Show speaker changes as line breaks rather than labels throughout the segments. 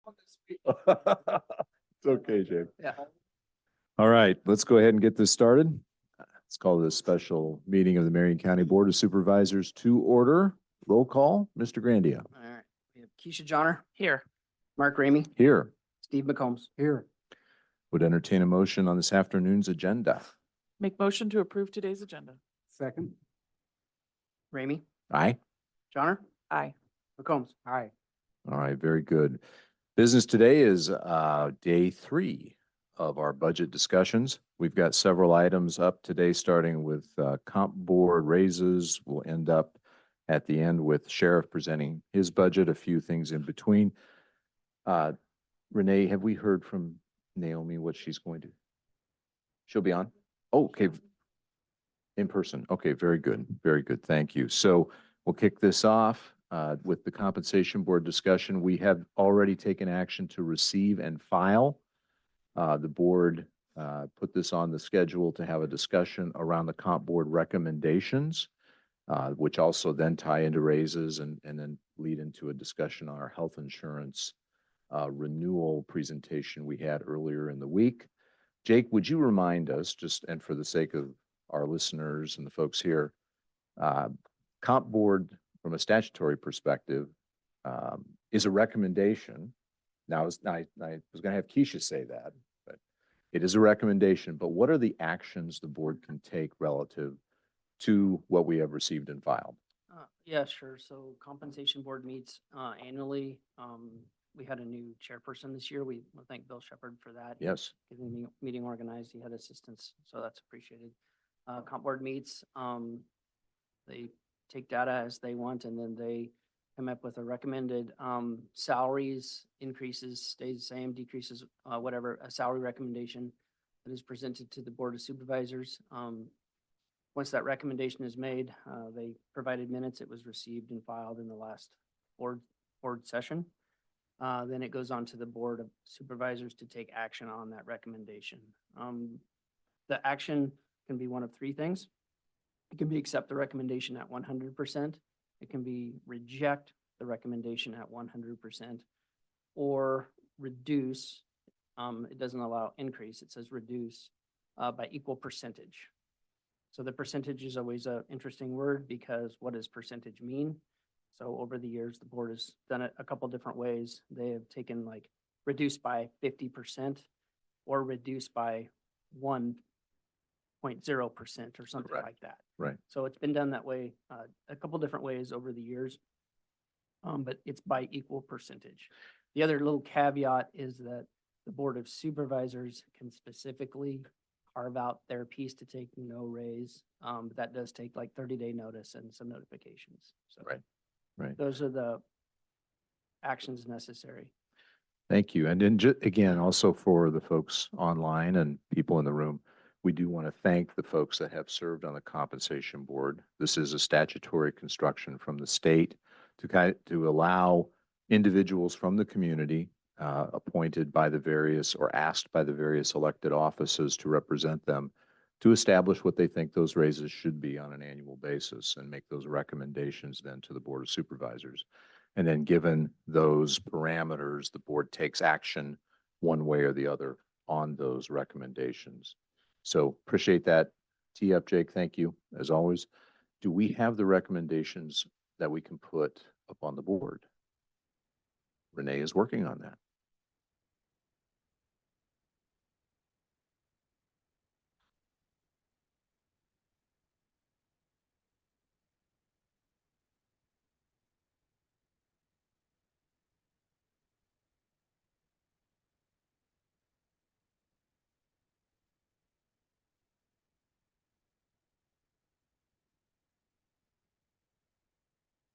It's okay, Jake.
Yeah.
All right, let's go ahead and get this started. Let's call this special meeting of the Marion County Board of Supervisors to order. Roll call, Mr. Grandia.
All right. We have Keisha Johnner here. Mark Ramey,
Here.
Steve McCombs here.
Would entertain a motion on this afternoon's agenda.
Make motion to approve today's agenda.
Second. Ramey,
Aye.
Johnner,
Aye.
McCombs. Aye.
All right, very good. Business today is day 3 of our budget discussions. We've got several items up today, starting with comp board raises. We'll end up at the end with Sheriff presenting his budget, a few things in between. Renee, have we heard from Naomi what she's going to? She'll be on? Oh, okay. In person. Okay, very good. Very good. Thank you. So we'll kick this off with the compensation board discussion. We have already taken action to receive and file. The board put this on the schedule to have a discussion around the comp board recommendations, which also then tie into raises and then lead into a discussion on our health insurance renewal presentation we had earlier in the week. Jake, would you remind us, just and for the sake of our listeners and the folks here, comp board from a statutory perspective is a recommendation. Now, I was going to have Keisha say that, but it is a recommendation. But what are the actions the board can take relative to what we have received and filed?
Yeah, sure. So compensation board meets annually. We had a new chairperson this year. We want to thank Bill Shepard for that.
Yes.
Getting the meeting organized. He had assistance, so that's appreciated. Comp board meets. They take data as they want, and then they come up with a recommended salaries, increases, stays the same, decreases, whatever, a salary recommendation that is presented to the Board of Supervisors. Once that recommendation is made, they provided minutes. It was received and filed in the last board session. Then it goes on to the Board of Supervisors to take action on that recommendation. The action can be one of 3 things. It can be accept the recommendation at 100%. It can be reject the recommendation at 100%, or reduce. It doesn't allow increase. It says reduce by equal percentage. So the percentage is always an interesting word, because what does percentage mean? So over the years, the board has done it a couple different ways. They have taken like reduced by 50% or reduced by 1.0% or something
Correct.
like that.
Right.
So it's been done that way a couple different ways over the years, but it's by equal percentage. The other little caveat is that the Board of Supervisors can specifically carve out their piece to take no raise. But that does take like 30-day notice and some notifications. So
Right. Right.
those are the actions necessary.
Thank you. And then again, also for the folks online and people in the room, we do want to thank the folks that have served on the compensation board. This is a statutory construction from the state to allow individuals from the community appointed by the various or asked by the various elected offices to represent them to establish what they think those raises should be on an annual basis and make those recommendations then to the Board of Supervisors. And then given those parameters, the board takes action one way or the other on those recommendations. So appreciate that tee up, Jake. Thank you, as always. Do we have the recommendations that we can put up on the board? Renee is working on that.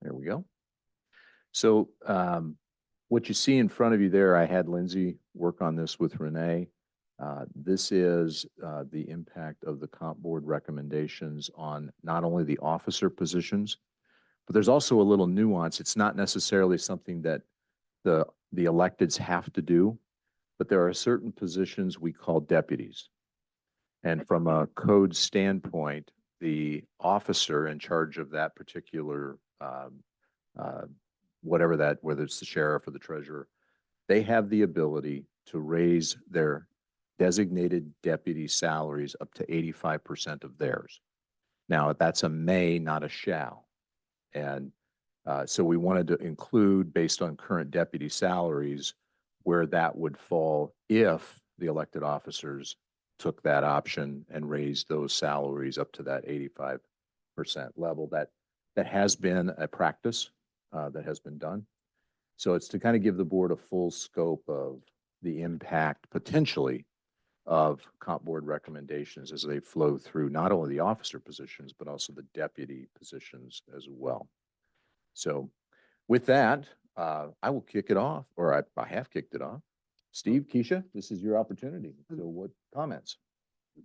There we go. So what you see in front of you there, I had Lindsay work on this with Renee. This is the impact of the comp board recommendations on not only the officer positions, but there's also a little nuance. It's not necessarily something that the electeds have to do, but there are certain positions we call deputies. And from a code standpoint, the officer in charge of that particular whether it's the sheriff or the treasurer, they have the ability to raise their designated deputy salaries up to 85% of theirs. Now, that's a may, not a shall. And so we wanted to include, based on current deputy salaries, where that would fall if the elected officers took that option and raised those salaries up to that 85% level. That has been a practice that has been done. So it's to kind of give the board a full scope of the impact potentially of comp board recommendations as they flow through not only the officer positions, but also the deputy positions as well. So with that, I will kick it off, or I have kicked it off. Steve, Keisha, this is your opportunity. So what comments?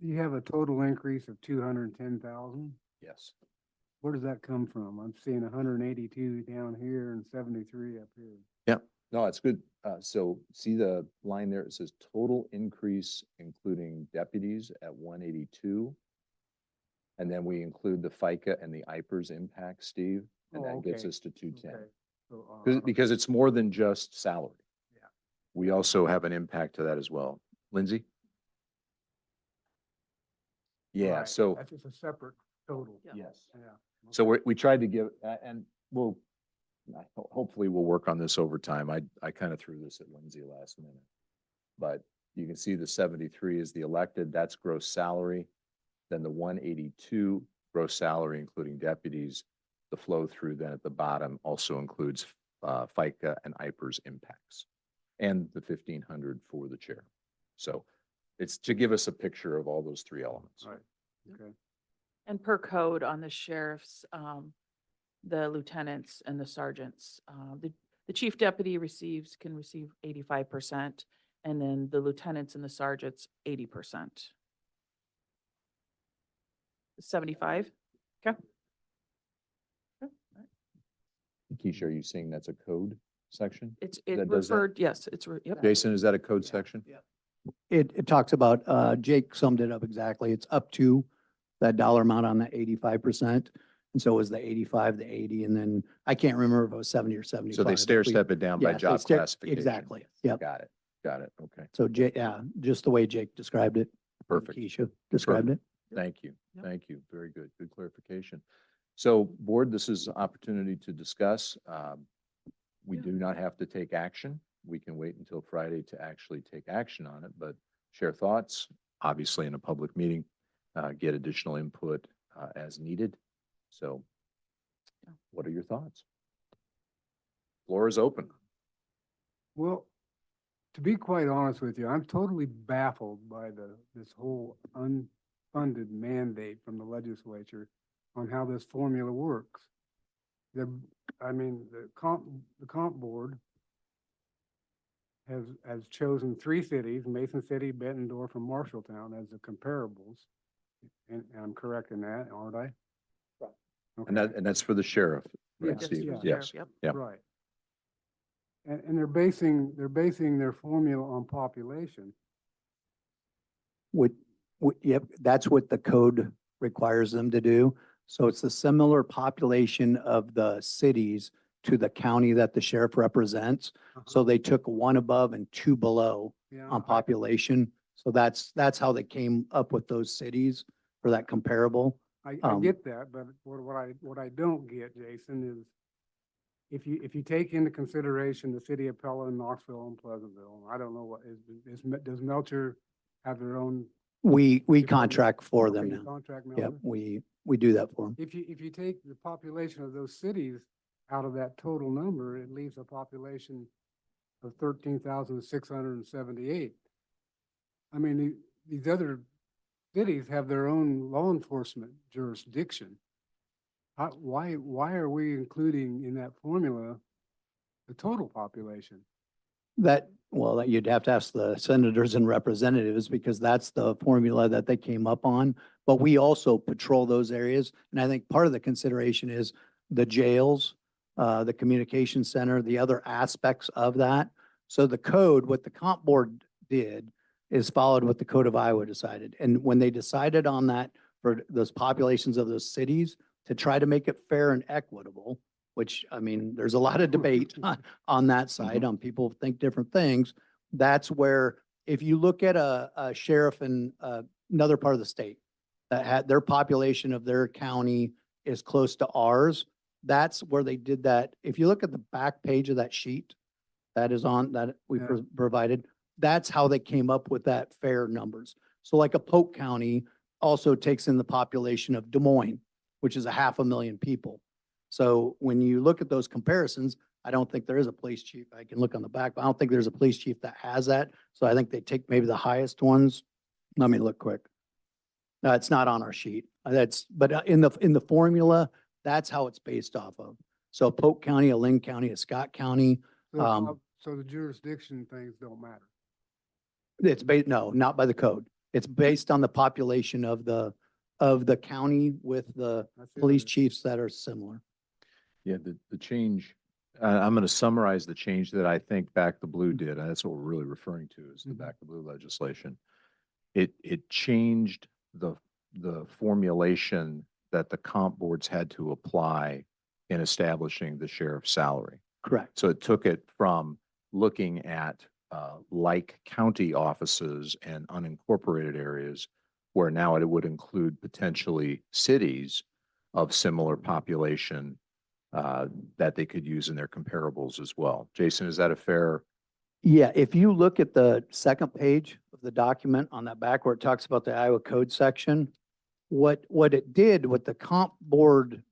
You have a total increase of 210,000.
Yes.
Where does that come from? I'm seeing 182 down here and 73 up here.
Yeah, no, it's good. So see the line there, it says total increase, including deputies at 182. And then we include the FICA and the IPERS impact, Steve, and
Oh,
that gets
okay.
us to 210.
Okay. So,
Because it's more than just salary.
Yeah.
We also have an impact to that as well. Lindsay? Yeah,
right,
so,
that's just a separate total.
Yeah.
yes.
Yeah.
So we tried to give, and we'll, hopefully we'll work on this over time. I kind of threw this at Lindsay last minute. But you can see the 73 is the elected, that's gross salary. Then the 182 gross salary, including deputies. The flow through then at the bottom also includes FICA and IPERS impacts. And the 1,500 for the chair. So it's to give us a picture of all those three elements.
Right. Okay.
And per code on the sheriff's, the lieutenants and the sergeants, the chief deputy can receive 85%, and then the lieutenants and the sergeants, 80%. 75? Okay.
Keisha, are you saying that's a code section?
It
That does that?
referred, yes, yep.
Jason, is that a code
Yeah.
section?
It talks about, Jake summed it up exactly. It's up to that dollar amount on that 85%. And so it was the 85, the 80, and then I can't remember if it was 70 or 75.
So they
but
stair
we-
step it down by
yes, they
job
stair-
classification.
Exactly. Yep.
Got it. Okay,
So yeah, just the way Jake described it.
perfect.
Keisha described it.
Thank you.
Yep.
Thank you. Very good. Good clarification. So board, this is an opportunity to discuss. We
Yeah.
do not have to take action. We can wait until Friday to actually take action on it, but share thoughts, obviously in a public meeting, get additional input as needed. So
Yeah.
what are your thoughts? Floor is open.
Well, to be quite honest with you, I'm totally baffled by this whole unfunded mandate from the legislature on how this formula works. The comp board has chosen three cities, Mason City, Bettendorf, and Marshalltown as the comparables. And I'm correct in that, aren't I?
Right.
Okay.
And that's for the sheriff, right,
Yes,
Steve?
yeah.
Yes.
Yep.
Yep.
Right. And they're basing their formula on population.
Yep, that's what the code requires them to do. So it's the similar population of the cities to the county that the sheriff represents. So they took one above and two below
Yeah,
on population. So that's how they came up with those cities for that comparable.
I get that, but what I don't get, Jason, is if you take into consideration the city of Pella, Knoxville, and Pleasantville, I don't know what does Melcher have their own?
We
department?
contract for
Okay,
them
you
now.
Contract
Yep,
Melcher?
we do that for them.
If you take the population of those cities out of that total number, it leaves a population of 13,678. I mean, these other cities have their own law enforcement jurisdiction. Why are we including in that formula the total population?
Well, you'd have to ask the senators and representatives because that's the formula that they came up on. But we also patrol those areas. And I think part of the consideration is the jails, the communication center, the other aspects of that. So the code, what the comp board did is followed what the Code of Iowa decided. And when they decided on that for those populations of those cities, to try to make it fair and equitable, which, I mean, there's a lot of debate on that side, on people think different things. That's where, if you look at a sheriff in another part of the state that had their population of their county is close to ours, that's where they did that. If you look at the back page of that sheet that is on, that we
Yeah.
provided, that's how they came up with that fair numbers. So like a Polk County also takes in the population of Des Moines, which is 500,000 people. So when you look at those comparisons, I don't think there is a police chief. I can look on the back, but I don't think there's a police chief that has that. So I think they take maybe the highest ones. Let me look quick. No, it's not on our sheet. But in the formula, that's how it's based off of. So Polk County, a Lynn County, a Scott County,
So the jurisdiction things don't matter.
it's based, no, not by the code. It's based on the population of the county with the
That's it.
police chiefs that are similar.
Yeah, the change, I'm going to summarize the change that I think Back the Blue did. And that's what we're really referring to is the
Mhm.
Back the Blue legislation. It changed the formulation that the comp boards had to apply in establishing the sheriff's salary.
Correct.
So it took it from looking at like county offices and unincorporated areas, where now it would include potentially cities of similar population that they could use in their comparables as well. Jason, is that a fair?
Yeah, if you look at the second page of the document on that back where it talks about the Iowa Code section, what it did, what the comp board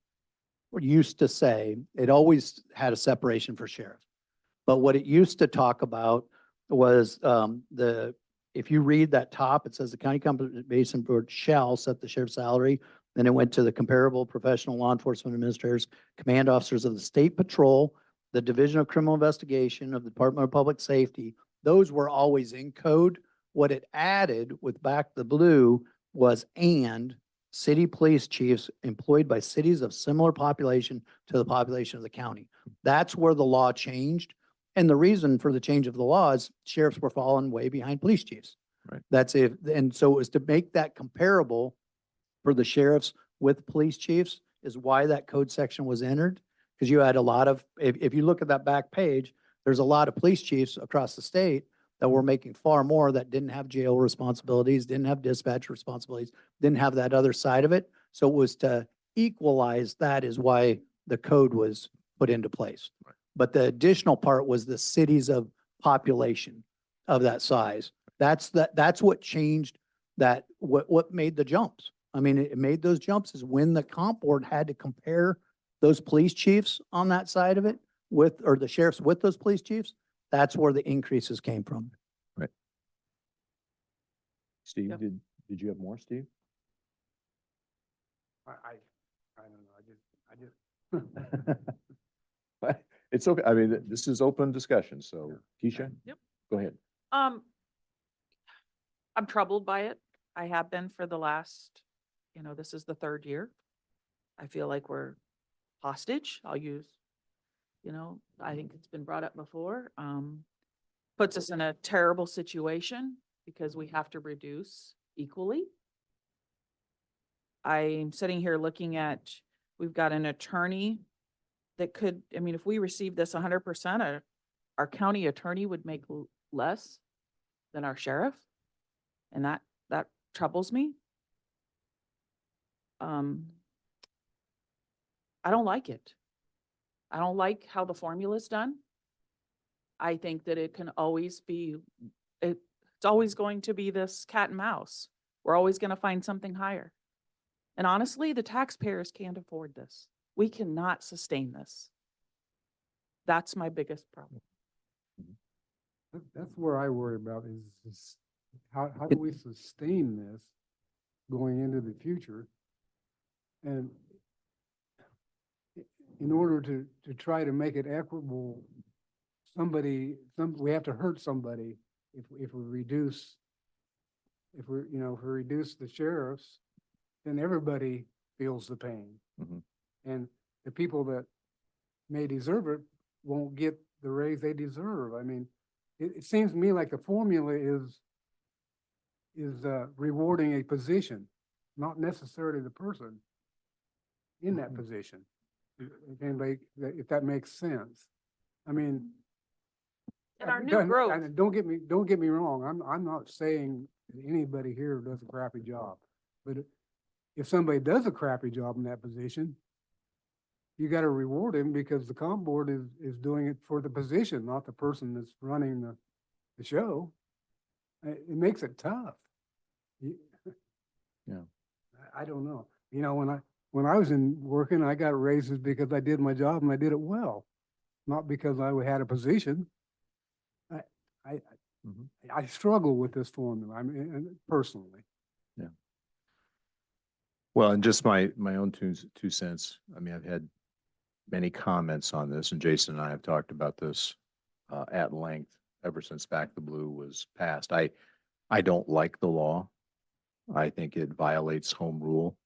used to say, it always had a separation for sheriff. But what it used to talk about was if you read that top, it says the county compensation board shall set the sheriff's salary. Then it went to the comparable professional law enforcement administrators, command officers of the state patrol, the Division of Criminal Investigation of the Department of Public Safety. Those were always in code. What it added with Back the Blue was and city police chiefs employed by cities of similar population to the population of the county. That's where the law changed. And the reason for the change of the law is sheriffs were falling way behind police chiefs.
Right.
And so it was to make that comparable for the sheriffs with police chiefs is why that code section was entered. Because you had a lot of, if you look at that back page, there's a lot of police chiefs across the state that were making far more that didn't have jail responsibilities, didn't have dispatch responsibilities, didn't have that other side of it. So it was to equalize that is why the code was put into place.
Right.
But the additional part was the cities of population of that size. That's what changed that, what made the jumps. I mean, it made those jumps is when the comp board had to compare those police chiefs on that side of it with, or the sheriffs with those police chiefs. That's where the increases came from.
Steve,
Yep.
did you have more, Steve?
I don't know, I just.
It's okay. I mean, this is open discussion. So Keisha?
Yep.
Go ahead.
I'm troubled by it. I have been for the last, this is the third year. I feel like we're hostage. I think it's been brought up before. Puts us in a terrible situation because we have to reduce equally. I'm sitting here looking at, we've got an attorney that could, if we receive this 100%, our county attorney would make less than our sheriff. And that troubles me. I don't like it. I don't like how the formula is done. I think that it can always be, it's always going to be this cat and mouse. We're always going to find something higher. And honestly, the taxpayers can't afford this. We cannot sustain this. That's my biggest problem.
That's where I worry about is how do we sustain this going into the future? And in order to try to make it equitable, we have to hurt somebody if we reduce the sheriffs, then everybody feels the pain.
Mhm.
And the people that may deserve it won't get the raise they deserve. I mean, it seems to me like the formula is rewarding a position, not necessarily the person in that position. If anybody, if that makes sense. I mean.
And our
it
new
doesn't-
growth.
and don't get me wrong. I'm not saying that anybody here does a crappy job. But if somebody does a crappy job in that position, you got to reward him because the comp board is doing it for the position, not the person that's running the show. It makes it tough. You-
Yeah.
I don't know. You know, when I was in working, I got raises because I did my job and I did it well, not because I had a position. I
Mhm.
I struggle with this formula. I mean, and personally.
Well, and just my own two cents. I mean, I've had many comments on this, and Jason and I have talked about this at length ever since Back the Blue was passed. I don't like the law. I think it violates home rule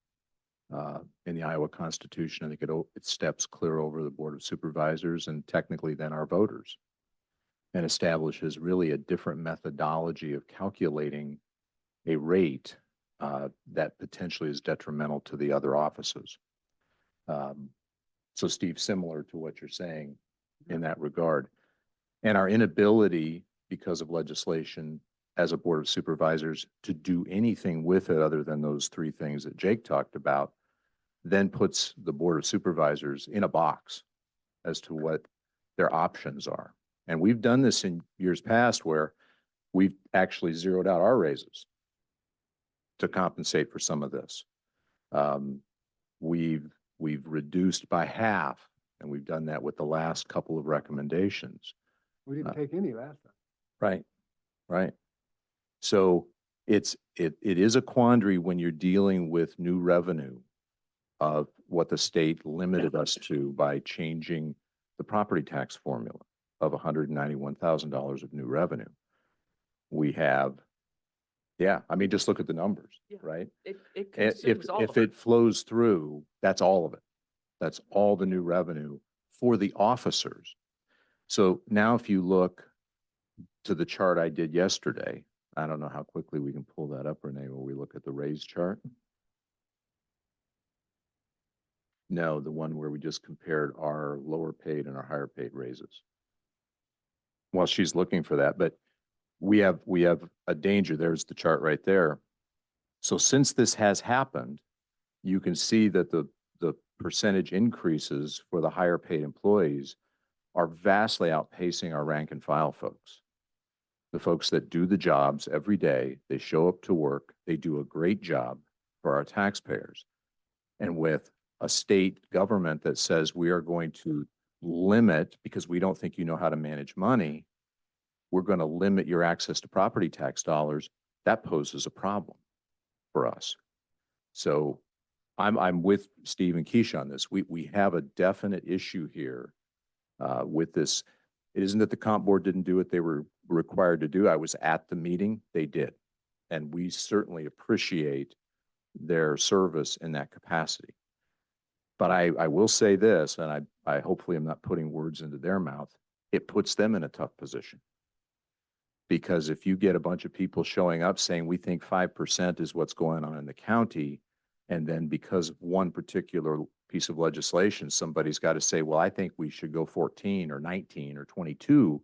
in the Iowa Constitution. I think it steps clear over the Board of Supervisors and technically then our voters, and establishes really a different methodology of calculating a rate that potentially is detrimental to the other offices. So Steve, similar to what you're saying in that regard, and our inability because of legislation as a Board of Supervisors to do anything with it other than those three things that Jake talked about, then puts the Board of Supervisors in a box as to what their options are. And we've done this in years past where we've actually zeroed out our raises to compensate for some of this. We've reduced by half, and we've done that with the last couple of recommendations.
We didn't take any last time.
Right, right. So it is a quandary when you're dealing with new revenue of what the state limited us to by changing the property tax formula of $191,000 of new revenue. We have, yeah, I mean, just look at the numbers,
Yeah.
right?
It
If,
consumes all
if
of it.
it flows through, that's all of it. That's all the new revenue for the officers. So now if you look to the chart I did yesterday, I don't know how quickly we can pull that up, Renee, when we look at the raise chart. No, the one where we just compared our lower paid and our higher paid raises. Well, she's looking for that, but we have a danger. There's the chart right there. So since this has happened, you can see that the percentage increases for the higher paid employees are vastly outpacing our rank and file folks. The folks that do the jobs every day, they show up to work, they do a great job for our taxpayers. And with a state government that says we are going to limit, because we don't think you know how to manage money, we're going to limit your access to property tax dollars, that poses a problem for us. So I'm with Steve and Keisha on this. We have a definite issue here with this. It isn't that the comp board didn't do what they were required to do. I was at the meeting, they did. And we certainly appreciate their service in that capacity. But I will say this, and I hopefully am not putting words into their mouth, it puts them in a tough position. Because if you get a bunch of people showing up saying we think 5% is what's going on in the county, and then because of one particular piece of legislation, somebody's got to say, well, I think we should go 14 or 19 or 22,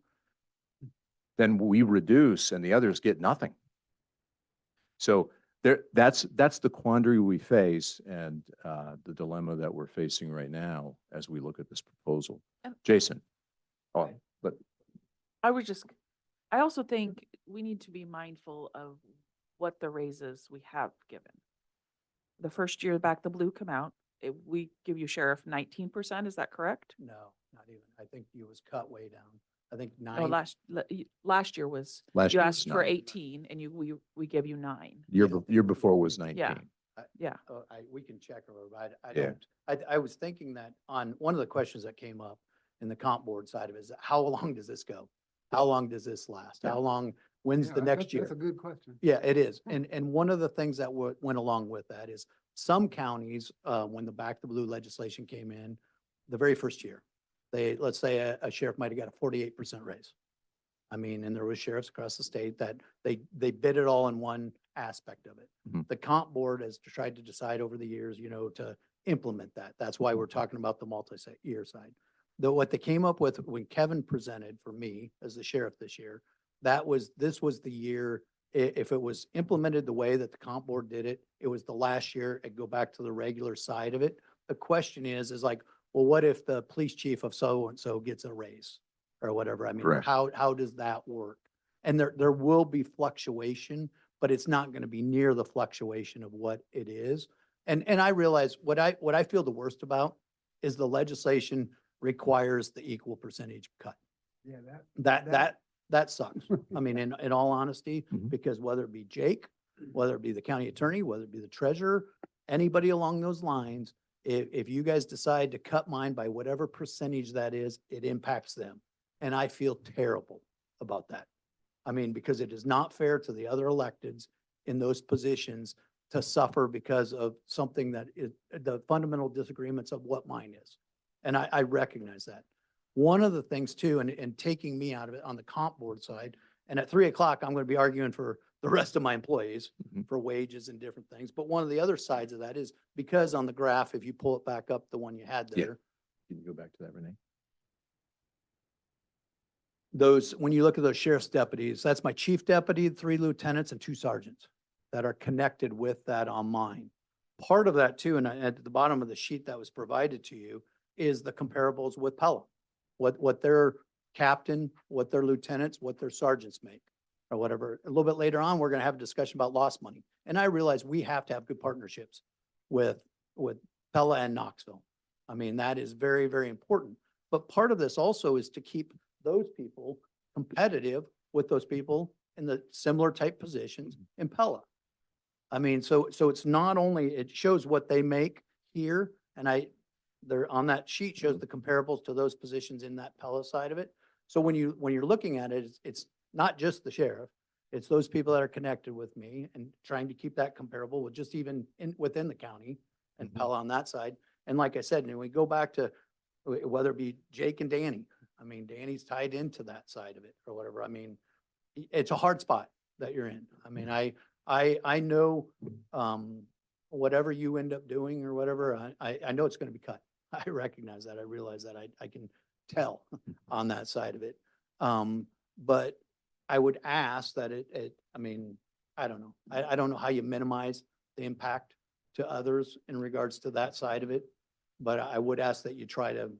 then we reduce and the others get nothing. So that's the quandary we face and the dilemma that we're facing right now as we look at this proposal. Jason. Oh, but
I also think we need to be mindful of what the raises we have given. The first year Back the Blue come out, we give you sheriff 19%, is that correct?
No, not even. I think it was cut way down. I think
No,
9.
last year was,
Last
you
year was
asked for
9.
18 and we give you 9.
Year before was 19.
Yeah.
We can check her, but I
Yeah.
don't, I was thinking that on one of the questions that came up in the comp board side of it is how long does this go? How long does this last?
Yeah.
How long, when's
Yeah,
the next year?
That's a good question.
Yeah, it is. And one of the things that went along with that is some counties, when the Back the Blue legislation came in, the very first year, let's say a sheriff might have got a 48% raise. I mean, and there was sheriffs across the state that they bid it all in one aspect of it.
Mhm.
The comp board has tried to decide over the years, to implement that. That's why we're talking about the multi-year side. Though what they came up with when Kevin presented for me as the sheriff this year, this was the year, if it was implemented the way that the comp board did it, it was the last year, it'd go back to the regular side of it. The question is like, well, what if the police chief of so-and-so gets a raise or whatever? I mean,
Correct.
how does that work? And there will be fluctuation, but it's not going to be near the fluctuation of what it is. And I realize what I feel the worst about is the legislation requires the equal percentage cut.
Yeah,
That sucks. I mean, in all honesty,
Mhm.
because whether it be Jake, whether it be the county attorney, whether it be the treasurer, anybody along those lines, if you guys decide to cut mine by whatever percentage that is, it impacts them. And I feel terrible about that. I mean, because it is not fair to the other electeds in those positions to suffer because of something that is the fundamental disagreements of what mine is. And I recognize that. One of the things too, and taking me out of it on the comp board side, and at 3 o'clock, I'm going to be arguing for the rest of my employees
Mhm.
for wages and different things. But one of the other sides of that is because on the graph, if you pull it back up, the one you had
Yeah.
there,
Can you go back to that, Renee?
when you look at those sheriff's deputies, that's my chief deputy, 3 lieutenants and 2 sergeants that are connected with that on mine. Part of that too, and at the bottom of the sheet that was provided to you is the comparables with Pella. What their captain, what their lieutenants, what their sergeants make or whatever. A little bit later on, we're going to have a discussion about lost money. And I realize we have to have good partnerships with Pella and Knoxville. I mean, that is very, very important. But part of this also is to keep those people competitive with those people in the similar type positions in Pella. I mean, so it's not only, it shows what they make here, and they're on that sheet shows the comparables to those positions in that Pella side of it. So when you're looking at it, it's not just the sheriff, it's those people that are connected with me and trying to keep that comparable with just even within the county and
Mhm.
Pella on that side. And like I said, and we go back to whether it be Jake and Danny, I mean, Danny's tied into that side of it or whatever. I mean, it's a hard spot that you're in. I mean, I know, whatever you end up doing or whatever, I know it's going to be cut. I recognize that. I realize that. I can tell on that side of it. But I would ask that I mean, I don't know. I don't know how you minimize the impact to others in regards to that side of it. But I would ask that you try to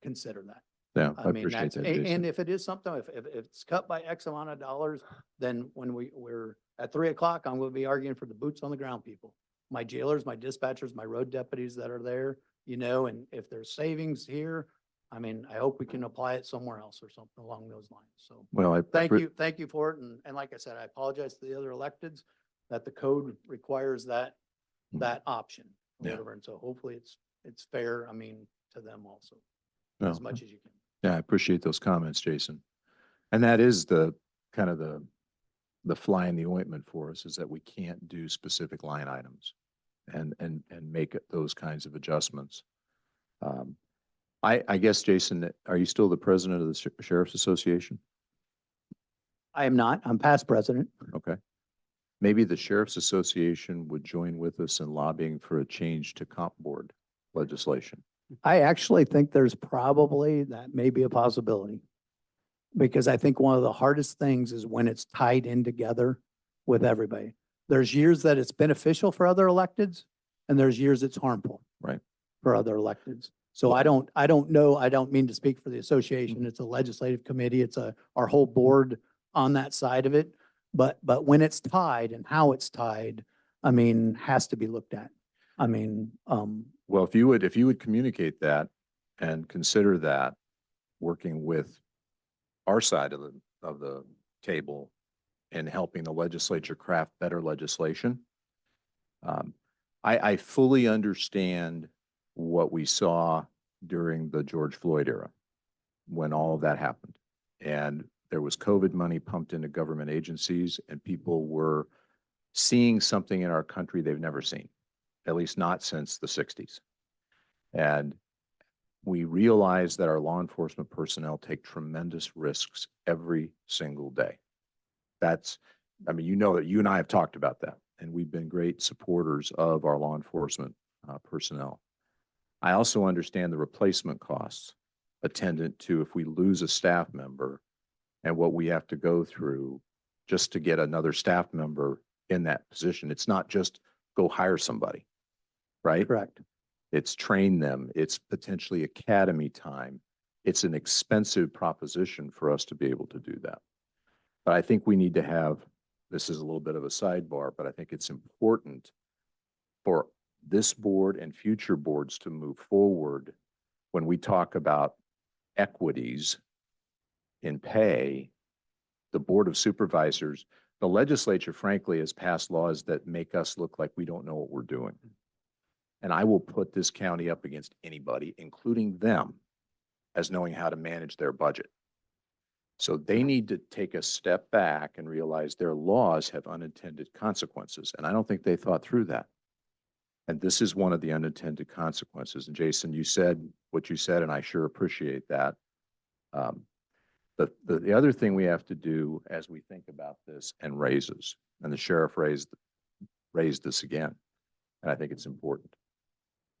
consider that.
Yeah, I
mean,
appreciate
that's,
that,
and
Jason.
if it is something, if it's cut by X amount of dollars, then when we're at 3 o'clock, I'm going to be arguing for the boots on the ground people. My jailers, my dispatchers, my road deputies that are there, and if there's savings here, I mean, I hope we can apply it somewhere else or something along those lines. So
Well,
thank you for it. And like I said, I apologize to the other electeds that the code requires that option. Or
Yeah.
whatever. And so hopefully it's fair, I mean, to them also,
No,
as much as you can.
Yeah, I appreciate those comments, Jason. And that is the kind of the fly in the ointment for us, is that we can't do specific line items and make those kinds of adjustments. I guess, Jason, are you still the president of the Sheriff's Association?
I am not. I'm past president.
Okay. Maybe the Sheriff's Association would join with us in lobbying for a change to comp board legislation.
I actually think there's probably, that may be a possibility. Because I think one of the hardest things is when it's tied in together with everybody. There's years that it's beneficial for other electeds and there's years it's harmful.
Right.
For other electeds. So I don't know, I don't mean to speak for the association. It's a legislative committee. It's our whole board on that side of it. But when it's tied and how it's tied, I mean, has to be looked at. I mean,
Well, if you would communicate that and consider that, working with our side of the table and helping the legislature craft better legislation. I fully understand what we saw during the George Floyd era when all of that happened. And there was COVID money pumped into government agencies and people were seeing something in our country they've never seen, at least not since the 60s. And we realize that our law enforcement personnel take tremendous risks every single day. I mean, you know that you and I have talked about that, and we've been great supporters of our law enforcement personnel. I also understand the replacement costs attendant to if we lose a staff member and what we have to go through just to get another staff member in that position. It's not just go hire somebody, right?
Correct.
It's train them. It's potentially academy time. It's an expensive proposition for us to be able to do that. But I think we need to have, this is a little bit of a sidebar, but I think it's important for this board and future boards to move forward when we talk about equities in pay. The Board of Supervisors, the legislature, frankly, has passed laws that make us look like we don't know what we're doing. And I will put this county up against anybody, including them, as knowing how to manage their budget. So they need to take a step back and realize their laws have unintended consequences. And I don't think they thought through that. And this is one of the unintended consequences. And Jason, you said what you said, and I sure appreciate that. The other thing we have to do as we think about this and raises, and the sheriff raised this again, and I think it's important.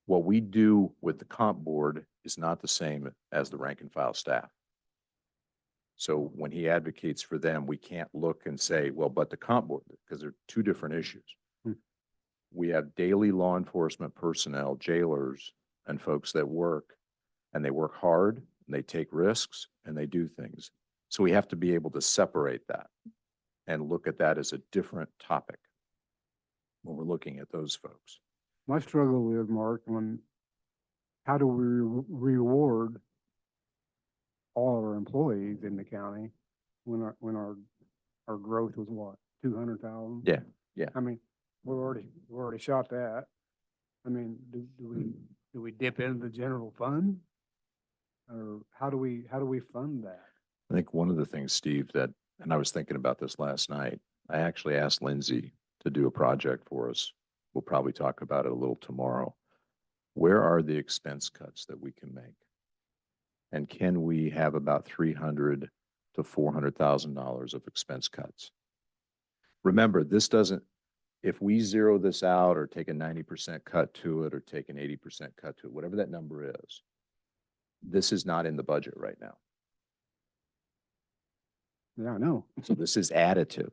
What we do with the comp board is not the same as the rank and file staff. So when he advocates for them, we can't look and say, well, but the comp board, because they're two different issues. We have daily law enforcement personnel, jailers, and folks that work, and they work hard, and they take risks, and they do things. So we have to be able to separate that and look at that as a different topic when we're looking at those folks.
My struggle is, Mark, how do we reward all of our employees in the county when our growth was what, 200,000?
Yeah, yeah.
I mean, we've already shot that. I mean, do we dip into the general fund? Or how do we fund that?
I think one of the things, Steve, and I was thinking about this last night, I actually asked Lindsay to do a project for us. We'll probably talk about it a little tomorrow. Where are the expense cuts that we can make? And can we have about $300,000 to $400,000 of expense cuts? Remember, this doesn't, if we zero this out or take a 90% cut to it or take an 80% cut to it, whatever that number is, this is not in the budget right now.
Yeah, I know.
So this is additive.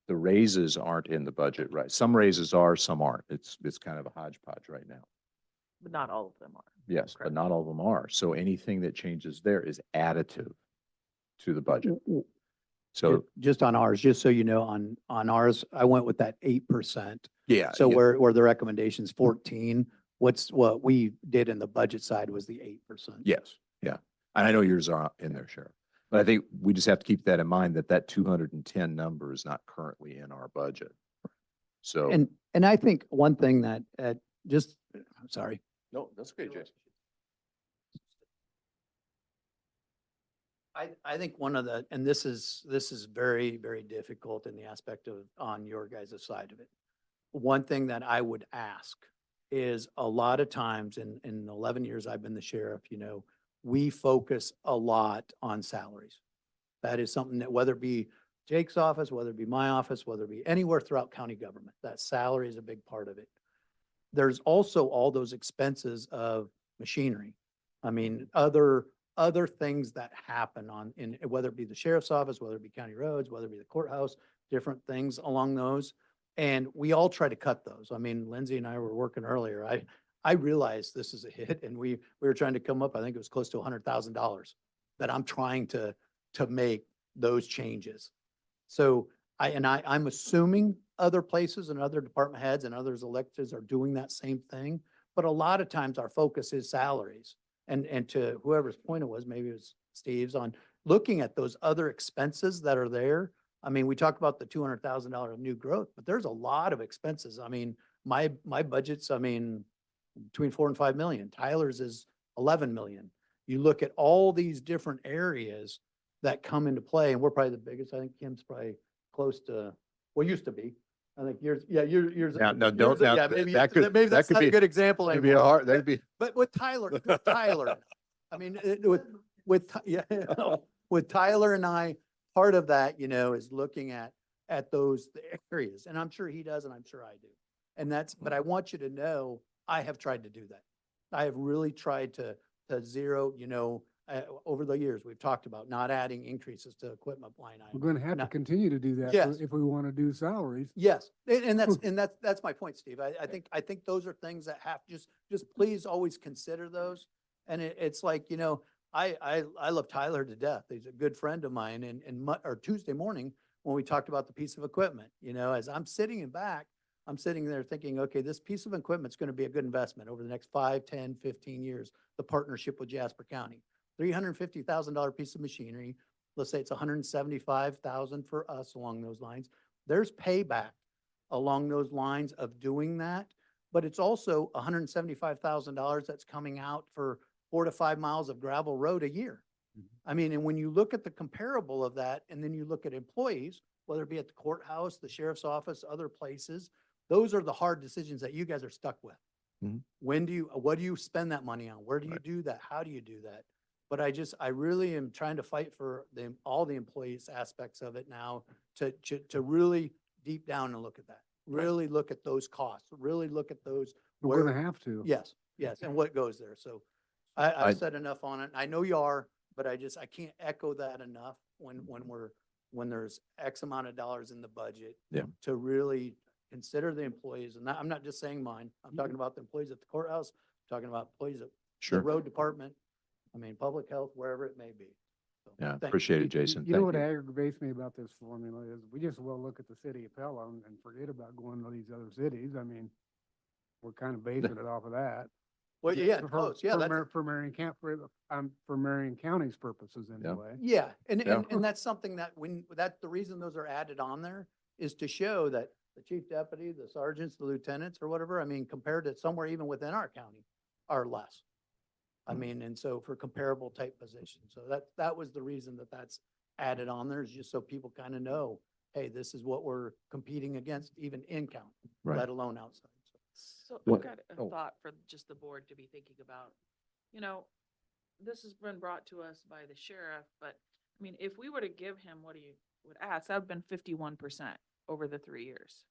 The raises aren't in the budget, right? Some raises are, some aren't. It's kind of a hodgepodge right now.
But not all of them are.
Yes, but
Correct.
not all of them are. So anything that changes there is additive to the budget. So,
Just on ours, just so you know, on ours, I went with that 8%.
yeah.
So
yeah,
where the recommendation's 14, what we did in the budget side was the 8%.
Yes, yeah. And I know yours are in there, Sheriff. But I think we just have to keep that in mind that 210 number is not currently in our budget. So.
And I think one thing that, I'm sorry.
No, that's okay, Jason.
I think one of the, and this is very, very difficult in the aspect of on your guys' side of it. One thing that I would ask is a lot of times in 11 years I've been the sheriff, we focus a lot on salaries. That is something that whether it be Jake's office, whether it be my office, whether it be anywhere throughout county government, that salary is a big part of it. There's also all those expenses of machinery. I mean, other things that happen whether it be the sheriff's office, whether it be county roads, whether it be the courthouse, different things along those. And we all try to cut those. I mean, Lindsay and I were working earlier. I realized this is a hit and we were trying to come up, I think it was close to $100,000 that I'm trying to make those changes. So I'm assuming other places and other department heads and others electeds are doing that same thing. But a lot of times our focus is salaries. And to whoever's point it was, maybe it was Steve's, on looking at those other expenses that are there. I mean, we talk about the $200,000 of new growth, but there's a lot of expenses. I mean, my budget's, between 4 and 5 million. Tyler's is 11 million. You look at all these different areas that come into play, and we're probably the biggest. I think Kim's probably close to, well, used to be. I think yours.
Yeah, no, don't.
Yeah,
Now,
maybe
that could,
maybe
that
that's
could
not
be,
a good example
that'd be a
anymore.
hard, that'd be,
But with Tyler, I mean, with Tyler and I, part of that, is looking at those areas, and I'm sure he does, and I'm sure I do. And but I want you to know, I have tried to do that. I have really tried to zero, over the years, we've talked about not adding increases to equipment line
We're
items.
going to have to
Not-
continue to do that
Yes.
if we want to do salaries.
Yes, and that's my point, Steve. I think those are things that have, just please always consider those. And it's like, I love Tyler to death. He's a good friend of mine, or Tuesday morning, when we talked about the piece of equipment, as I'm sitting in back, I'm sitting there thinking, okay, this piece of equipment's going to be a good investment over the next 5, 10, 15 years, the partnership with Jasper County. $350,000 piece of machinery. Let's say it's 175,000 for us along those lines. There's payback along those lines of doing that, but it's also $175,000 that's coming out for 4 to 5 miles of gravel road a year. I mean, and when you look at the comparable of that, and then you look at employees, whether it be at the courthouse, the sheriff's office, other places, those are the hard decisions that you guys are stuck with.
Mhm.
What do you spend that money on? Where do you
Right.
do that? How do you do that? But I really am trying to fight for all the employees aspects of it now to really deep down and look at that. Really look at those costs, really look at those.
We're going
where-
to have to.
Yes, yes, and what goes there. So
I-
I've said enough on it. I know you are, but I can't echo that enough when there's X amount of dollars in the budget.
Yeah.
To really consider the employees, and I'm not just saying mine. I'm talking about the employees at the courthouse, talking about employees at the
Sure.
road department. I mean, public health, wherever it may be. So,
Yeah,
thank you.
appreciate it, Jason.
You know
Thank
what
you.
aggravates me about this formula is we just well look at the city of Pelham and forget about going to these other cities. I mean, we're kind of basing it off of that.
Well, yeah,
For-
close. Yeah,
for
that's,
Mar- For Marion County, for Marion County's purposes anyway.
yeah. And,
Yeah.
and that's something that the reason those are added on there is to show that the chief deputy, the sergeants, the lieutenants or whatever, I mean, compared to somewhere even within our county are less. I
Mhm.
mean, and so for comparable type positions. So that was the reason that's added on there, is just so people kind of know, hey, this is what we're competing against even in county,
Right.
let alone outside. So,
So
What-
I've got a
oh.
thought for just the board to be thinking about. This has been brought to us by the sheriff, but I mean, if we were to give him what he would ask, that would have been 51% over the 3 years.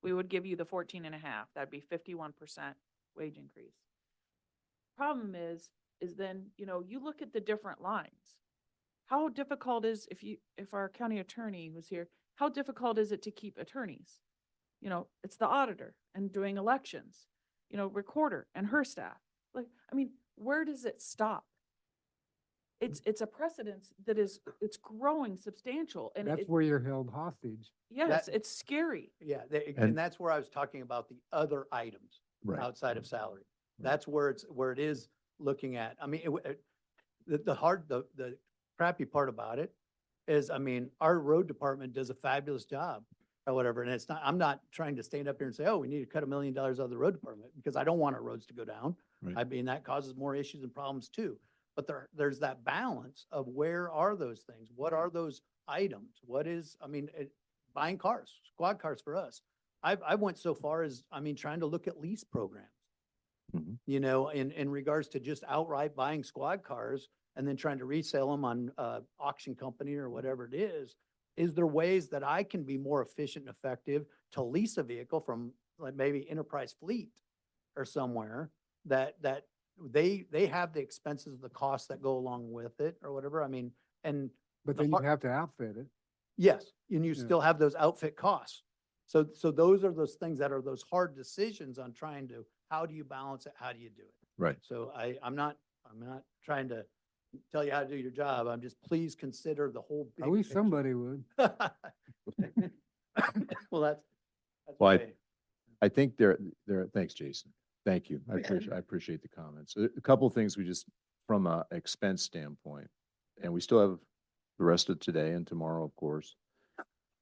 We would give you the 14.5, that'd be 51% wage increase. Problem is then, you look at the different lines. How difficult if our county attorney was here, how difficult is it to keep attorneys? It's the auditor and doing elections, recorder and her staff. Like, I mean, where does it stop? It's a precedence it's growing substantial and
That's where you're held hostage.
yes,
That-
it's scary.
yeah,
And-
and that's where I was talking about the other items
Right.
outside of salary. That's where it is looking at. I mean, the crappy part about it is, I mean, our road department does a fabulous job or whatever. And I'm not trying to stand up here and say, oh, we need to cut $1 million out of the road department because I don't want our roads to go down.
Right.
I mean, that causes more issues and problems too. But there's that balance of where are those things? What are those items? Buying cars, squad cars for us. I went so far as, trying to look at lease programs.
Mhm.
In regards to just outright buying squad cars and then trying to resell them on auction company or whatever it is there ways that I can be more efficient and effective to lease a vehicle from like maybe Enterprise Fleet or somewhere that they have the expenses of the costs that go along with it or whatever. And
But
The
then you
har-
have to outfit it.
yes, and you
Yeah.
still have those outfit costs. So those are those things that are those hard decisions on trying to, how do you balance it? How do you do it?
Right.
So I'm not trying to tell you how to do your job. I'm just, please consider the whole.
I
big
wish
picture.
somebody would.
Well, that's
Well,
okay.
I think thanks, Jason. Thank you. I appreciate the comments. A couple of things from a expense standpoint, and we still have the rest of today and tomorrow, of course.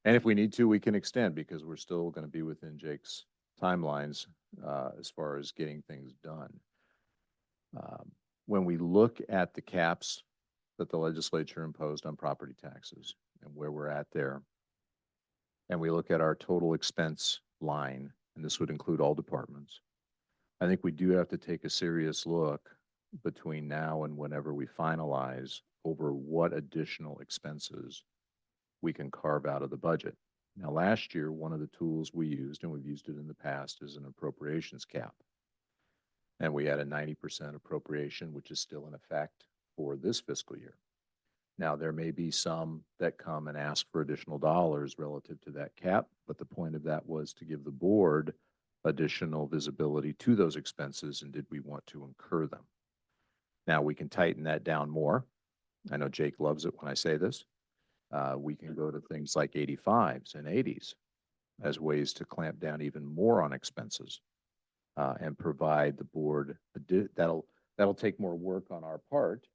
And if we need to, we can extend because we're still going to be within Jake's timelines as far as getting things done. When we look at the caps that the legislature imposed on property taxes and where we're at there, and we look at our total expense line, and this would include all departments, I think we do have to take a serious look between now and whenever we finalize over what additional expenses we can carve out of the budget. Now, last year, one of the tools we used, and we've used it in the past, is an appropriations cap. And we had a 90% appropriation, which is still in effect for this fiscal year. Now, there may be some that come and ask for additional dollars relative to that cap, but the point of that was to give the board additional visibility to those expenses, and did we want to incur them? Now, we can tighten that down more. I know Jake loves it when I say this. We can go to things like 85s and 80s as ways to clamp down even more on expenses and provide the board, that'll take more work on our part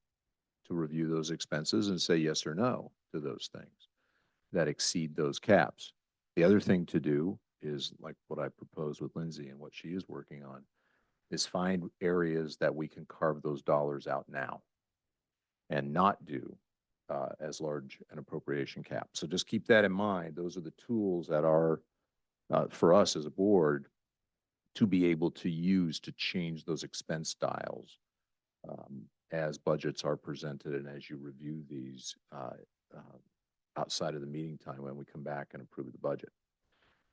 to review those expenses and say yes or no to those things that exceed those caps. The other thing to do is like what I proposed with Lindsay and what she is working on is find areas that we can carve those dollars out now and not do as large an appropriation cap. So just keep that in mind. Those are the tools that are for us as a board to be able to use to change those expense dials as budgets are presented and as you review these outside of the meeting time when we come back and approve the budget.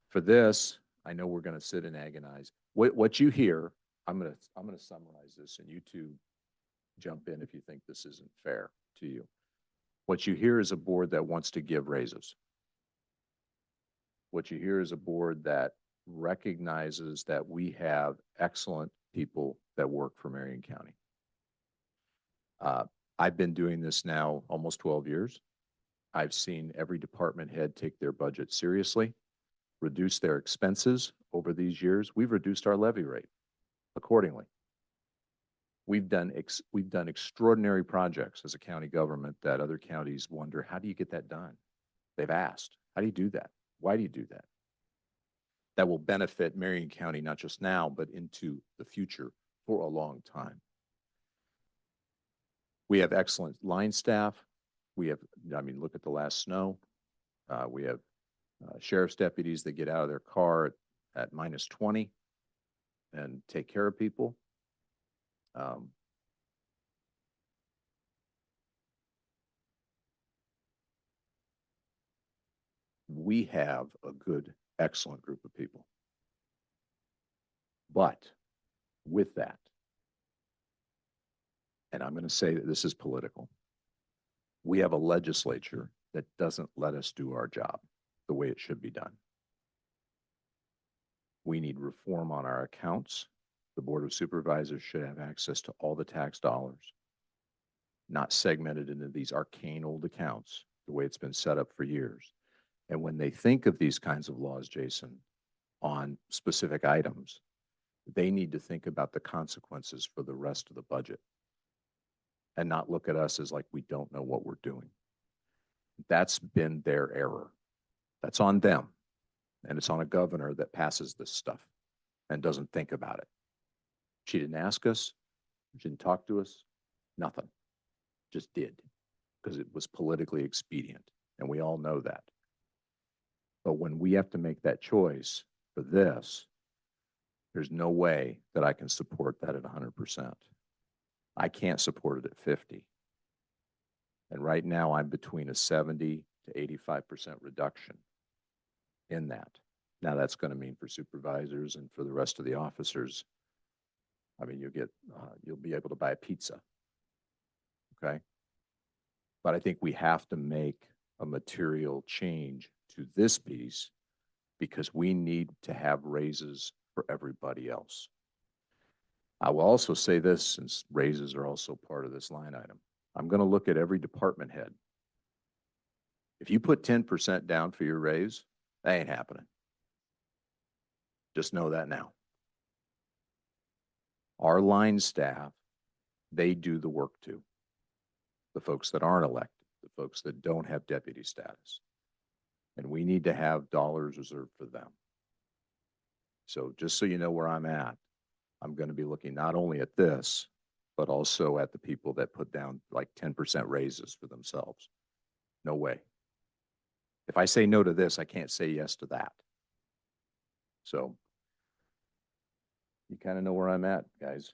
For this, I know we're going to sit and agonize. What you hear, I'm going to summarize this, and you two jump in if you think this isn't fair to you. What you hear is a board that wants to give raises. What you hear is a board that recognizes that we have excellent people that work for Marion County. I've been doing this now almost 12 years. I've seen every department head take their budget seriously, reduce their expenses over these years. We've reduced our levy rate accordingly. We've done extraordinary projects as a county government that other counties wonder, how do you get that done? They've asked, how do you do that? Why do you do that? That will benefit Marion County, not just now, but into the future for a long time. We have excellent line staff. We have, I mean, look at the last snow. We have sheriff's deputies that get out of their car at minus 20 and take care of people. We have a good, excellent group of people. But with that, and I'm going to say that this is political, we have a legislature that doesn't let us do our job the way it should be done. We need reform on our accounts. The Board of Supervisors should have access to all the tax dollars, not segmented into these arcane old accounts, the way it's been set up for years. And when they think of these kinds of laws, Jason, on specific items, they need to think about the consequences for the rest of the budget and not look at us as like we don't know what we're doing. That's been their error. That's on them. And it's on a governor that passes this stuff and doesn't think about it. She didn't ask us. She didn't talk to us. Nothing. Just did because it was politically expedient. And we all know that. But when we have to make that choice for this, there's no way that I can support that at 100%. I can't support it at 50. And right now I'm between a 70 to 85% reduction in that. Now that's going to mean for supervisors and for the rest of the officers, I mean, you'll be able to buy a pizza. Okay. But I think we have to make a material change to this piece because we need to have raises for everybody else. I will also say this, since raises are also part of this line item. I'm going to look at every department head. If you put 10% down for your raise, that ain't happening. Just know that now. Our line staff, they do the work too. The folks that aren't elected, the folks that don't have deputy status. And we need to have dollars reserved for them. So just so you know where I'm at, I'm going to be looking not only at this, but also at the people that put down like 10% raises for themselves. No way. If I say no to this, I can't say yes to that. So you kind of know where I'm at, guys.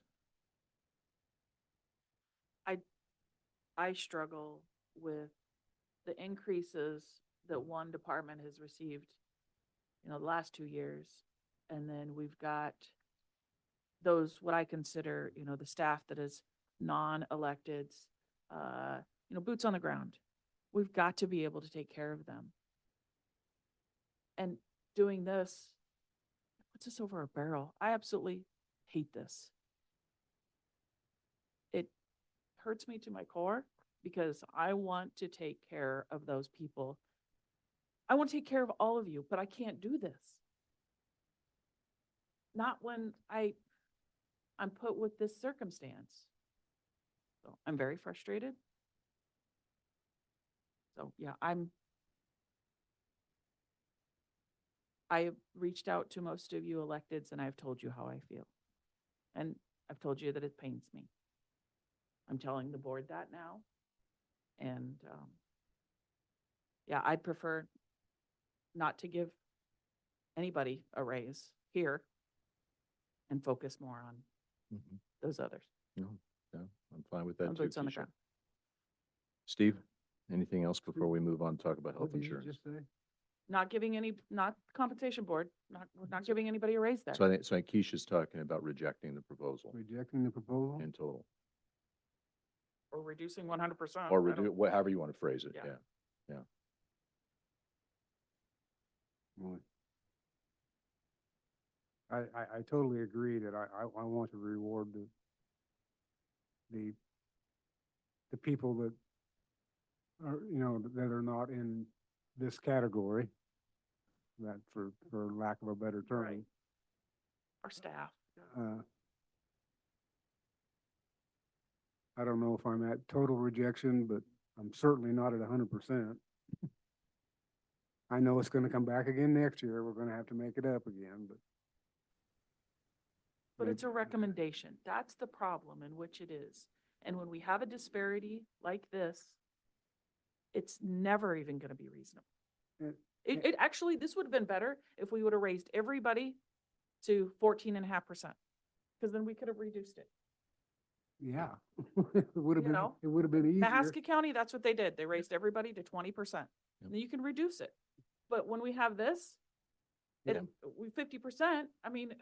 I struggle with the increases that one department has received, the last 2 years. And then we've got those, what I consider, the staff that is non-electeds, boots on the ground. We've got to be able to take care of them. And doing this puts us over a barrel. I absolutely hate this. It hurts me to my core because I want to take care of those people. I want to take care of all of you, but I can't do this. Not when I'm put with this circumstance. So I'm very frustrated. So yeah, I have reached out to most of you electeds and I've told you how I feel. And I've told you that it pains me. I'm telling the board that now. And yeah, I'd prefer not to give anybody a raise here and focus more on
Mhm.
those others.
No, I'm fine with that
On
too.
boots on the
Keisha.
ground.
Steve, anything else before we move on to talk about
What
health
did you
insurance?
just say?
Not giving not compensation board, we're not giving anybody a raise there.
So I think Keisha's talking about rejecting the proposal
Rejecting the proposal?
in total,
Or reducing 100%.
or however you want to phrase it,
Yeah.
yeah.
Boy. I totally agree that I want to reward the people that are, that are not in this category, that for lack of a better term.
Right. Our staff.
I don't know if I'm at total rejection, but I'm certainly not at 100%. I know it's gonna come back again next year. We're gonna have to make it up again, but.
But it's a recommendation. That's the problem in which it is. And when we have a disparity like this, it's never even going to be reasonable.
It-
It actually, this would have been better if we would have raised everybody to 14.5%. Because then we could have reduced it.
Yeah. It would have
You
been,
know,
it would have been easier.
Mahaska County, that's what they did. They raised everybody to 20%.
Yep.
Then you can reduce it. But when we have this,
Yeah.
we 50%, I mean,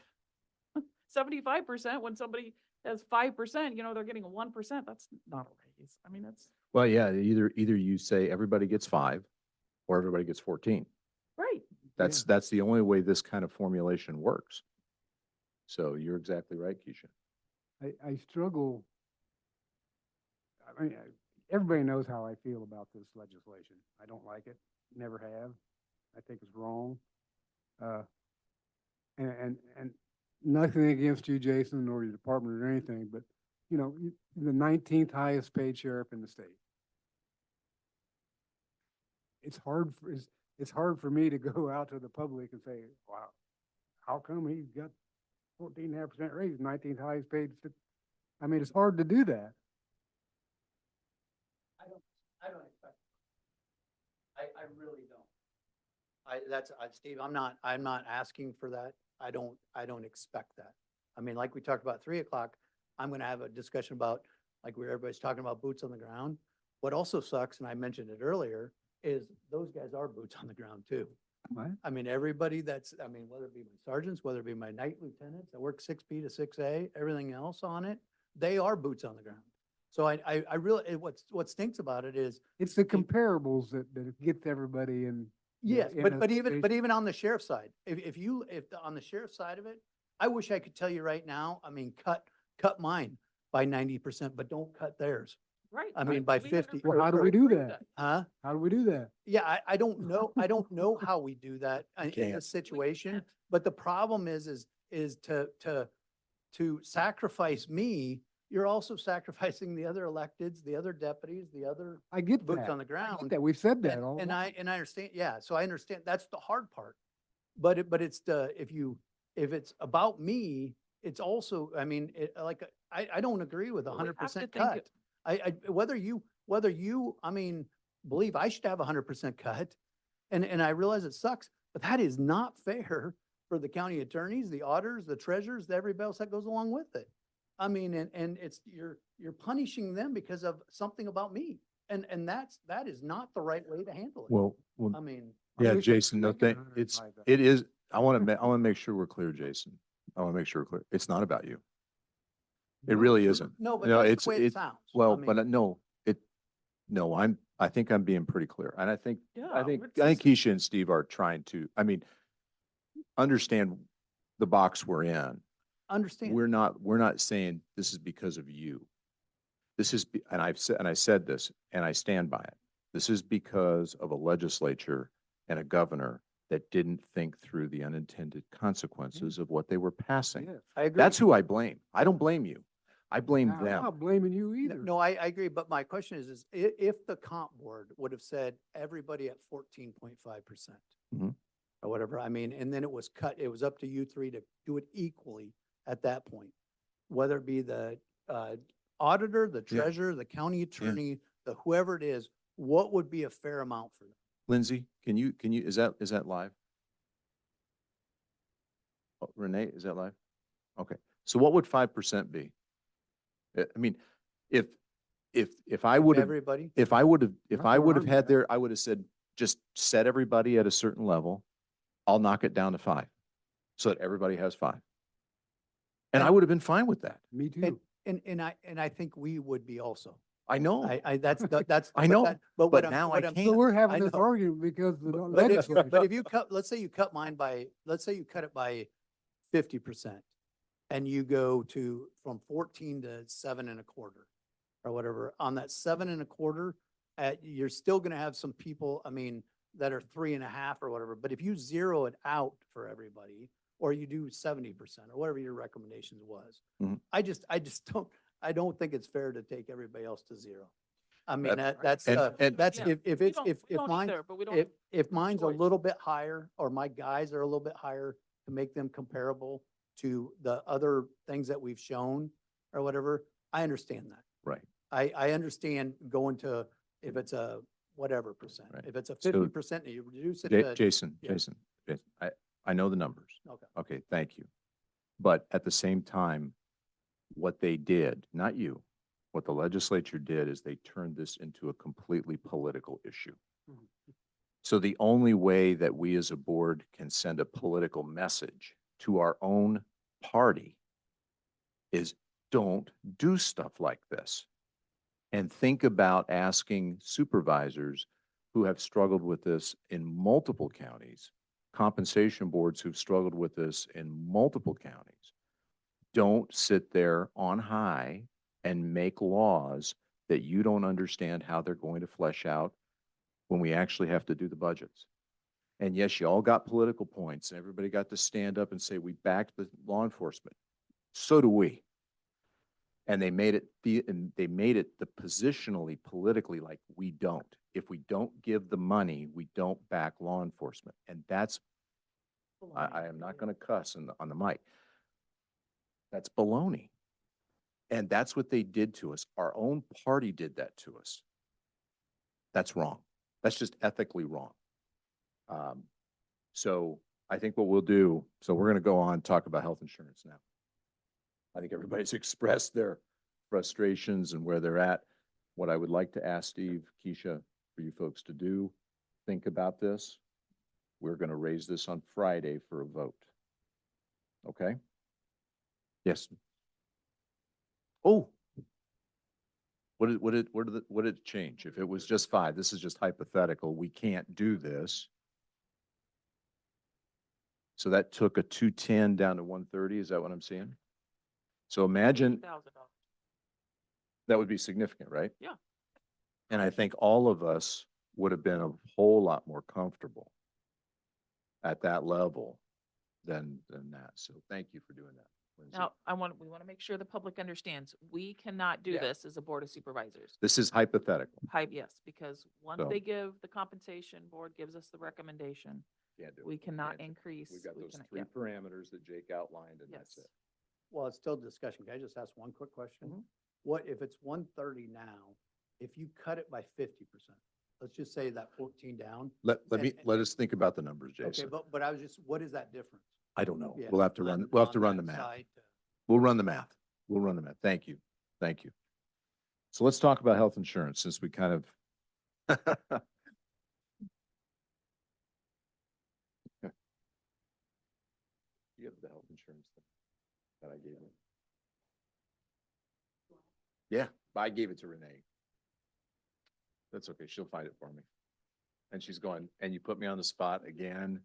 75% when somebody has 5%, they're getting a 1%. That's not a raise. I mean, that's
Well, yeah, either you say everybody gets 5 or everybody gets 14.
right.
That's the only way this kind of formulation works. So you're exactly right, Keisha.
I struggle. I mean, everybody knows how I feel about this legislation. I don't like it, never have. I think it's wrong. And nothing against you, Jason, or your department or anything, but, the 19th highest paid sheriff in the state. It's hard for me to go out to the public and say, wow, how come he's got 14.5% raise, 19th highest paid? I mean, it's hard to do that.
I don't expect. I really don't. Steve, I'm not asking for that. I don't expect that. I mean, like we talked about 3:00, I'm gonna have a discussion about, like where everybody's talking about boots on the ground. What also sucks, and I mentioned it earlier, is those guys are boots on the ground too.
What?
I mean, everybody whether it be my sergeants, whether it be my night lieutenants that work 6B to 6A, everything else on it, they are boots on the ground. So I really, what stinks about it is,
It's the comparables that gets everybody in.
yes,
in
but
a
even
situation.
on the sheriff's side, on the sheriff's side of it, I wish I could tell you right now, I mean, cut mine by 90%, but don't cut theirs.
Right.
I mean, by
We
50.
Well, how do we do that?
Huh?
How do we do that?
Yeah, I don't know how we do that in
can't.
this situation,
can't.
but the problem is to sacrifice me, you're also sacrificing the other electeds, the other deputies, the other
I get
boots
that.
on the
I get
ground.
that. We've said that
And,
all.
and
along.
I understand, yeah, so I understand, that's the hard part. But it's if it's about me, it's also, I mean, I don't agree with
Well, we have to
100%
think
cut.
it-
Whether you, I mean, believe I should have 100% cut. And I realize it sucks, but that is not fair for the county attorneys, the auditors, the treasurers, everybody else that goes along with it. I mean, and it's, you're punishing them because of something about me. And that is not the right way to handle it.
Well,
I mean.
yeah,
wish they
Jason, no,
were making
it's,
105,000.
it is, I want to make sure we're clear, Jason. I want to make sure we're clear. It's not about you. It really isn't.
No, but
No,
that's the way it
it's,
sounds. I
well,
mean,
but no, no, I think I'm being pretty clear. And I think
Yeah,
Keisha and Steve are trying to, I mean, understand the box we're in.
understand.
We're not saying this is because of you. This is, and I said this, and I stand by it. This is because of a legislature and a governor that didn't think through the unintended consequences of what they were passing.
Yes.
I agree.
That's who I blame. I don't blame you. I blame
I'm
them.
not blaming you
No,
either.
no, I agree, but my question is if the comp board would have said everybody at 14.5%.
Mhm.
Or whatever, I mean, and then it was cut, it was up to you three to do it equally at that point. Whether it be the auditor, the
Yeah.
treasurer, the county attorney, the whoever it is, what would be a fair amount for them?
Lindsay, is that live? Oh, Renee, is that live? Okay. So what would 5% be? I mean, if I would have,
Everybody?
if I would have
where I'm
had
at.
there, I would have said, just set everybody at a certain level. I'll knock it down to 5 so that everybody has 5. And I
And-
would have been fine with that.
Me
And,
too.
and I think we would be also.
I know.
That's.
I
but
know,
that-
but
what I'm-
now
what
I
I'm-
can't.
So we're
I
having this
know.
argument because the
But if,
legislature.
but if you cut, let's say you cut mine by, let's say you cut it by 50% and you go to from 14 to 7.25 or whatever, on that 7.25, you're still going to have some people, I mean, that are 3.5 or whatever. But if you zero it out for everybody, or you do 70% or whatever your recommendations was,
Mhm.
I just I don't think it's fair to take everybody else to 0. I mean,
That-
that's,
and-
that's,
Yeah,
if
We
it's,
don't-
if
we don't
mine,
either, but we don't.
if
no
mine's a
choice.
little bit higher, or my guys are a little bit higher to make them comparable to the other things that we've shown or whatever, I understand that.
Right.
I understand going to, if it's a whatever percent,
Right.
if it's a
So,
50%, you reduce it to,
Jason,
yeah.
I know the numbers.
Okay.
Okay, thank you. But at the same time, what they did, not you, what the legislature did is they turned this into a completely political issue.
Mhm.
So the only way that we as a board can send a political message to our own party is don't do stuff like this. And think about asking supervisors who have struggled with this in multiple counties, compensation boards who've struggled with this in multiple counties. Don't sit there on high and make laws that you don't understand how they're going to flesh out when we actually have to do the budgets. And yes, you all got political points and everybody got to stand up and say, we backed the law enforcement. So do we. And they made it the positionally politically like we don't. If we don't give the money, we don't back law enforcement. And that's, I am not going to cuss on the mic. That's baloney. And that's what they did to us. Our own party did that to us. That's wrong. That's just ethically wrong. So I think what we'll do, so we're going to go on and talk about health insurance now. I think everybody's expressed their frustrations and where they're at. What I would like to ask Steve, Keisha, for you folks to do, think about this. We're going to raise this on Friday for a vote. Okay? Yes. Oh. What did it change? If it was just 5, this is just hypothetical. We can't do this. So that took a 210 down to 130. Is that what I'm seeing? So imagine
$80,000.
that would be significant, right?
Yeah.
And I think all of us would have been a whole lot more comfortable at that level than that. So thank you for doing that, Lindsay.
Now, we want to make sure the public understands, we cannot do
Yeah.
this as a board of supervisors.
This is hypothetical.
Yes, because once
So-
they give, the compensation board gives us the recommendation,
Can't do it.
we cannot
Can't do it.
increase.
We've got
we
those
cannot-
3
yeah.
parameters that Jake outlined and that's
Yes.
it.
well, it's still discussion. Can I just ask one quick question?
Mhm.
What, if it's 130 now, if you cut it by 50%, let's just say that 14 down.
Let
And-
us think about the numbers,
Okay,
Jason.
but I was just, what is that difference?
I don't know.
Yeah,
We'll have to
on-
run
on
the
that
math.
side to-
We'll run the math. We'll run the math. Thank you. Thank you. So let's talk about health insurance since we kind of. You have the health insurance thing that I gave you. Yeah, I gave it to Renee. That's okay. She'll find it for me. And she's going, and you put me on the spot again.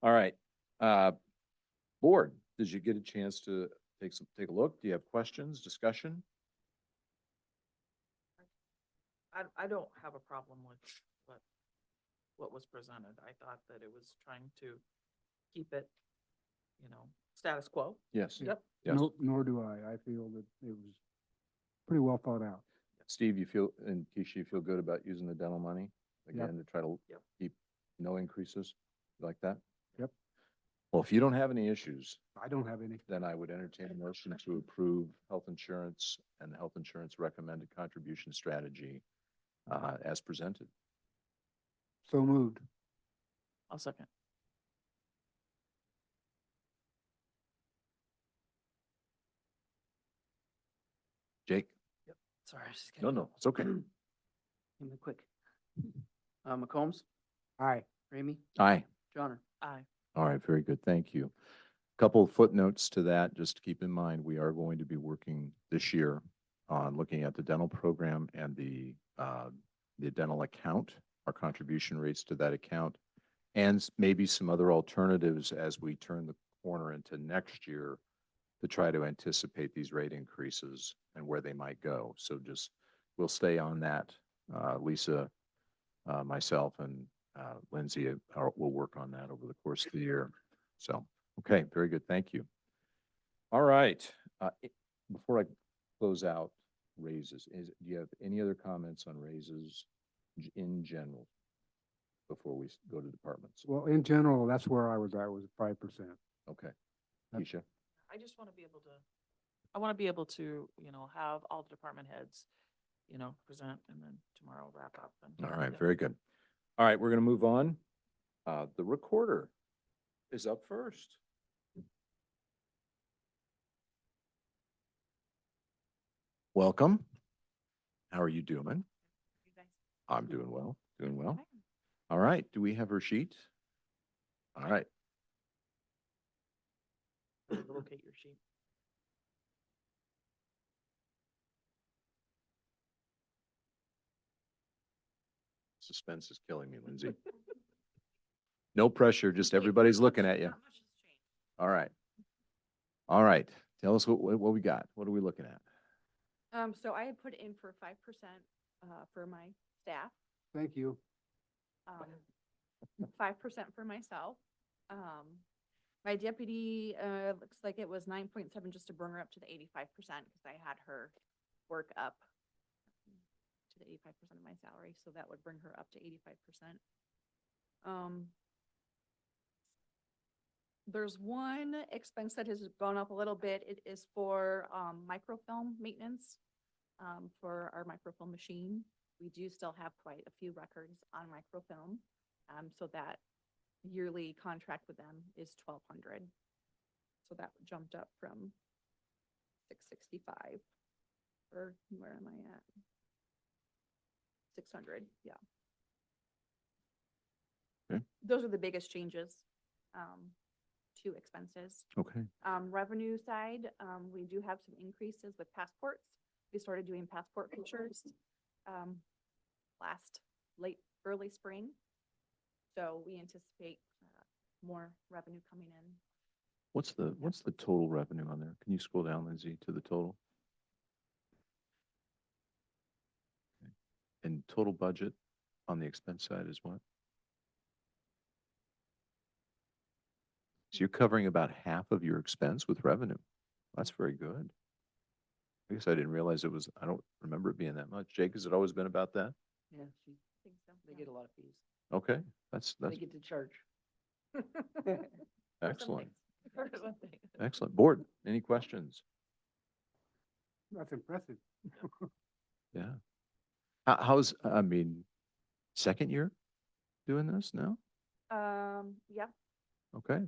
All right. Board, did you get a chance to take a look? Do you have questions, discussion?
I don't have a problem with what was presented. I thought that it was trying to keep it, status quo.
Yes.
Yep.
Yes.
Nor do I. I feel that it was pretty well thought out.
Steve, you feel, and Keisha, you feel good about using the dental money again to try to
Yep.
keep no increases? You like that?
Yep.
Well, if you don't have any issues,
I don't have any.
then I would entertain a motion to approve health insurance and the health insurance recommended contribution strategy as presented.
So moved.
I'll second.
Jake?
Sorry, I was just
No,
getting.
no, it's okay.
Give me quick. McCombs,
Aye.
Ramey,
Aye.
Johnner.
Aye.
All right, very good. Thank you. Couple of footnotes to that, just to keep in mind, we are going to be working this year on looking at the dental program and the dental account, our contribution rates to that account, and maybe some other alternatives as we turn the corner into next year to try to anticipate these rate increases and where they might go. So just, we'll stay on that. Lisa, myself, and Lindsay will work on that over the course of the year. So, okay, very good. Thank you. All right. Before I close out raises, do you have any other comments on raises in general before we go to departments?
Well, in general, that's where I was at, was 5%.
Okay.
That's-
Keisha?
I just want to be able to, have all the department heads, present and then tomorrow wrap up. And
All right,
yeah.
very good. All right, we're going to move on. The recorder is up first. Welcome. How are you doing? I'm doing well, doing well. All right, do we have her sheet? All right,
Locate your sheet.
suspense is killing me, Lindsay. No pressure, just everybody's looking at you. All right. All right, tell us what we got. What are we looking at?
So I had put in for 5% for my staff,
Thank you.
5% for myself. My deputy, looks like it was 9.7 just to bring her up to the 85% because I had her work up to the 85% of my salary, so that would bring her up to 85%. There's one expense that has gone up a little bit. It is for microfilm maintenance for our microfilm machine. We do still have quite a few records on microfilm. So that yearly contract with them is $1,200. So that jumped up from $665. Or where am I at? $600, yeah.
Okay.
Those are the biggest changes to expenses.
Okay.
Revenue side, we do have some increases with passports. We started doing passport pictures early spring. So we anticipate more revenue coming in.
What's the total revenue on there? Can you scroll down, Lindsay, to the total? Okay. And total budget on the expense side is what? So you're covering about half of your expense with revenue. That's very good. I guess I didn't realize I don't remember it being that much. Jake, has it always been about that?
Yeah,
Think so.
they get a lot of fees.
Okay, that's
They get to charge.
excellent.
For some things.
Excellent. Board, any questions?
That's impressive.
Yeah. Second year doing this now?
Yeah,
Okay,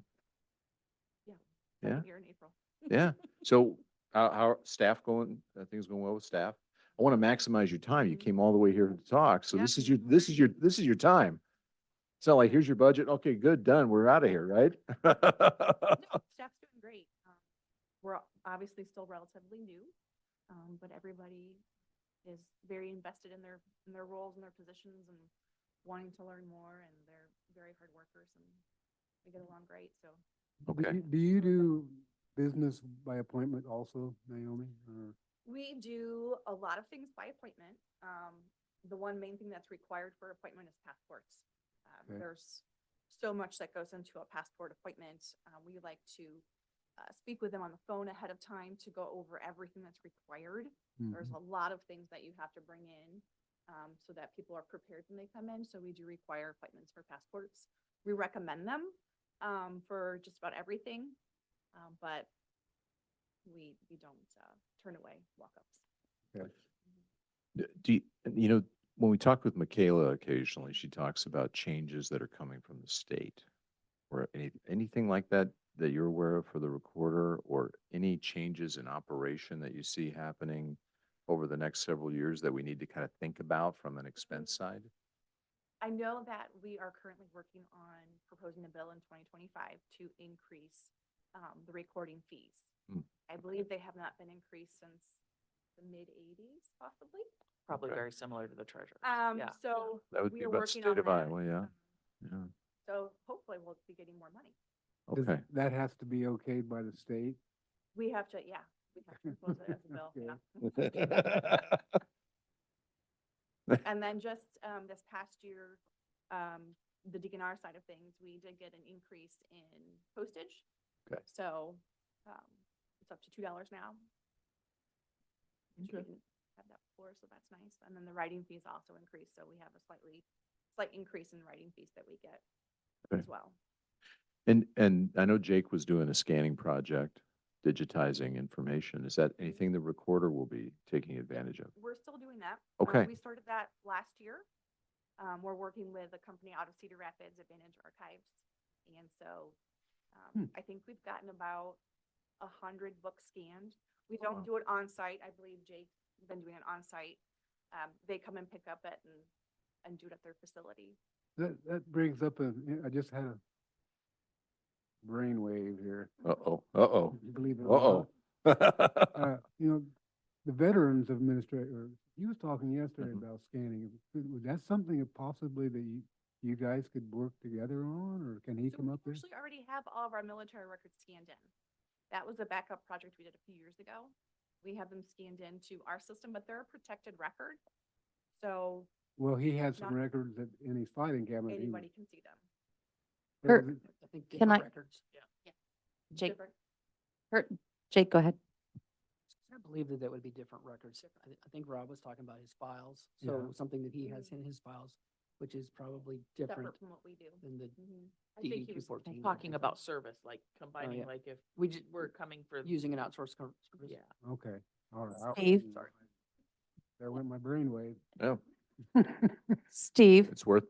yeah.
Yeah.
second year in April.
yeah. So how are staff going, things going well with staff? I want to maximize your time. You
Mhm.
came all the way here to talk, so
Yeah.
this is your time. It's not like, here's your budget. Okay, good, done. We're out of here, right?
No, staff's doing great. We're obviously still relatively new, but everybody is very invested in their roles and their positions and wanting to learn more, and they're very hard workers, and we get along great, so.
Okay.
Do you do business by appointment also, Naomi? Or-
We do a lot of things by appointment. The one main thing that's required for appointment is passports.
Okay.
There's so much that goes into a passport appointment. We like to speak with them on the phone ahead of time to go over everything that's required. There's
Mhm.
a lot of things that you have to bring in so that people are prepared when they come in. So we do require appointments for passports. We recommend them for just about everything, but we don't turn away walk-ups.
Do you know, when we talk with Michaela occasionally, she talks about changes that are coming from the state or anything like that that you're aware of for the recorder, or any changes in operation that you see happening over the next several years that we need to kind of think about from an expense side?
I know that we are currently working on proposing a bill in 2025 to increase the recording fees.
Hmm.
I believe they have not been increased since the mid-80s, possibly.
Probably
Okay.
very similar to the treasurer. Yeah.
So
That would
we
be
are
about
working
state
on
of
that.
Iowa, yeah. Yeah,
So hopefully we'll be getting more money.
Does
okay.
That has to be okayed by the state?
We have to, yeah, we have to propose it as a bill,
Okay.
yeah. And then just this past year, the DNR side of things, we did get an increase in postage.
Okay.
So it's up to $2 now. Which we
Okay.
didn't have that before, so that's nice. And then the writing fees also increased, so we have a slight increase in writing fees that we get
Okay.
as well.
And I know Jake was doing a scanning project, digitizing information. Is that anything the recorder will be taking advantage of?
We're still doing that.
Okay.
We started that last year. We're working with a company out of Cedar Rapids, Advantage Archives. And so I think we've gotten about 100 books scanned. We
wow.
don't do it on site. I believe Jake's been doing it on site. They come and pick up it and do it at their facility.
That brings up I just had a brainwave here,
Uh-oh, uh-oh,
believe it or not.
uh-oh.
You know, the Veterans Administrator, he was talking yesterday
Mhm.
about scanning. Was that something that possibly that you guys could work together on, or can he
So
come
we
up there?
actually already have all of our military records scanned in. That was a backup project we did a few years ago. We have them scanned into our system, but they're a protected record. So
Well, he had some
Not-
records that in his filing cabinet.
anybody can see them.
Was it-
I think
Can
different
I-
records.
Jake,
Different.
Jake, go ahead.
I believe that would be different records. I think Rob was talking about his files.
Yeah.
So something that he has in his files, which is probably different
Separate from what we do.
than the
I think he
DEQ
was
14.
I'm talking about service, like combining,
yeah.
like if
We just,
we're coming for,
using an outsourced service.
yeah.
Okay, all right.
Steve?
Sorry.
There went my brainwave.
No,
Steve,
it's worth,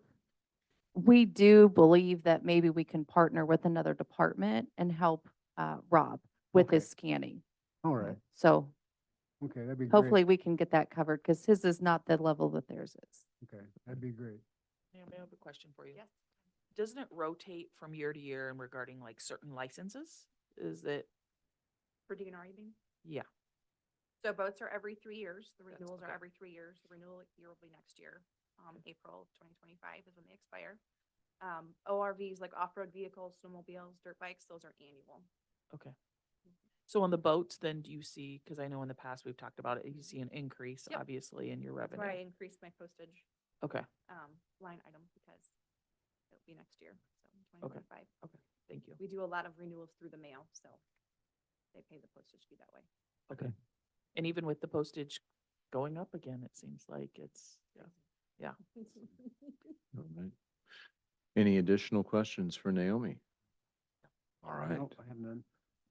we do believe that maybe we can partner with another department and help Rob with
Okay.
his scanning.
All right,
So
okay, that'd be great.
hopefully we can get that covered because his is not the level that theirs is.
Okay, that'd be great.
Naomi, I have a question for you.
Yes.
Doesn't it rotate from year to year and regarding like certain licenses? Is it,
For DNR, you mean?
yeah,
So boats are every 3 years. The
That's
renewals are
okay.
every 3 years. The renewal year will be next year. April of 2025 is when they expire. ORVs, like off-road vehicles, snowmobiles, dirt bikes, those are annual.
okay. So on the boats, then do you see, because I know in the past we've talked about it, you see an increase,
Yep.
obviously, in your
That's why I
revenue.
increased my postage
Okay,
line item because it'll be next year, so
Okay.
2025.
thank you.
We do a lot of renewals through the mail, so they pay the postage fee that way.
Okay. And even with the postage going up again, it seems like it's, yeah.
all right. Any additional questions for Naomi? All right.
No, I have none.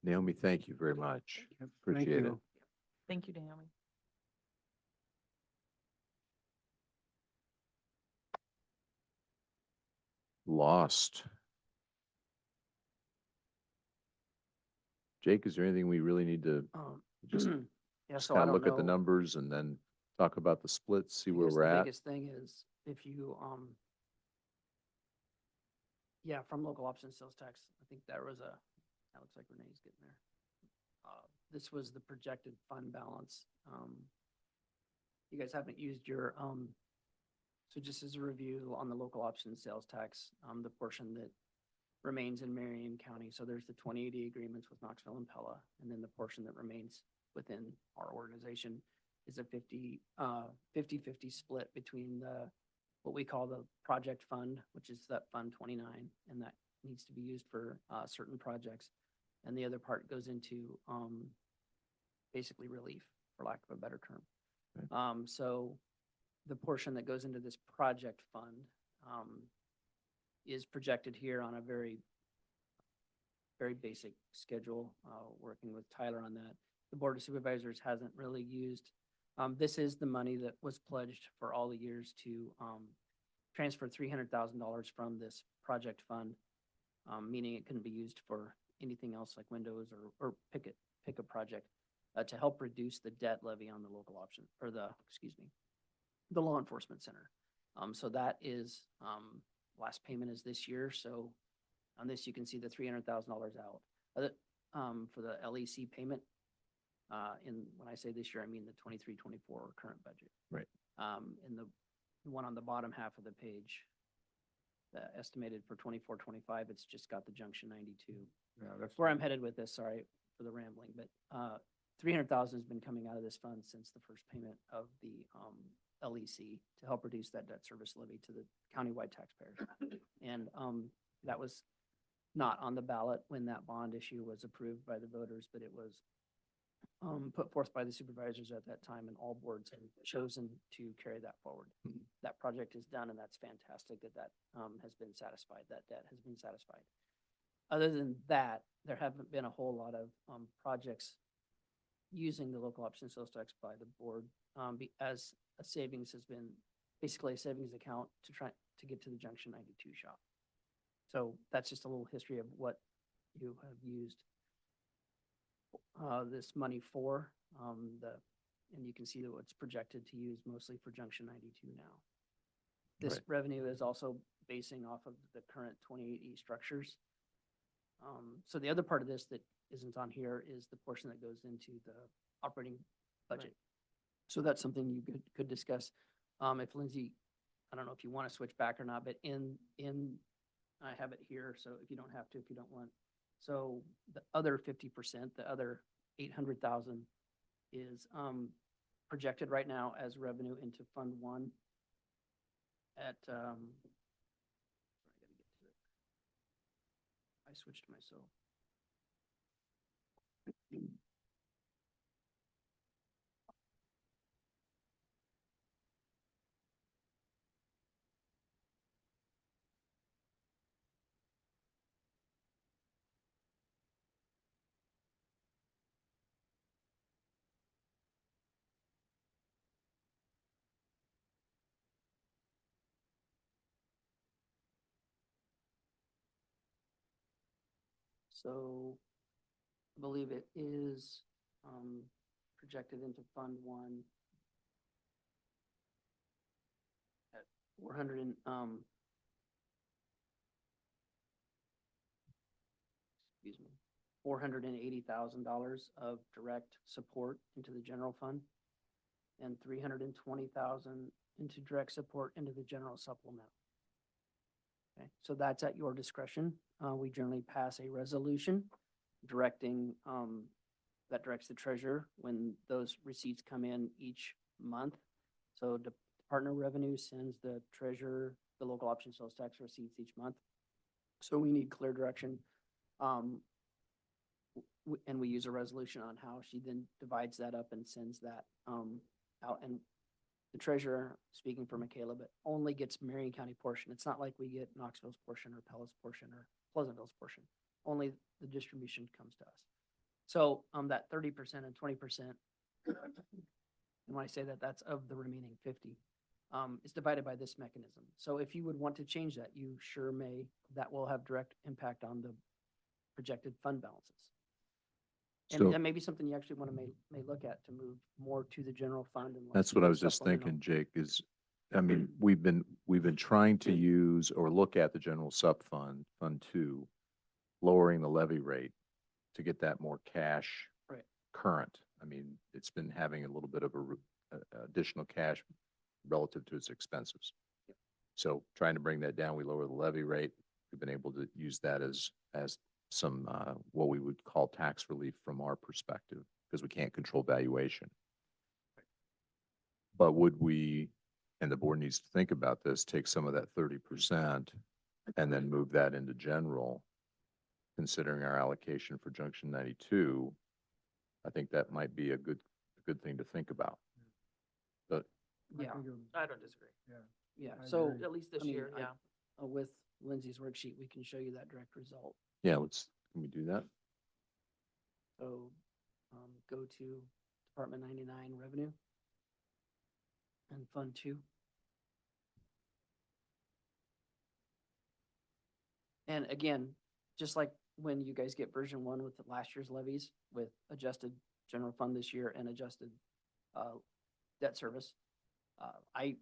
Naomi, thank you very much.
Yep, thank
Appreciate it.
you.
Thank you, Naomi.
Lost. Jake, is there anything we really need to just
Yeah,
just
so I
kind of
don't
look at the
know.
numbers and then talk about the splits, see
I
where
guess
we're
the
at?
biggest thing is if you, Yeah, from local option sales tax. I think that was that looks like Renee's getting there. This was the projected fund balance. You guys haven't used your, so just as a review on the local option sales tax, the portion that remains in Marion County. So there's the 2080 agreements with Knoxville and Pella, and then the portion that remains within our organization is a 50-50 split between what we call the project fund, which is that Fund 29, and that needs to be used for certain projects. And the other part goes into basically relief, for lack of a better term.
Okay.
So the portion that goes into this project fund is projected here on a very basic schedule, working with Tyler on that. The Board of Supervisors hasn't really used, this is the money that was pledged for all the years to transfer $300,000 from this project fund, meaning it couldn't be used for anything else like windows or pick a project to help reduce the debt levy on the local option, or the law enforcement center. So that is, last payment is this year. So on this, you can see the $300,000 out. For the LEC payment, when I say this year, I mean the 23-24 current budget.
Right.
In the one on the bottom half of the page, the estimated for 24-25, it's just got the Junction 92.
Yeah, that's
Where I'm headed with this, sorry for the rambling, but 300,000 has been coming out of this fund since the first payment of the LEC to help reduce that debt service levy to the countywide taxpayers. And that was not on the ballot when that bond issue was approved by the voters, but it was put forth by the supervisors at that time, and all boards have chosen to carry that forward. That project is done, and that's fantastic that has been satisfied, that debt has been satisfied. Other than that, there haven't been a whole lot of projects using the local option sales tax by the board, as a savings has been basically a savings account to try to get to the Junction 92 shop. So that's just a little history of what you have used this money for. And you can see that it's projected to use mostly for Junction 92 now. This
Right.
revenue is also basing off of the current 28E structures. So the other part of this that isn't on here is the portion that goes into the operating budget. So that's something you could discuss. If Lindsay, I don't know if you want to switch back or not, but I have it here, so if you don't have to, if you don't want. So the other 50%, the other 800,000 is projected right now as revenue into Fund 1 at, sorry, I gotta get to it. I switched myself. So I believe it is projected into Fund 1 at 400 and, excuse me, $480,000 of direct support into the general fund and 320,000 into direct support into the general supplemental. Okay, so that's at your discretion. We generally pass a resolution directing, that directs the treasurer when those receipts come in each month. So Department of Revenue sends the treasurer the local option sales tax receipts each month. So we need clear direction. And we use a resolution on how she then divides that up and sends that out. And the treasurer, speaking for Michaela, but only gets Marion County portion. It's not like we get Knoxville's portion or Pella's portion or Pleasantville's portion. Only the distribution comes to us. So that 30% and 20%, and when I say that, that's of the remaining 50, is divided by this mechanism. So if you would want to change that, you sure may. That will have direct impact on the projected fund balances. And
So
that may be something you actually want to may look at to move more to the general fund. And less
that's
to
what I
the
was just
supplemental.
thinking, Jake, is I mean, we've been trying to use or look at the general sub fund, Fund Two, lowering the levy rate to get that more cash
Right.
current. I mean, it's been having a little bit of additional cash relative to its expenses.
Yep.
So trying to bring that down, we lower the levy rate. We've been able to use that as some, what we would call tax relief from our perspective, because we can't control valuation. But would we, and the board needs to think about this, take some of that 30% and then move that into general, considering our allocation for Junction 92, I think that might be a good thing to think about. But
I
Yeah,
think
I don't disagree.
yeah.
I
So
agree.
At least this
I mean,
year,
I-
yeah.
with Lindsay's worksheet, we can show you that direct result.
yeah, can we do that?
So, go to Department 99 revenue and Fund 2. And again, just like when you guys get version 1 with last year's levies with adjusted general fund this year and adjusted debt service, I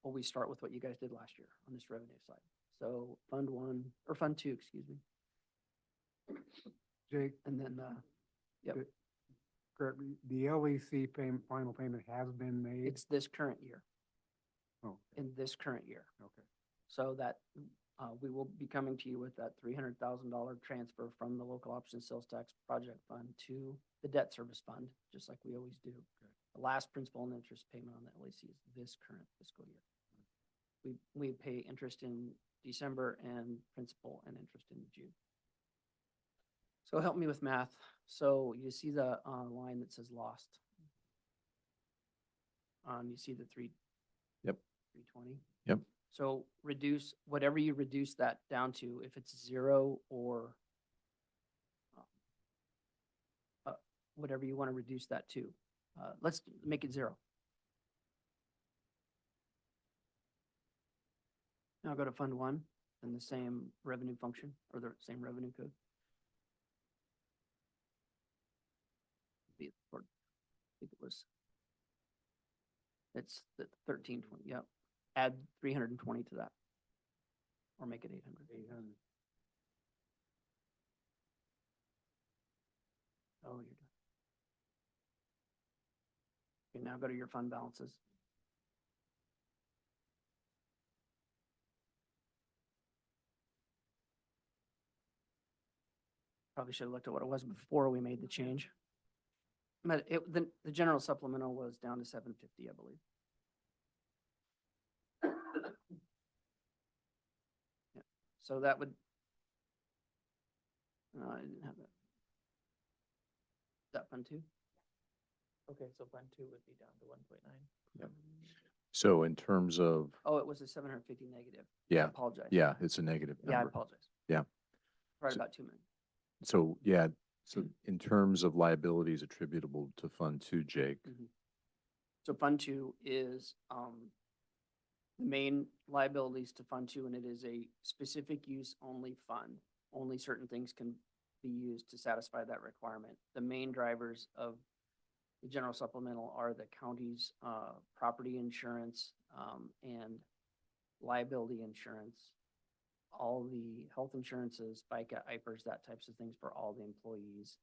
always start with what you guys did last year on this revenue side. So Fund 1 or Fund 2, excuse me,
Jake,
and then yep,
correct me, the LEC final payment has been made?
it's this current year.
Oh,
In this current year.
okay.
So that we will be coming to you with that $300,000 transfer from the local option sales tax project fund to the debt service fund, just like we always do. The last principal and interest payment on the LEC is this current fiscal year. We pay interest in December and principal and interest in June. So help me with math. So you see the line that says lost. You see the
Yep.
320.
Yep.
So reduce, whatever you reduce that down to, if it's 0 or whatever you want to reduce that to. Let's make it 0. Now go to Fund 1 and the same revenue function or the same revenue code. I think it was, it's the 1320, yep. Add 320 to that. Or make it 800.
800.
Oh, you're done. Okay, now go to your fund balances. Probably should have looked at what it was before we made the change. But the general supplemental was down to 750, I believe. Yeah, so that would, I didn't have that. That fund too?
Okay, so Fund 2 would be down to 1.9.
Yep. So in terms of,
Oh, it was a 750 negative. I
yeah,
apologize.
yeah, it's a negative
Yeah, I
number.
apologize.
Yeah.
Right
So-
about 2 million.
So, yeah, so in terms of liabilities attributable to Fund Two, Jake,
So Fund 2 is the main liabilities to Fund 2, and it is a specific use only fund. Only certain things can be used to satisfy that requirement. The main drivers of the general supplemental are the county's property insurance and liability insurance, all the health insurances, FICA, IPERS, that types of things for all the employees.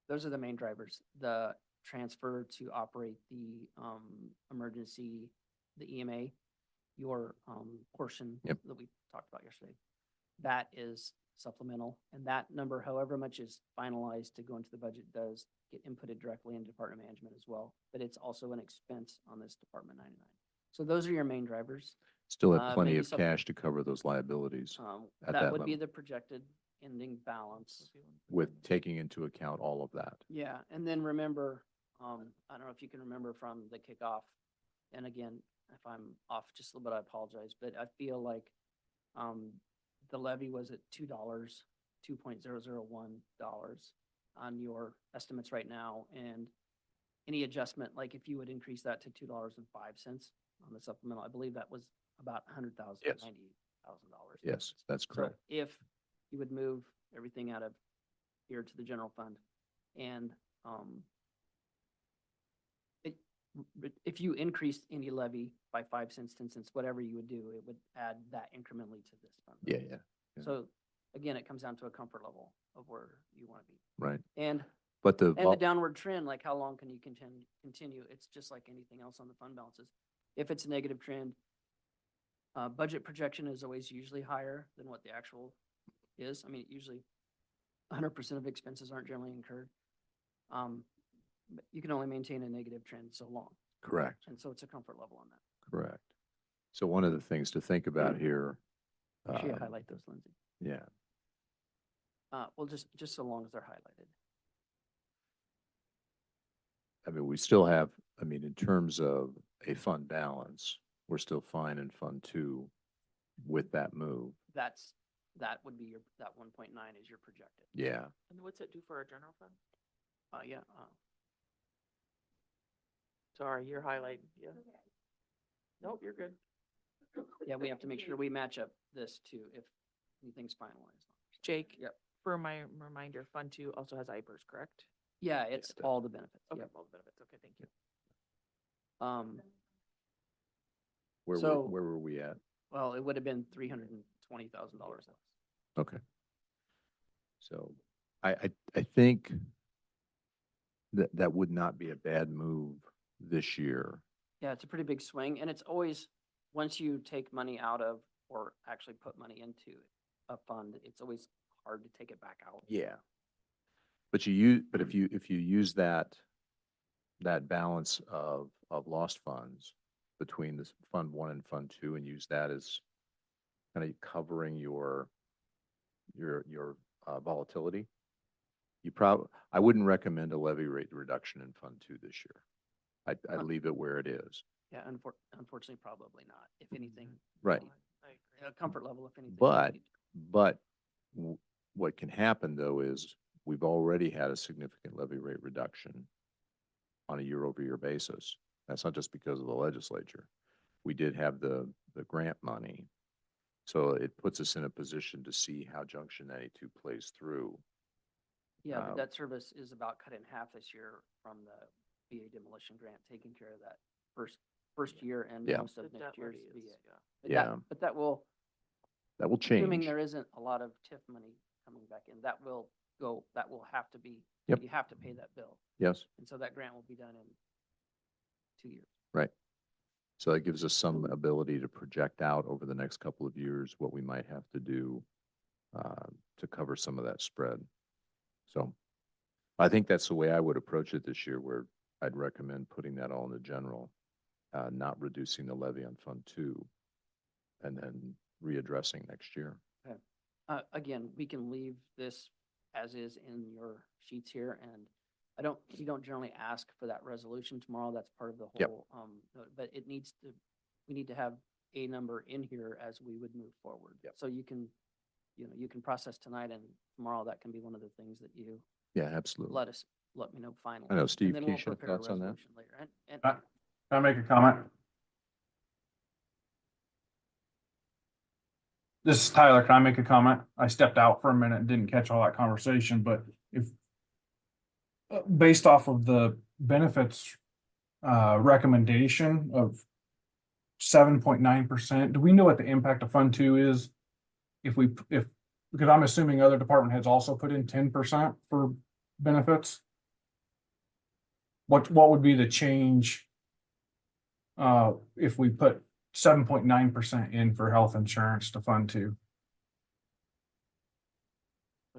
Those are the main drivers. The transfer to operate the emergency, the EMA, your portion
Yep.
that we talked about yesterday. That is supplemental, and that number, however much is finalized to go into the budget, does get inputted directly into Department Management as well, but it's also an expense on this Department 99. So those are your main drivers.
still have plenty
maybe
of
some-
cash to cover those liabilities at
That
that
would be
level,
the projected ending balance.
with taking into account all of that.
Yeah, and then remember, I don't know if you can remember from the kickoff, and again, if I'm off just a little bit, I apologize, but I feel like the levy was at $2, $2.001 on your estimates right now, and any adjustment, like if you would increase that to $2.05 on the supplemental, I believe that was about $100,000,
Yes.
$90,000.
Yes, that's
So
correct.
if you would move everything out of here to the general fund and if you increased any levy by 5 cents, 10 cents, whatever you would do, it would add that incrementally to this fund.
Yeah, yeah, yeah.
So again, it comes down to a comfort level of where you want to be.
right.
And
But the,
the
vol-
downward trend, like how long can you continue? It's just like anything else on the fund balances. If it's a negative trend, budget projection is always usually higher than what the actual is. I mean, usually 100% of expenses aren't generally incurred. But you can only maintain a negative trend so long.
correct,
And so it's a comfort level on that.
correct. So one of the things to think about here.
Make sure you
um,
highlight those, Lindsay.
Yeah,
Well, just so long as they're highlighted.
I mean, we still have, I mean, in terms of a fund balance, we're still fine in Fund 2 with that move.
That would be that 1.9 is your projected.
Yeah,
And what's it do for our general fund?
Yeah.
Sorry, you're highlighting, yeah. Nope, you're good.
Yeah, we have to make sure we match up this too if anything's finalized.
Jake?
Yep.
For my reminder, Fund 2 also has IPERS, correct?
Yeah, it's
it does.
all the benefits.
Okay,
Yep.
all the benefits, okay, thank you.
So-
where were we at?
Well, it would have been $320,000 less.
Okay. So I think that would not be a bad move this year.
Yeah, it's a pretty big swing, and it's always, once you take money out of, or actually put money into a fund, it's always hard to take it back out.
Yeah. But if you use that balance of lost funds between this Fund 1 and Fund 2 and use that as kind of covering your volatility, I wouldn't recommend a levy rate reduction in Fund 2 this year. I'd leave it where it is.
Yeah, unfortunately, probably not, if anything.
Right.
I agree.
A comfort level, if anything.
But what can happen though is we've already had a significant levy rate reduction on a year-over-year basis. That's not just because of the legislature. We did have the grant money. So it puts us in a position to see how Junction 92 plays through.
Yeah, the
Um,
debt service is about cut in half this year from the VA demolition grant, taking care of that first year and
Yeah.
most of
The
next
debt
year's
levy
VA.
is, yeah.
But that will,
That will
assuming
change.
there isn't a lot of TIF money coming back in, that will have to be,
Yep.
you have to pay that bill.
Yes,
And so that grant will be done in 2 years.
right. So that gives us some ability to project out over the next couple of years what we might have to do to cover some of that spread. So I think that's the way I would approach it this year, where I'd recommend putting that all in the general, not reducing the levy on Fund 2, and then readdressing next year.
Again, we can leave this as is in your sheets here, and we don't generally ask for that resolution tomorrow. That's part of the
Yep.
whole, but we need to have a number in here as we would move forward.
Yep.
So you can process tonight, and tomorrow that can be one of the things that you
Yeah, absolutely.
let me know finally.
I know, Steve,
And then
can you
we'll
share
prepare a
thoughts on that?
resolution later. And
Can I make a comment? This is Tyler. Can I make a comment? I stepped out for a minute and didn't catch all that conversation, but if based off of the benefits recommendation of 7.9%, do we know what the impact of Fund 2 is? Because I'm assuming other department heads also put in 10% for benefits. What would be the change if we put 7.9% in for health insurance to Fund 2?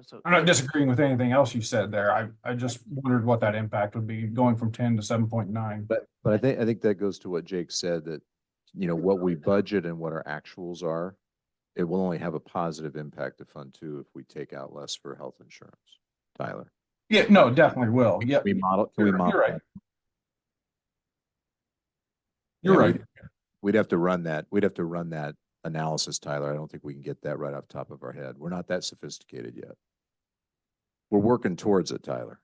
so
I'm not disagreeing with anything else you said there. I just wondered what that impact would be going from 10 to 7.9.
But I think that goes to what Jake said, that, what we budget and what our actuals are, it will only have a positive impact to Fund 2 if we take out less for health insurance. Tyler?
Yeah, no, definitely will. Yep.
Can we model
You're right.
that?
You're
Yeah,
right.
We'd have to run that analysis, Tyler. I don't think we can get that right off the top of our head. We're not that sophisticated yet. We're working towards it, Tyler.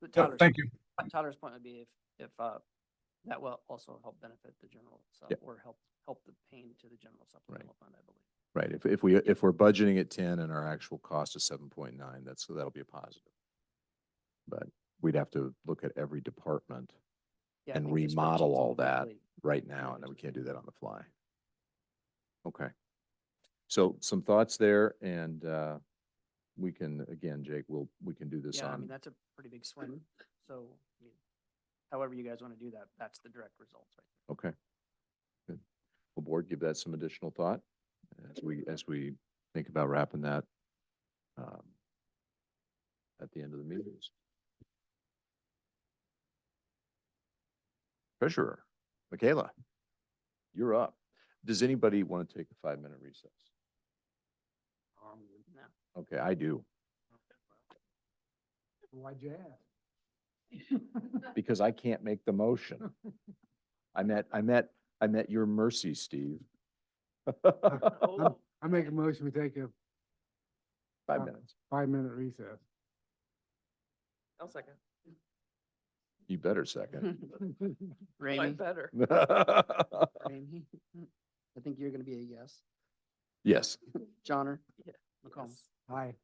but
Yep, thank you.
Tyler's point would be if that will also help benefit the general,
Yeah.
or help the pain to the general supplemental fund, I believe.
Right. If we're budgeting at 10 and our actual cost is 7.9, that'll be a positive. But we'd have to look at every department
Yeah, I
and
think the
remodel
spreadsheet's
all that
incomplete.
right now, and then we can't do that on the fly. Okay. So some thoughts there, and we can, again, Jake, we can do this
Yeah, I mean,
on,
that's a pretty big swing. So, I mean, however you guys want to do that, that's the direct results, right?
okay. Good. Well, board, give that some additional thought as we think about wrapping that at the end of the meetings. Treasurer, Michaela, you're up. Does anybody want to take a 5-minute recess?
No.
Okay, I do,
Why'd you ask?
because I can't make the motion. I met your mercy, Steve.
I make a motion, we take a
5 minutes.
5-minute recess.
I'll second.
You better second.
Ramey,
better.
Ramey, I think you're going to be a yes.
Yes.
Johnner,
Yeah.
McCombs.
Aye.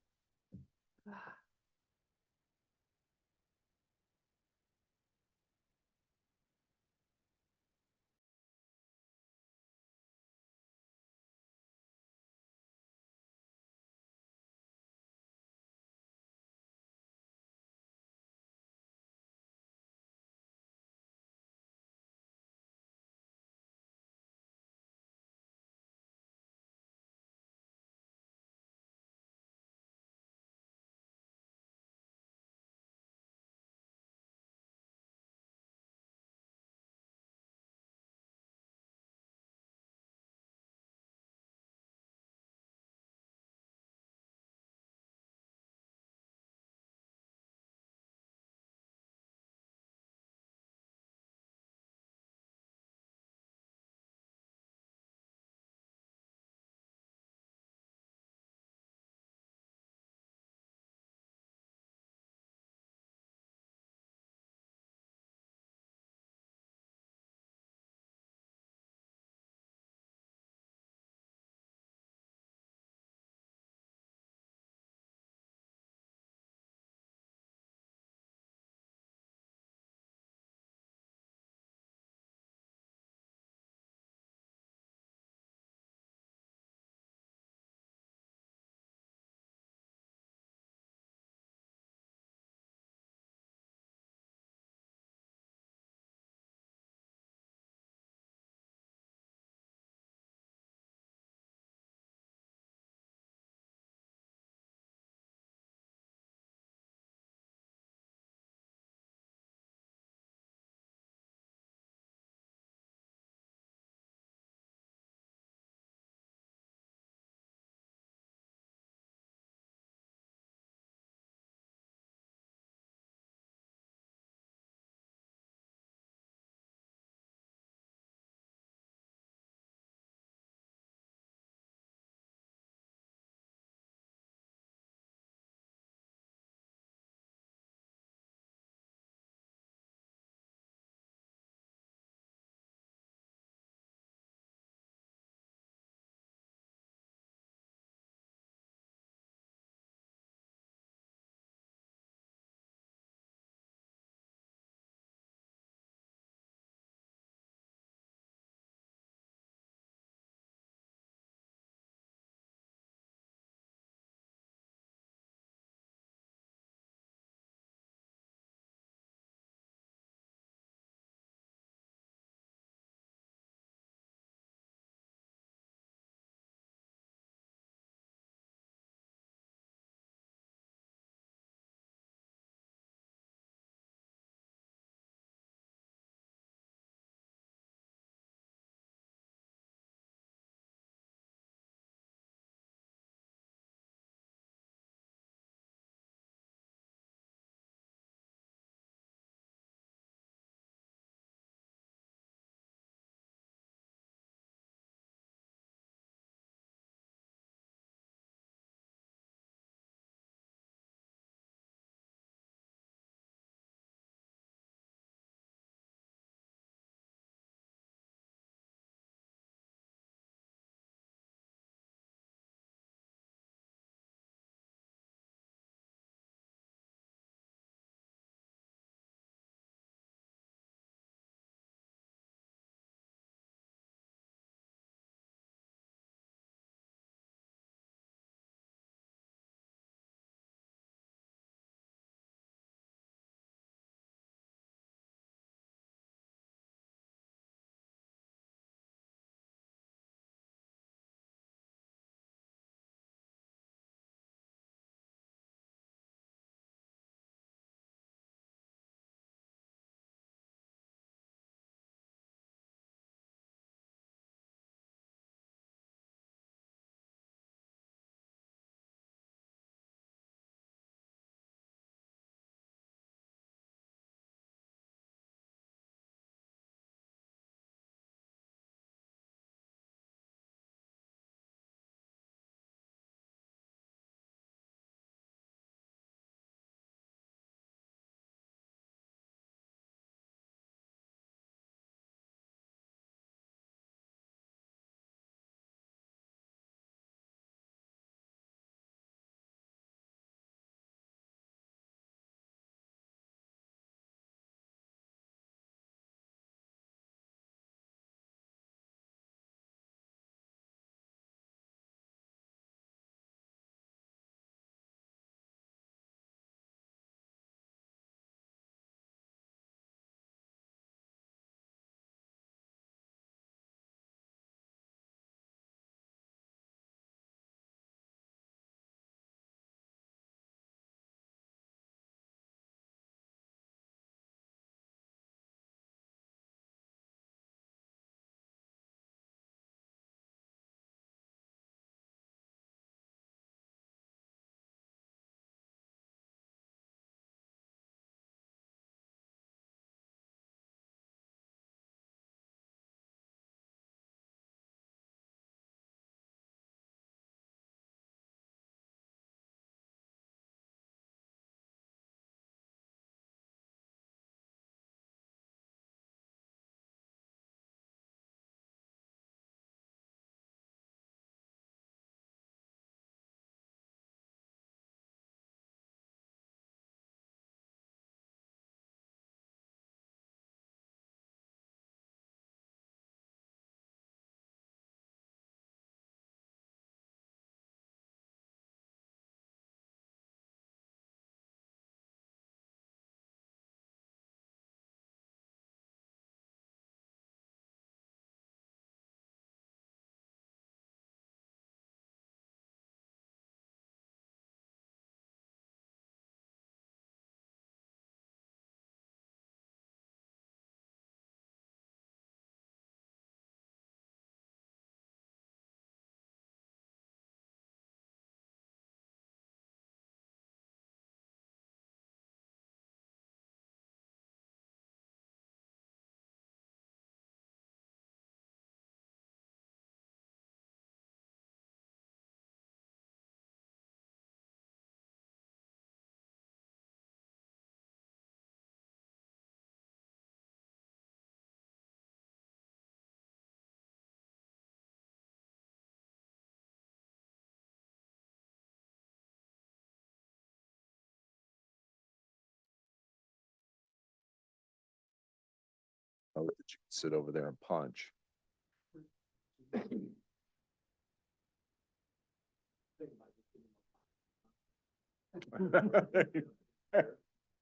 that you can sit over there and punch.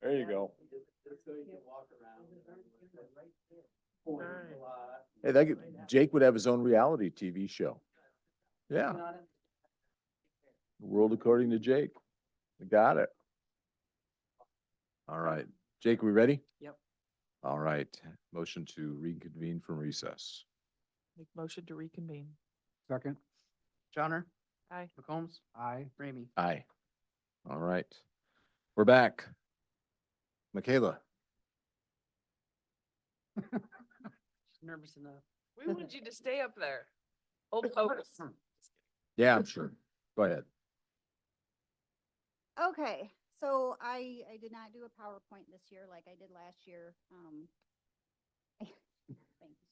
There you go. Hey, Jake would have his own reality TV show. Yeah, World According to Jake. We got it. All right, Jake, we ready?
Yep.
All right, motion to reconvene from recess.
Make motion to reconvene.
Second,
Johnner,
Aye.
McCombs,
aye.
Ramey.
Aye. All right, we're back. Michaela,
Nervous enough.
We wanted you to stay up there. Hold focus.
yeah, I'm sure. Go ahead.
Okay, so I did not do a PowerPoint this year like I did last year. Thank you,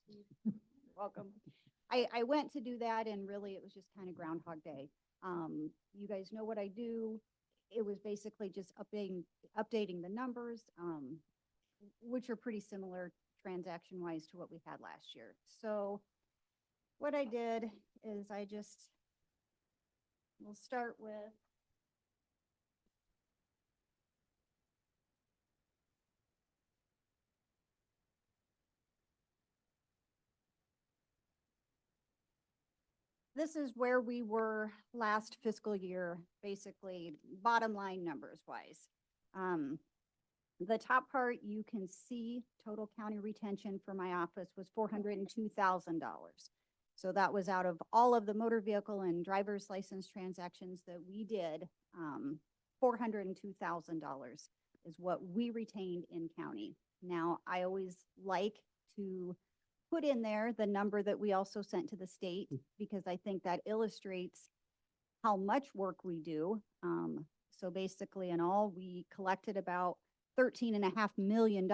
Steve. You're welcome. I went to do that and really it was just kind of Groundhog Day. You guys know what I do. It was basically just updating the numbers, which are pretty similar transaction wise to what we had last year. So what I did is we'll start with this is where we were last fiscal year, basically bottom line numbers wise. The top part, you can see total county retention for my office was $402,000. So that was out of all of the motor vehicle and driver's license transactions that we did. $402,000 is what we retained in county. Now, I always like to put in there the number that we also sent to the state because I think that illustrates how much work we do. So basically in all, we collected about $13.5 million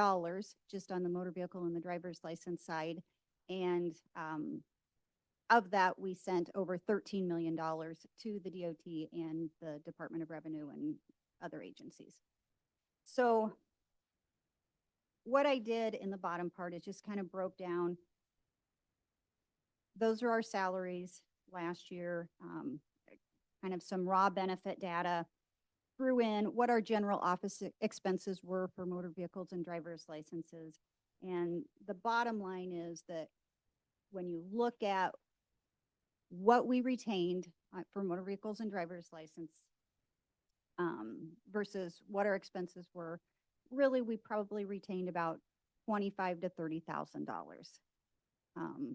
just on the motor vehicle and the driver's license side. And of that, we sent over $13 million to the DOT and the Department of Revenue and other agencies. So what I did in the bottom part is just kind of broke down. Those are our salaries last year, kind of some raw benefit data, threw in what our general office expenses were for motor vehicles and driver's licenses. And the bottom line is that when you look at what we retained for motor vehicles and driver's license versus what our expenses were, really we probably retained about $25,000 to $30,000.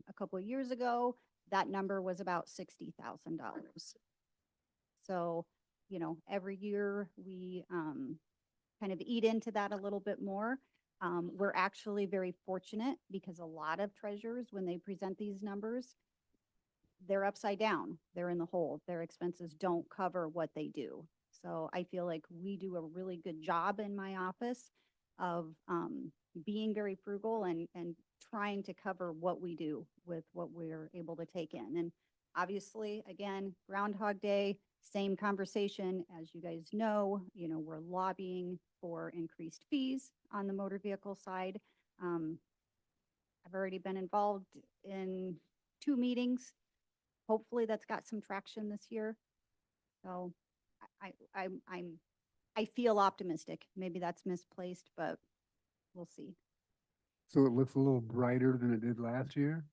A couple of years ago, that number was about $60,000. So, you know, every year we kind of eat into that a little bit more. We're actually very fortunate because a lot of treasurers, when they present these numbers, they're upside down. They're in the hole. Their expenses don't cover what they do. So I feel like we do a really good job in my office of being very frugal and trying to cover what we do with what we're able to take in. And obviously, again, Groundhog Day, same conversation. As you guys know, we're lobbying for increased fees on the motor vehicle side. I've already been involved in 2 meetings. Hopefully that's got some traction this year. So I feel optimistic. Maybe that's misplaced, but we'll see.
So it looks a little brighter than it did last year?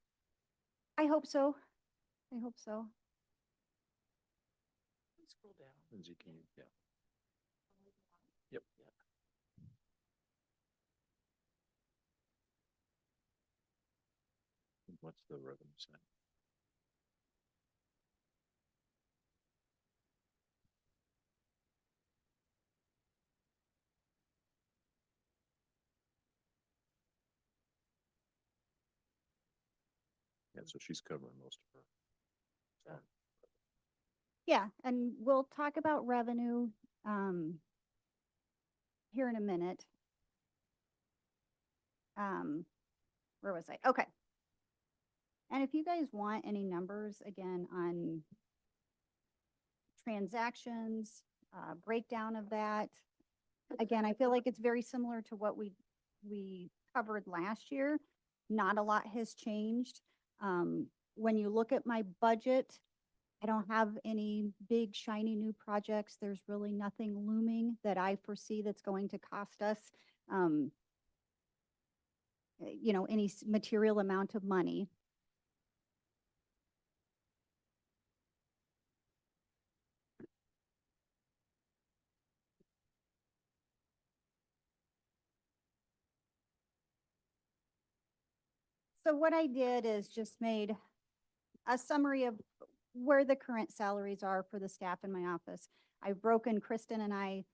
I hope so. I hope so.
Scroll down.
Lindsay, can you, yeah. Yep. What's the revenue side? Yeah, so she's covering most of her.
Yeah, and we'll talk about revenue here in a minute. Where was I? Okay. And if you guys want any numbers again on transactions, breakdown of that, again, I feel like it's very similar to what we covered last year.
not a lot has changed. When you look at my budget, I don't have any big shiny new projects. There's really nothing looming that I foresee that's going to cost us, any material amount of money. So what I did is just made a summary of where the current salaries are for the staff in my office. I've broken Kristen and I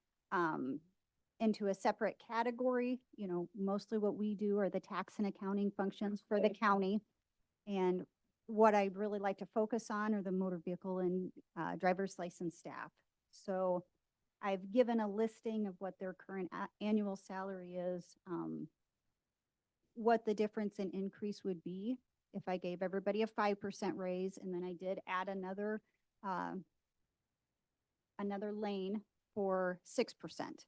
into a separate category. Mostly what we do are the tax and accounting functions for the county. And what I'd really like to focus on are the motor vehicle and driver's license staff. So I've given a listing of what their current annual salary is, what the difference in increase would be if I gave everybody a 5% raise, and then I did add another lane for 6%.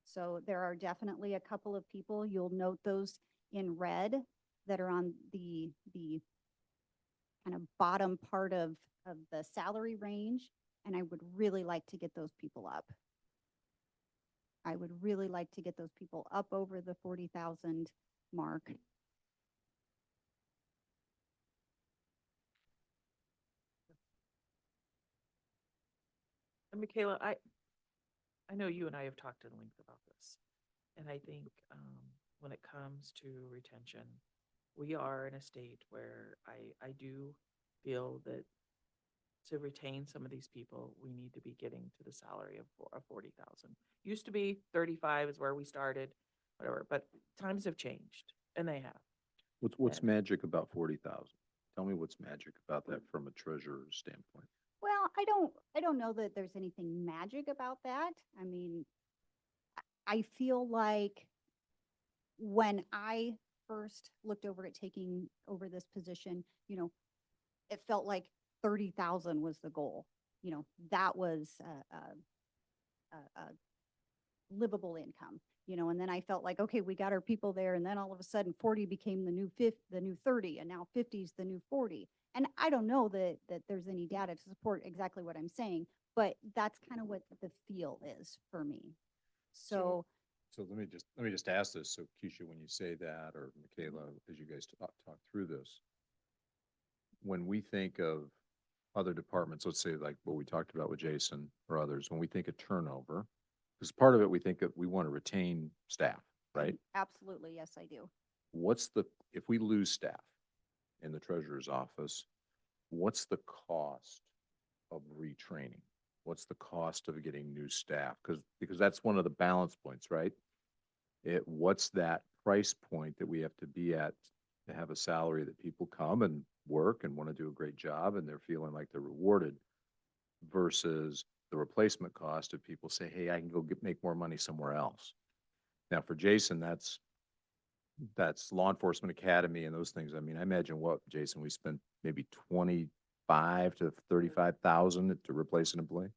So there are definitely a couple of people, you'll note those in red, that are on the kind of bottom part of the salary range, and I would really like to get those people up. I would really like to get those people up over the 40,000 mark.
And Michaela, I know you and I have talked at length about this. And I think when it comes to retention, we are in a state where I do feel that to retain some of these people, we need to be getting to the salary of 40,000. Used to be 35 is where we started, whatever, but times have changed, and they have.
What's
Yeah.
magic about 40,000? Tell me what's magic about that from a treasurer's standpoint.
Well, I don't know that there's anything magic about that. I mean, I feel like when I first looked over at taking over this position, it felt like 30,000 was the goal. That was a livable income, and then I felt like, okay, we got our people there. And then all of a sudden 40 became the new 30, and now 50 is the new 40. And I don't know that there's any data to support exactly what I'm saying, but that's kind of what the feel is for me. So
So let me just ask this. So Keisha, when you say that, or Michaela, as you guys talk through this, when we think of other departments, let's say like what we talked about with Jason or others, when we think of turnover, because part of it, we think that we want to retain staff, right?
absolutely, yes, I do.
If we lose staff in the treasurer's office, what's the cost of retraining? What's the cost of getting new staff? Because that's one of the balance points, right? What's that price point that we have to be at to have a salary that people come and work and want to do a great job and they're feeling like they're rewarded, versus the replacement cost of people say, hey, I can go make more money somewhere else. Now for Jason, that's law enforcement academy and those things. I mean, I imagine Jason, we spent maybe 25 to 35,000 to replace an employee.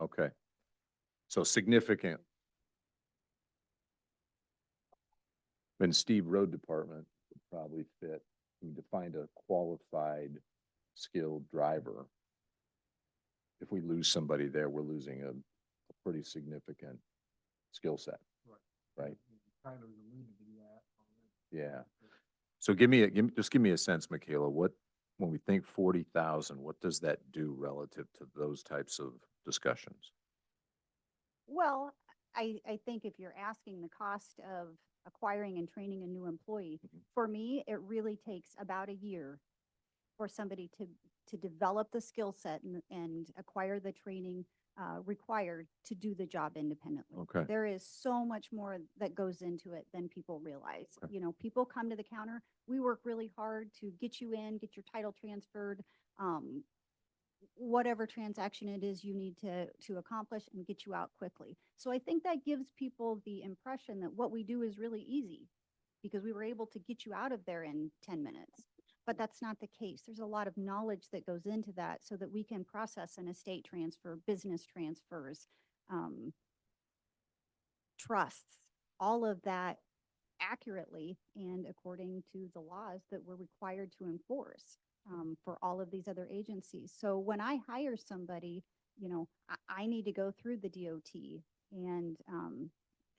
Okay. So significant. And Steve, road department would probably fit. To find a qualified, skilled driver. If we lose somebody there, we're losing a pretty significant skill set. Right.
Tyler's alluded to that.
Yeah. So just give me a sense, Michaela, when we think 40,000, what does that do relative to those types of discussions?
Well, I think if you're asking the cost of acquiring and training a new employee, for me, it really takes about a year for somebody to develop the skill set and acquire the training required to do the job independently.
Okay.
There is so much more that goes into it than people realize.
Okay.
People come to the counter, we work really hard to get you in, get your title transferred, whatever transaction it is you need to accomplish, and get you out quickly. So I think that gives people the impression that what we do is really easy because we were able to get you out of there in 10 minutes. But that's not the case. There's a lot of knowledge that goes into that so that we can process an estate transfer, business transfers, trusts. All of that accurately and according to the laws that we're required to enforce for all of these other agencies. So when I hire somebody, you know, I need to go through the DOT and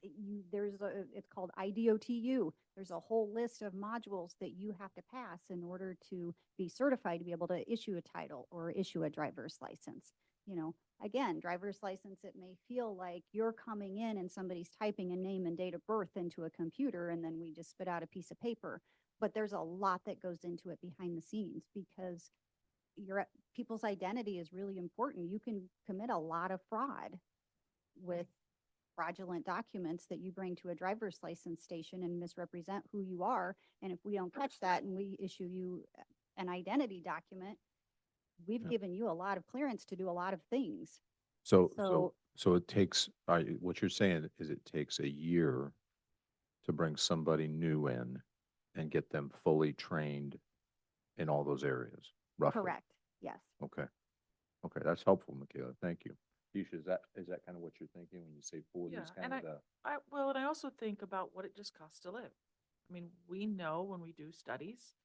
it's called IDOTU. There's a whole list of modules that you have to pass in order to be certified to be able to issue a title or issue a driver's license. You know, again, driver's license, it may feel like you're coming in and somebody's typing a name and date of birth into a computer and then we just spit out a piece of paper. But there's a lot that goes into it behind the scenes because people's identity is really important. You can commit a lot of fraud with fraudulent documents that you bring to a driver's license station and misrepresent who you are. And if we don't catch that and we issue you an identity document, we've
Yeah.
given you a lot of clearance to do a lot of things.
So it takes, what you're saying is it takes a year to bring somebody new in and get them fully trained in all those areas, roughly?
Correct, yes.
Okay. Okay, that's helpful, Michaela. Thank you. Keisha, is that kind of what you're thinking when you say 40 is
Yeah,
kind
and
of the?
Well, and I also think about what it just costs to live. I mean, we know when we do studies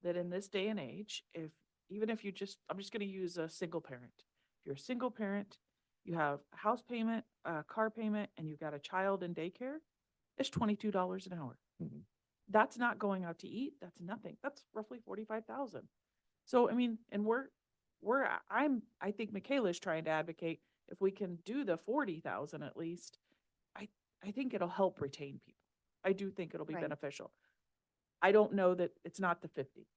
that in this day and age, even if I'm just going to use a single parent. If you're a single parent, you have a house payment, a car payment, and you've got a child in daycare, it's $22 an hour.
Mhm.
That's not going out to eat. That's nothing. That's roughly 45,000. So, I mean, and I think Michaela's trying to advocate if we can do the 40,000 at least, I think it'll help retain people. I do think it'll be
Right.
beneficial. I don't know that it's not the 50.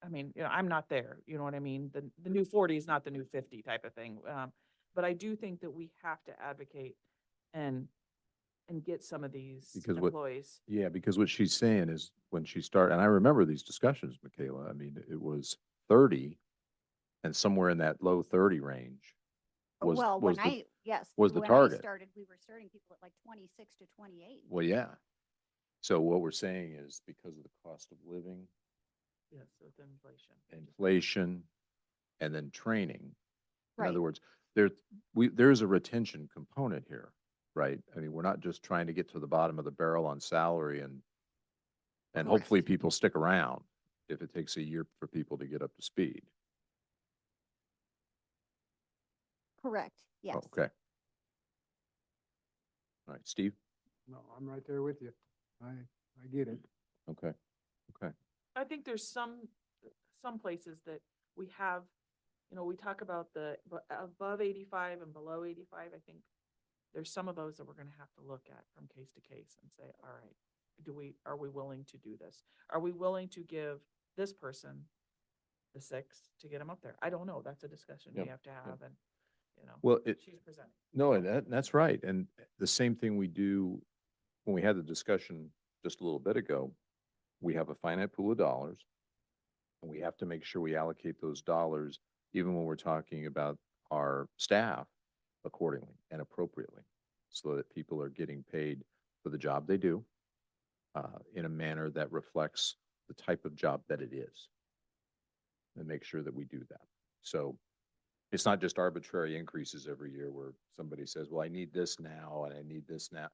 I mean, you know, I'm not there, you know what I mean? The new 40 is not the new 50 type of thing. But I do think that we have to advocate and get some of these
Because
employees.
Yeah, because what she's saying is when she started, and I remember these discussions, Michaela, I mean, it was 30 and somewhere in that low 30 range was,
Well,
was
when
the,
yes,
was the
when I
target.
started, we were starting people at like 26 to 28.
Well, yeah. So what we're saying is because of the cost of living,
Yes, with inflation.
inflation, and then training. In
Right.
other words, there's a retention component here, right? I mean, we're not just trying to get to the bottom of the barrel on salary and hopefully
Correct.
people stick around if it takes a year for people to get up to speed.
Correct, yes.
Okay. All right, Steve?
No, I'm right there with you. I get it.
Okay. Okay.
I think there's some places that we have, you know, we talk about above 85 and below 85. I think there's some of those that we're going to have to look at from case to case and say, all right, are we willing to do this? Are we willing to give this person the 6 to get them up there? I don't know. That's a discussion we
Yep,
have to have, and, you know,
Well,
she's presenting.
no, that's right. And the same thing we do when we had the discussion just a little bit ago, we have a finite pool of dollars. And we have to make sure we allocate those dollars, even when we're talking about our staff accordingly and appropriately, so that people are getting paid for the job they do in a manner that reflects the type of job that it is. And make sure that we do that. So it's not just arbitrary increases every year where somebody says, well, I need this now and I need this now.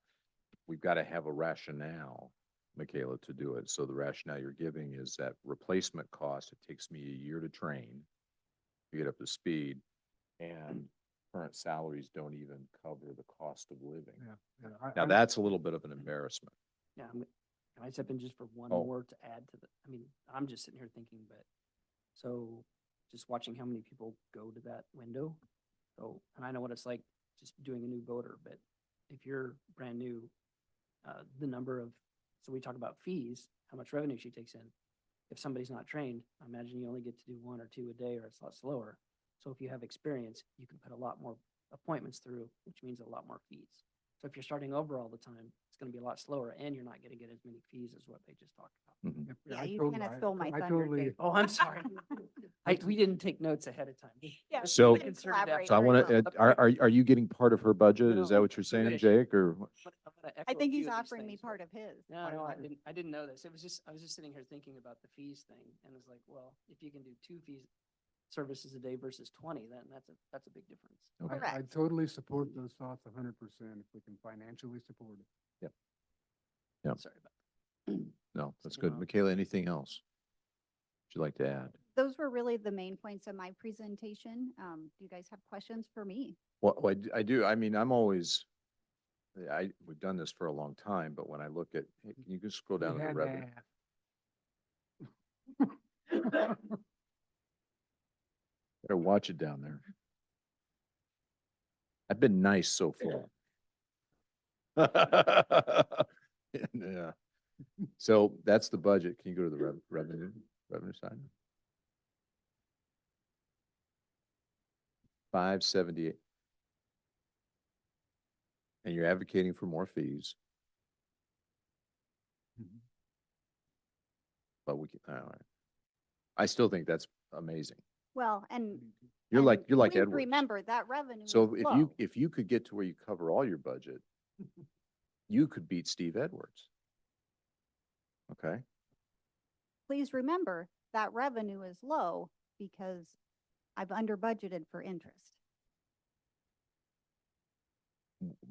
We've got to have a rationale, Michaela, to do it. So the rationale you're giving is that replacement cost, it takes me a year to train, to get up to speed, and current salaries don't even cover the cost of living.
Yeah.
Now, that's a little bit of an embarrassment.
Yeah, can I step in just for one
Oh.
more to add to I mean, I'm just sitting here thinking, but, so just watching how many people go to that window. So, and I know what it's like just doing a new voter, but if you're brand new, the number of, so we talk about fees, how much revenue she takes in. If somebody's not trained, I imagine you only get to do 1 or 2 a day, or it's a lot slower. So if you have experience, you can put a lot more appointments through, which means a lot more fees. So if you're starting over all the time, it's going to be a lot slower, and you're not going to get as many fees as what they just talked about.
Mhm.
Yep,
Yeah,
I
you
totally-
kind of stole my
I
thunder,
totally-
Dave.
Oh, I'm sorry. We didn't take notes ahead of time.
Yeah, we
So-
didn't
Concerted
collaborate
effort.
So I
very
want
well.
to, are you getting part of her budget? Is that what you're saying,
wish.
Jake, or? what?
I'm gonna echo
I
a
think
few
he's
of these
offering me
things,
part
but-
of his.
No, no, I didn't know this. I was just sitting here thinking about the fees thing, and it's like, well, if you can do 2 fees services a day versus 20, then that's a big difference.
Okay.
Correct.
I totally support those thoughts 100% if we can financially support it.
Yeah.
Sorry about
No, that's
Same
good.
amount.
Michaela, anything else would you like to add?
Those were really the main points of my presentation. Do you guys have questions for me?
Well, I do. I mean, I'm always, we've done this for a long time, but when I look at, hey, can you just scroll down to the revenue? Better watch it down there. I've been nice so far. Yeah. So that's the budget. Can you go to the revenue side? 578. And you're advocating for more fees. But we can, all right. I still think that's amazing.
Well, and.
You're like
and please
Edwards.
Remember, that revenue is
So
low.
if you could get to where you cover all your budget, you could beat Steve Edwards. Okay?
Please remember, that revenue is low because I've under budgeted for interest.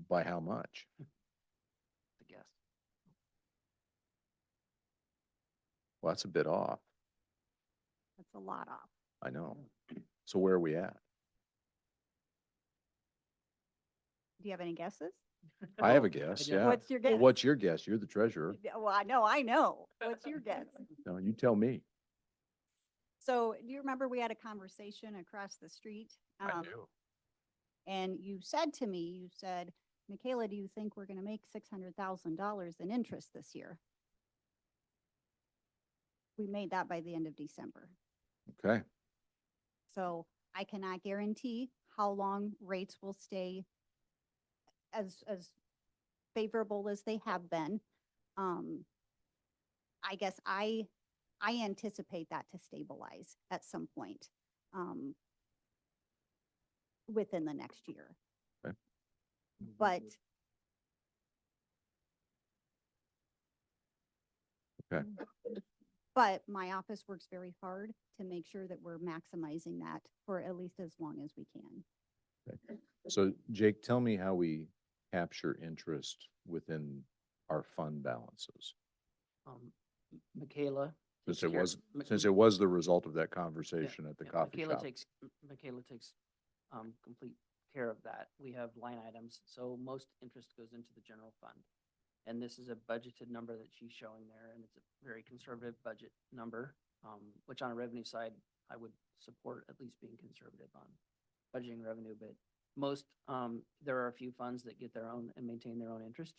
By how much?
I guess.
Well, that's a bit off.
That's a lot off.
I know. So where are we at?
Do you have any guesses?
I have a guess,
do.
yeah.
What's your
Well,
guess?
what's your guess? You're the treasurer.
Yeah, well, I know. What's your guess?
No, you tell me.
So do you remember we had a conversation across the street?
do.
And you said to me, you said, Michaela, do you think we're gonna make $600,000 in interest this year? We made that by the end of December.
Okay.
So I cannot guarantee how long rates will stay as favorable as they have been. I guess I anticipate that to stabilize at some point, within the next year.
Okay.
But.
Okay.
But my office works very hard to make sure that we're maximizing that for at least as long as we can.
So Jake, tell me how we capture interest within our fund balances.
Michaela.
Since
takes
it
care-
was,
Mi-
since it was the result of that conversation at the
yeah,
coffee
Michaela
shop.
Michaela takes, complete care of that. We have line items, so most interest goes into the general fund. And this is a budgeted number that she's showing there, and it's a very conservative budget number, which on a revenue side, I would support at least being conservative on budgeting revenue, but most, there are a few funds that get their own and maintain their own interest,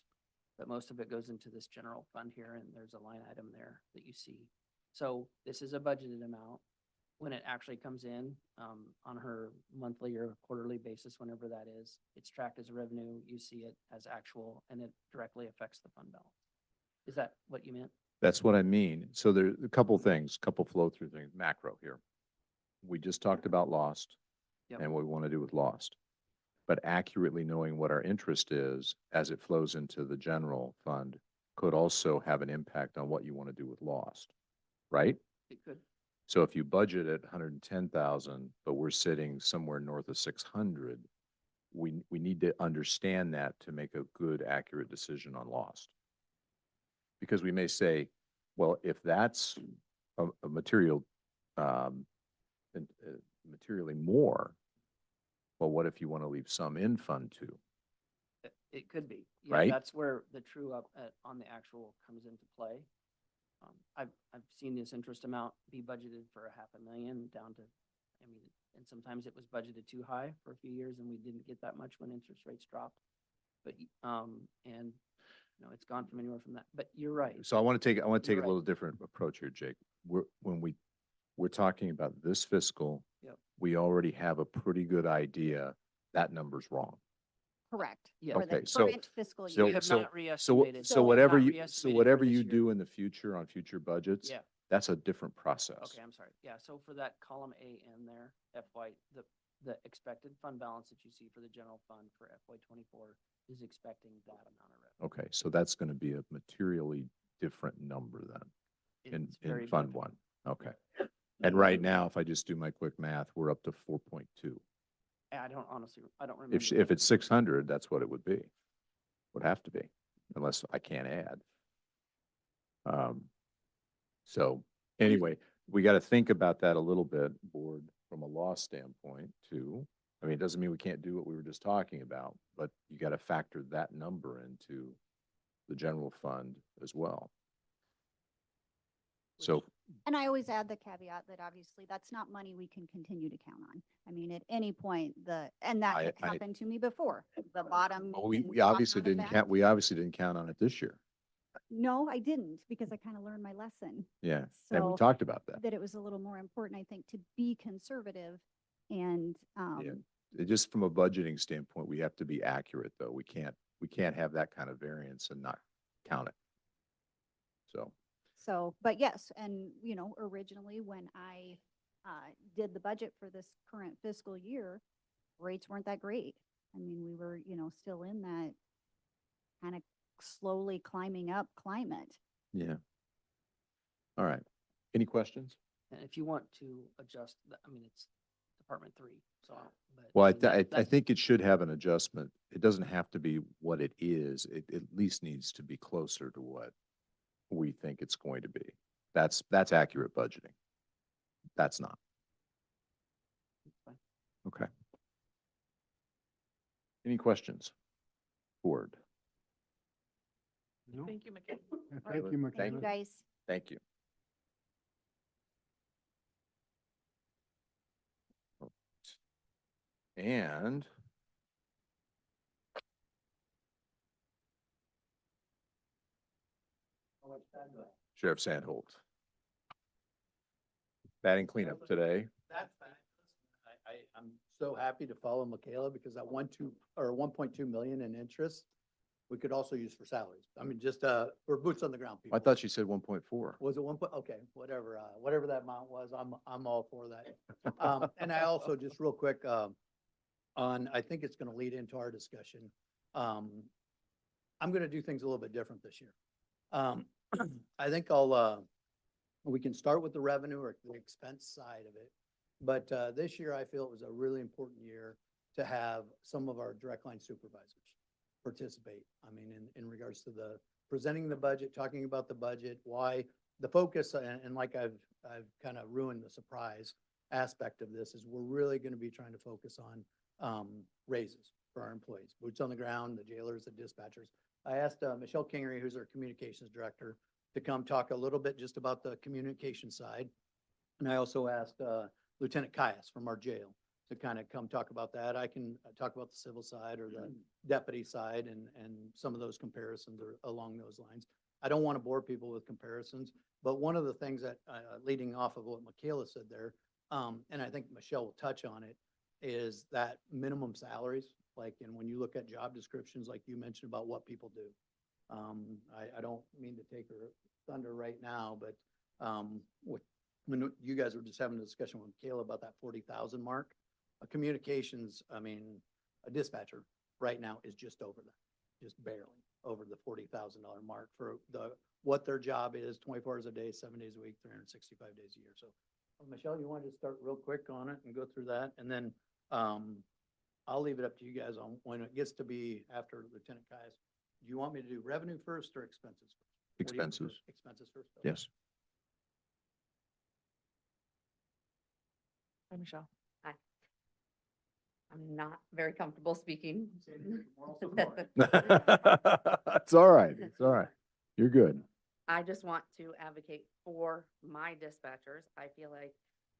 but most of it goes into this general fund here, and there's a line item there that you see. So this is a budgeted amount. When it actually comes in, on her monthly or quarterly basis, whenever that is, it's tracked as revenue, you see it as actual, and it directly affects the fund balance. Is that what you meant?
That's what I mean. So there's a couple things, couple flow through things, macro here. We just talked about lost
Yep.
and what we want to do with lost. But accurately knowing what our interest is as it flows into the general fund could also have an impact on what you want to do with lost, right?
It could.
So if you budget at 110,000, but we're sitting somewhere north of 600, we need to understand that to make a good, accurate decision on lost. Because we may say, well, if that's a material, materially more, well, what if you want to leave some in fund too?
It could be. Yeah,
Right?
that's where the true up on the actual comes into play. I've seen this interest amount be budgeted for $500,000 down to, I mean, and sometimes it was budgeted too high for a few years and we didn't get that much when interest rates dropped. But, and, you know, it's gone from anywhere from that, but you're right.
So I want to take a
You're right.
little different approach here, Jake. We're talking about this fiscal.
Yep.
We already have a pretty good idea that number's wrong.
Correct.
Yeah.
For the
Okay, so-
current fiscal
so-
We
year.
have
so-
not
So,
re-estimated.
so
we have
whatever
not
you,
re-estimated for
whatever
this
you
year.
do in the future on future budgets,
Yeah.
that's a different process.
Okay, I'm sorry. Yeah, so for that column A in there, FY, the expected fund balance that you see for the general fund for FY '24 is expecting that amount of revenue.
Okay, so that's going to be a materially different number then
It's very
in Fund
different.
1. Okay. And right now, if I just do my quick math, we're up to 4.2.
I don't honestly, I don't remember.
If it's 600, that's what it would be. Would have to be, unless I can't add. So anyway, we got to think about that a little bit, board, from a law standpoint too. I mean, it doesn't mean we can't do what we were just talking about, but you got to factor that number into the general fund as well. So,
And I always add the caveat that obviously that's not money we can continue to count on. I mean, at any point, and that
I-
had
I-
happened to me before, the bottom.
well, we,
can
we
drop
obviously
out of
didn't
that.
count, we obviously didn't count on it this year.
No, I didn't, because I kind of learned my lesson.
Yeah, and we
So
talked about that.
that it was a little more important, I think, to be conservative and,
Just from a budgeting standpoint, we have to be accurate, though. We can't have that kind of variance and not count it. So,
but yes, and, originally when I did the budget for this current fiscal year, rates weren't that great. I mean, we were, still in that kind of slowly climbing up climate.
yeah. All right. Any questions?
And if you want to adjust, I mean, it's Department 3, so. but,
Well,
mean,
I
that-
think it should have an adjustment. It doesn't have to be what it is. It at least needs to be closer to what we think it's going to be. That's accurate budgeting. That's not.
Fine.
Okay. Any questions? Board?
No?
Thank you, McKay.
Thank you,
Thank you,
Michaela.
guys.
Thank you. And Sheriff Sandholt. Batting cleanup today.
That's fine. I'm so happy to follow Michaela because that 1.2 million in interest, we could also use for salaries. I mean, just, for boots on the ground people.
I thought you said 1.4.
Was it okay, whatever that amount was, I'm all for that. And I also, just real quick, I think it's gonna lead into our discussion. I'm gonna do things a little bit different this year. I think we can start with the revenue or the expense side of it. But, this year I feel it was a really important year to have some of our direct line supervisors participate. I mean, in regards to the presenting the budget, talking about the budget, why the focus, and like I've kind of ruined the surprise aspect of this, is we're really going to be trying to focus on raises for our employees, boots on the ground, the jailers, the dispatchers. I asked Michelle Kingery, who's our communications director, to come talk a little bit just about the communication side. And I also asked Lieutenant Caius from our jail to kind of come talk about that. I can talk about the civil side or the deputy side and some of those comparisons are along those lines. I don't want to bore people with comparisons, but one of the things that, leading off of what Michaela said there, and I think Michelle will touch on it, is that minimum salaries, like, and when you look at job descriptions, like you mentioned about what people do. I don't mean to take her thunder right now, but when you guys were just having a discussion with Michaela about that 40,000 mark, communications, I mean, a dispatcher right now is just over that, just barely over the $40,000 mark for what their job is, 24 hours a day, 7 days a week, 365 days a year. So, Michelle, you want to just start real quick on it and go through that, and then I'll leave it up to you guys on when it gets to be after Lieutenant Caius. Do you want me to do revenue first or expenses first? What do you prefer?
Expenses.
Expenses first. Okay.
Yes.
Hi, Michelle.
I'm not very comfortable speaking.
It's all right. It's all right. You're good.
I just want to advocate for my dispatchers. I feel like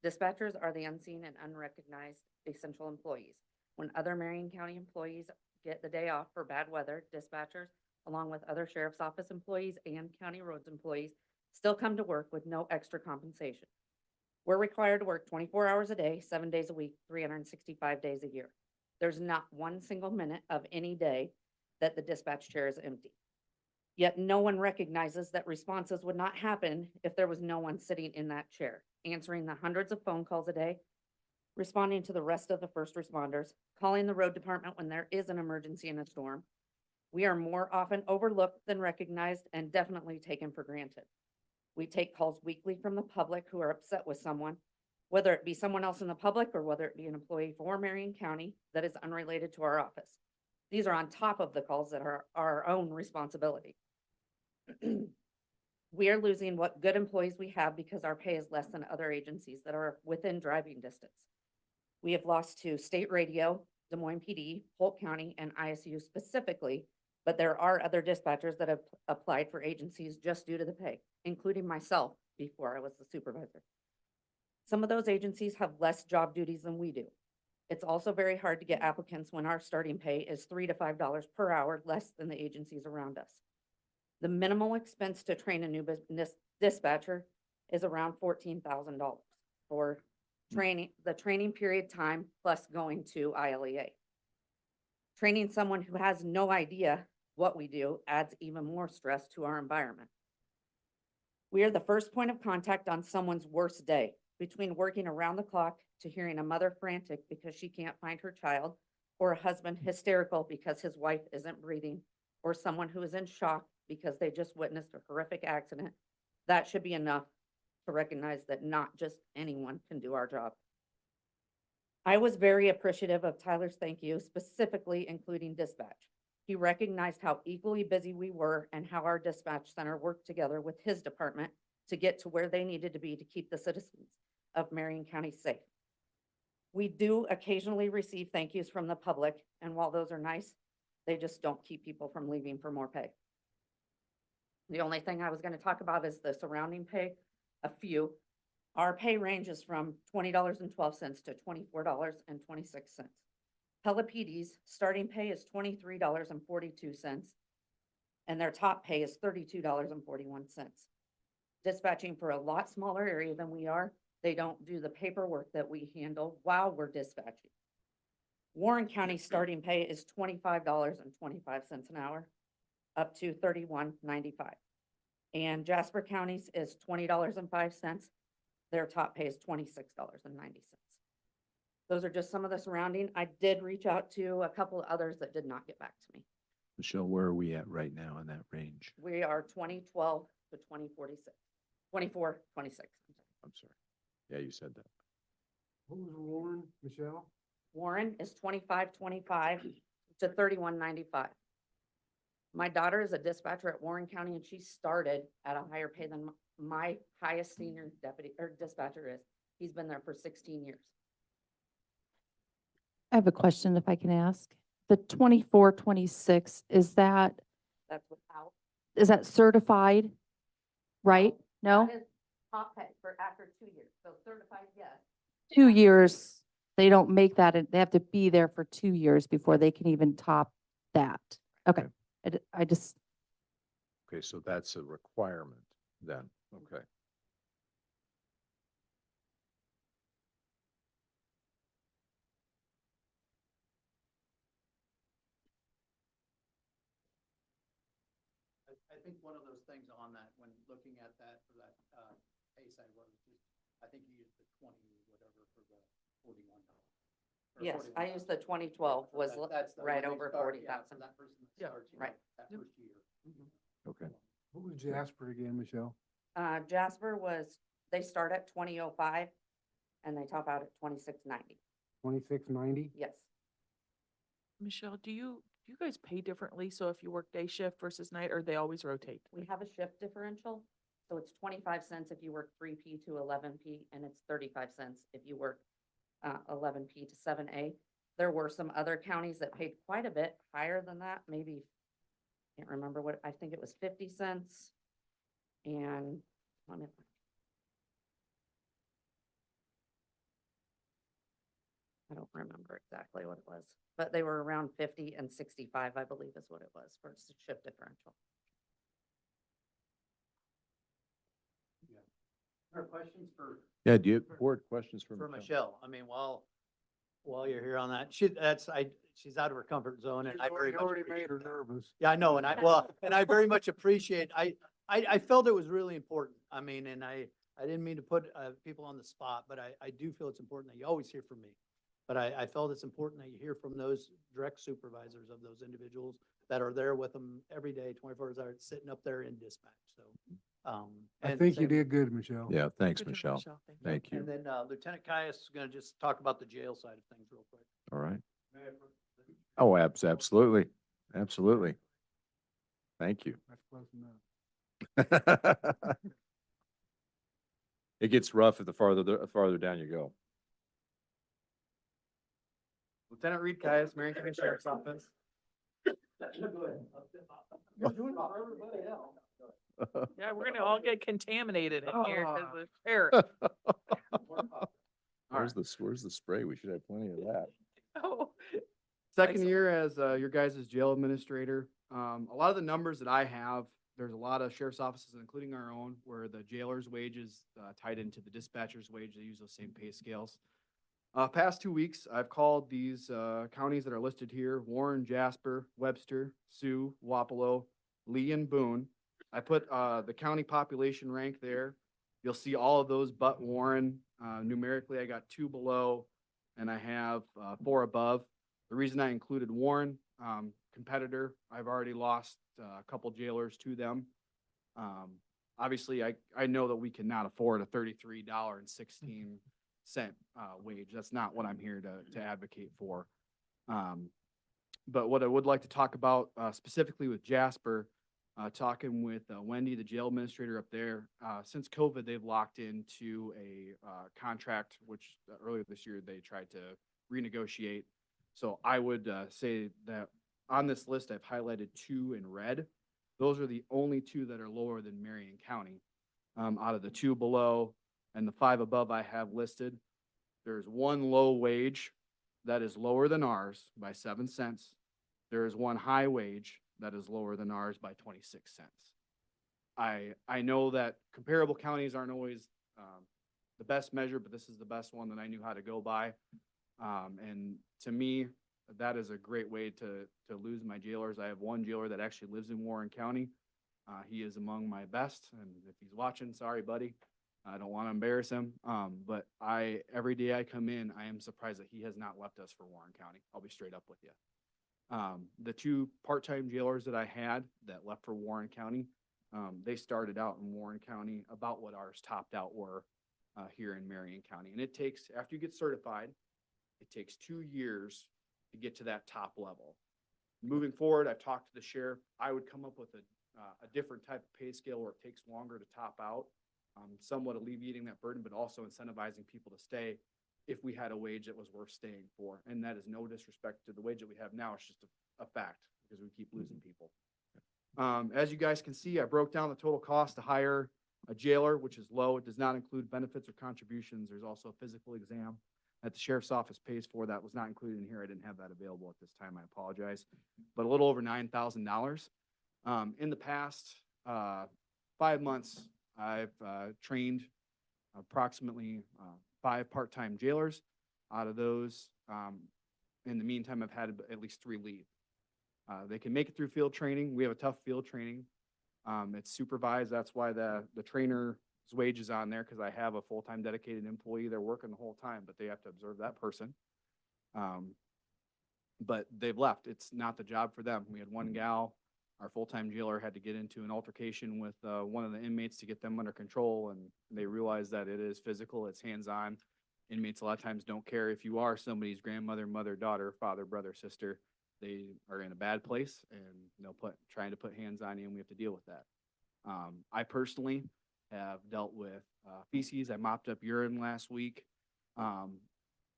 dispatchers are the unseen and unrecognized essential employees. When other Marion County employees get the day off for bad weather, dispatchers, along with other sheriff's office employees and county roads employees, still come to work with no extra compensation. We're required to work 24 hours a day, 7 days a week, 365 days a year. There's not one single minute of any day that the dispatch chair is empty. Yet no one recognizes that responses would not happen if there was no one sitting in that chair, answering the hundreds of phone calls a day, responding to the rest of the first responders, calling the road department when there is an emergency in a storm. We are more often overlooked than recognized and definitely taken for granted. We take calls weekly from the public who are upset with someone, whether it be someone else in the public or whether it be an employee for Marion County that is unrelated to our office. These are on top of the calls that are our own responsibility. We are losing what good employees we have because our pay is less than other agencies that are within driving distance. We have lost to State Radio, Des Moines PD, Polk County, and ISU specifically, but there are other dispatchers that have applied for agencies just due to the pay, including myself before I was the supervisor. Some of those agencies have less job duties than we do. It's also very hard to get applicants when our starting pay is $3 to $5 per hour less than the agencies around us. The minimal expense to train a new dispatcher is around $14,000 for training, the training period time plus going to ILEA. Training someone who has no idea what we do adds even more stress to our environment. We are the first point of contact on someone's worst day, between working around the clock to hearing a mother frantic because she can't find her child, or a husband hysterical because his wife isn't breathing, or someone who is in shock because they just witnessed a horrific accident. That should be enough to recognize that not just anyone can do our job. I was very appreciative of Tyler's thank you, specifically including dispatch. He recognized how equally busy we were and how our dispatch center worked together with his department to get to where they needed to be to keep the citizens of Marion County safe. We do occasionally receive thank yous from the public, and while those are nice, they just don't keep people from leaving for more pay. The only thing I was going to talk about is the surrounding pay, a few. Our pay ranges from $20.12 to $24.26. Pella PD's starting pay is $23.42, and their top pay is $32.41. Dispatching for a lot smaller area than we are, they don't do the paperwork that we handle while we're dispatching. Warren County starting pay is $25.25 an hour, up to $31.95. And Jasper County's is $20.05. Their top pay is $26.90. Those are just some of the surrounding. I did reach out to a couple of others that did not get back to me.
Michelle, where are we at right now in that range?
We are 2012 to 2046, 24, 26.
I'm sorry. Yeah, you said that.
Who was Warren, Michelle?
Warren is 25.25 to 31.95. My daughter is a dispatcher at Warren County, and she started at a higher pay than my highest senior deputy or dispatcher is. He's been there for 16 years.
I have a question if I can ask. The 24-26, is that
That's without.
certified? Right? No?
That is top pay for after 2 years. So certified, yes.
2 years, they don't make that, they have to be there for 2 years before they can even top that. Okay,
Okay.
I just,
Okay, so that's a requirement then. Okay.
I think one of those things on that, when looking at that, for that, pay side was just, I think you used the 20, whatever for the $41.
Yes, I used the 2012 was right over 40,000.
That person that
Yeah.
starts,
Right.
that first year.
Okay.
Who was Jasper again, Michelle?
Jasper was, they start at 20.05 and they top out at 26.90.
2690?
Yes.
Michelle, do you guys pay differently? So if you work day shift versus night, or they always rotate?
We have a shift differential. So it's 25 cents if you work 3P to 11P, and it's 35 cents if you work 11P to 7A. There were some other counties that paid quite a bit higher than that, maybe, can't remember what, I think it was 50 cents. And let me, I don't remember exactly what it was, but they were around 50 and 65, I believe is what it was for shift differential.
Are questions for
Yeah, do you have board questions for
for
Michelle?
Michelle? I mean, while you're here on that, she's out of her comfort zone, and I very
You
much
already made
appreciate
her
that.
nervous.
Yeah, I know, and I very much appreciate, I felt it was really important. I mean, and I didn't mean to put people on the spot, but I do feel it's important that you always hear from me. But I felt it's important that you hear from those direct supervisors of those individuals that are there with them every day, 24 hours, sitting up there in dispatch, so.
I
and
think you
same-
did good, Michelle.
Yeah, thanks,
Good job,
Michelle.
Thank you.
Thank
And
you.
then Lieutenant Caius is gonna just talk about the jail side of things real quick.
All right. Oh, absolutely. Absolutely. Thank you.
That's close enough.
It gets rough the farther down you go.
Lieutenant Reed Caius, Marion County Sheriff's Office.
Yeah, we're gonna all get contaminated in here because
Ah.
of sheriff.
Where's the spray? We should have plenty of that.
Oh,
Second
Nice.
year as your guys' jail administrator. A lot of the numbers that I have, there's a lot of sheriff's offices, including our own, where the jailer's wage is tied into the dispatcher's wage. They use those same pay scales. Past 2 weeks, I've called these counties that are listed here: Warren, Jasper, Webster, Sioux, Wapello, Lee, and Boone. I put the county population rank there. You'll see all of those but Warren. Numerically, I got 2 below, and I have 4 above. The reason I included Warren, competitor, I've already lost a couple jailers to them. Obviously, I know that we cannot afford a $33.16 wage. That's not what I'm here to advocate for. But what I would like to talk about specifically with Jasper, talking with Wendy, the jail administrator up there, since COVID, they've locked into a contract, which earlier this year they tried to renegotiate. So I would say that on this list, I've highlighted 2 in red. Those are the only 2 that are lower than Marion County. Out of the 2 below and the 5 above I have listed, there's 1 low wage that is lower than ours by 7 cents. There is 1 high wage that is lower than ours by 26 cents. I know that comparable counties aren't always the best measure, but this is the best one that I knew how to go by. And to me, that is a great way to lose my jailers. I have 1 jailer that actually lives in Warren County. He is among my best, and if he's watching, sorry, buddy. I don't want to embarrass him. But every day I come in, I am surprised that he has not left us for Warren County. I'll be straight up with you. The 2 part-time jailers that I had that left for Warren County, they started out in Warren County about what ours topped out were here in Marion County. And it takes, after you get certified, it takes 2 years to get to that top level. Moving forward, I've talked to the sheriff. I would come up with a different type of pay scale where it takes longer to top out, somewhat alleviating that burden, but also incentivizing people to stay if we had a wage that was worth staying for. And that is no disrespect to the wage that we have now. It's just a fact because we keep losing people. As you guys can see, I broke down the total cost to hire a jailer, which is low. It does not include benefits or contributions. There's also a physical exam that the sheriff's office pays for. That was not included in here. I didn't have that available at this time. I apologize. But a little over $9,000. In the past 5 months, I've trained approximately 5 part-time jailers. Out of those, in the meantime, I've had at least 3 leave. They can make it through field training. We have a tough field training. It's supervised. That's why the trainer's wage is on there, because I have a full-time dedicated employee. They're working the whole time, but they have to observe that person. But they've left. It's not the job for them. We had 1 gal, our full-time jailer, had to get into an altercation with one of the inmates to get them under control, and they realized that it is physical, it's hands-on. Inmates a lot of times don't care if you are somebody's grandmother, mother, daughter, father, brother, sister. They are in a bad place, and they'll trying to put hands on you, and we have to deal with that. I personally have dealt with feces. I mopped up urine last week,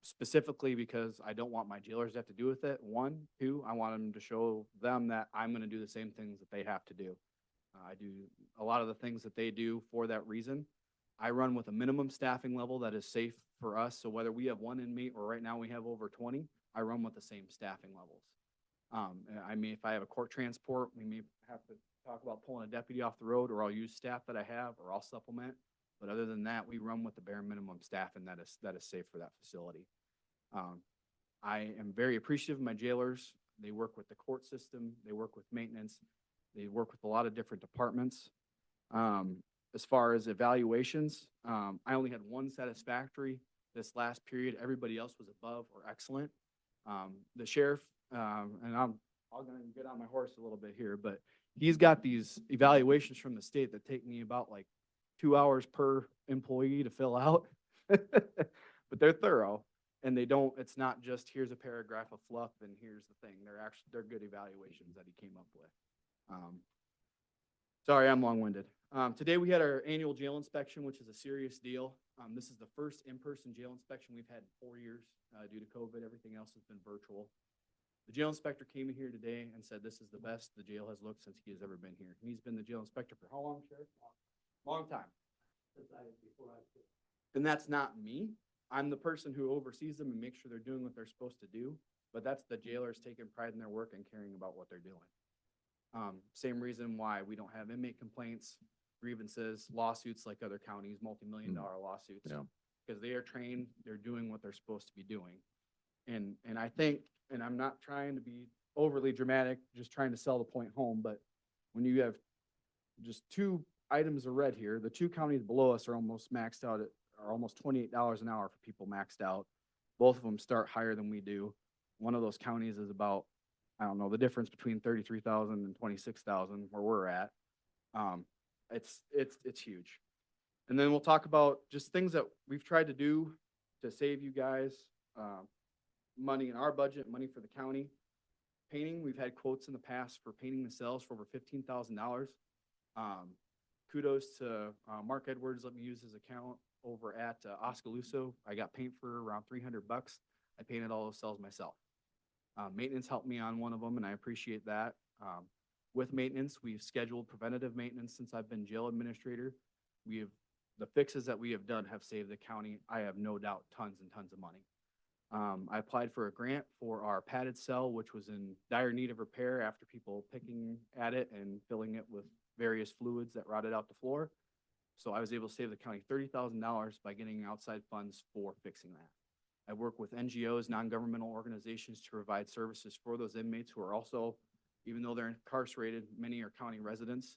specifically because I don't want my jailers to have to do with it. 1, 2, I want them to show them that I'm going to do the same things that they have to do. I do a lot of the things that they do for that reason. I run with a minimum staffing level that is safe for us. So whether we have 1 inmate or right now we have over 20, I run with the same staffing levels. I mean, if I have a court transport, we may have to talk about pulling a deputy off the road, or I'll use staff that I have, or I'll supplement. But other than that, we run with the bare minimum staff, and that is safe for that facility. I am very appreciative of my jailers. They work with the court system. They work with maintenance. They work with a lot of different departments. As far as evaluations, I only had 1 satisfactory this last period. Everybody else was above or excellent. The sheriff, and I'm going to get on my horse a little bit here, but he's got these evaluations from the state that take me about like 2 hours per employee to fill out, but they're thorough, and it's not just here's a paragraph of fluff and here's the thing. They're good evaluations that he came up with. Sorry, I'm long-winded. Today we had our annual jail inspection, which is a serious deal. This is the first in-person jail inspection we've had in 4 years, due to COVID. Everything else has been virtual. The jail inspector came in here today and said this is the best the jail has looked since he has ever been here. And he's been the jail inspector for how long, Sheriff? Long time. And that's not me. I'm the person who oversees them and makes sure they're doing what they're supposed to do. But that's the jailers taking pride in their work and caring about what they're doing. Same reason why we don't have inmate complaints, grievances, lawsuits like other counties, multi-million-dollar lawsuits.
Yeah.
Because they are trained, they're doing what they're supposed to be doing. And I think, and I'm not trying to be overly dramatic, just trying to sell the point home, but when you have just 2 items of red here, the 2 counties below us are almost maxed out at, are almost $28 an hour for people maxed out. Both of them start higher than we do. One of those counties is about, I don't know, the difference between 33,000 and 26,000 where we're at. It's huge. And then we'll talk about just things that we've tried to do to save you guys, money in our budget, money for the county. Painting, we've had quotes in the past for painting the cells for over $15,000. Kudos to Mark Edwards, let me use his account over at Oskaloosa. I got paint for around $300. I painted all those cells myself. Maintenance helped me on one of them, and I appreciate that. With maintenance, we've scheduled preventative maintenance since I've been jail administrator. The fixes that we have done have saved the county, I have no doubt, tons and tons of money. I applied for a grant for our padded cell, which was in dire need of repair after people picking at it and filling it with various fluids that rotted out the floor. So I was able to save the county $30,000 by getting outside funds for fixing that. I work with NGOs, non-governmental organizations, to provide services for those inmates who are also, even though they're incarcerated, many are county residents,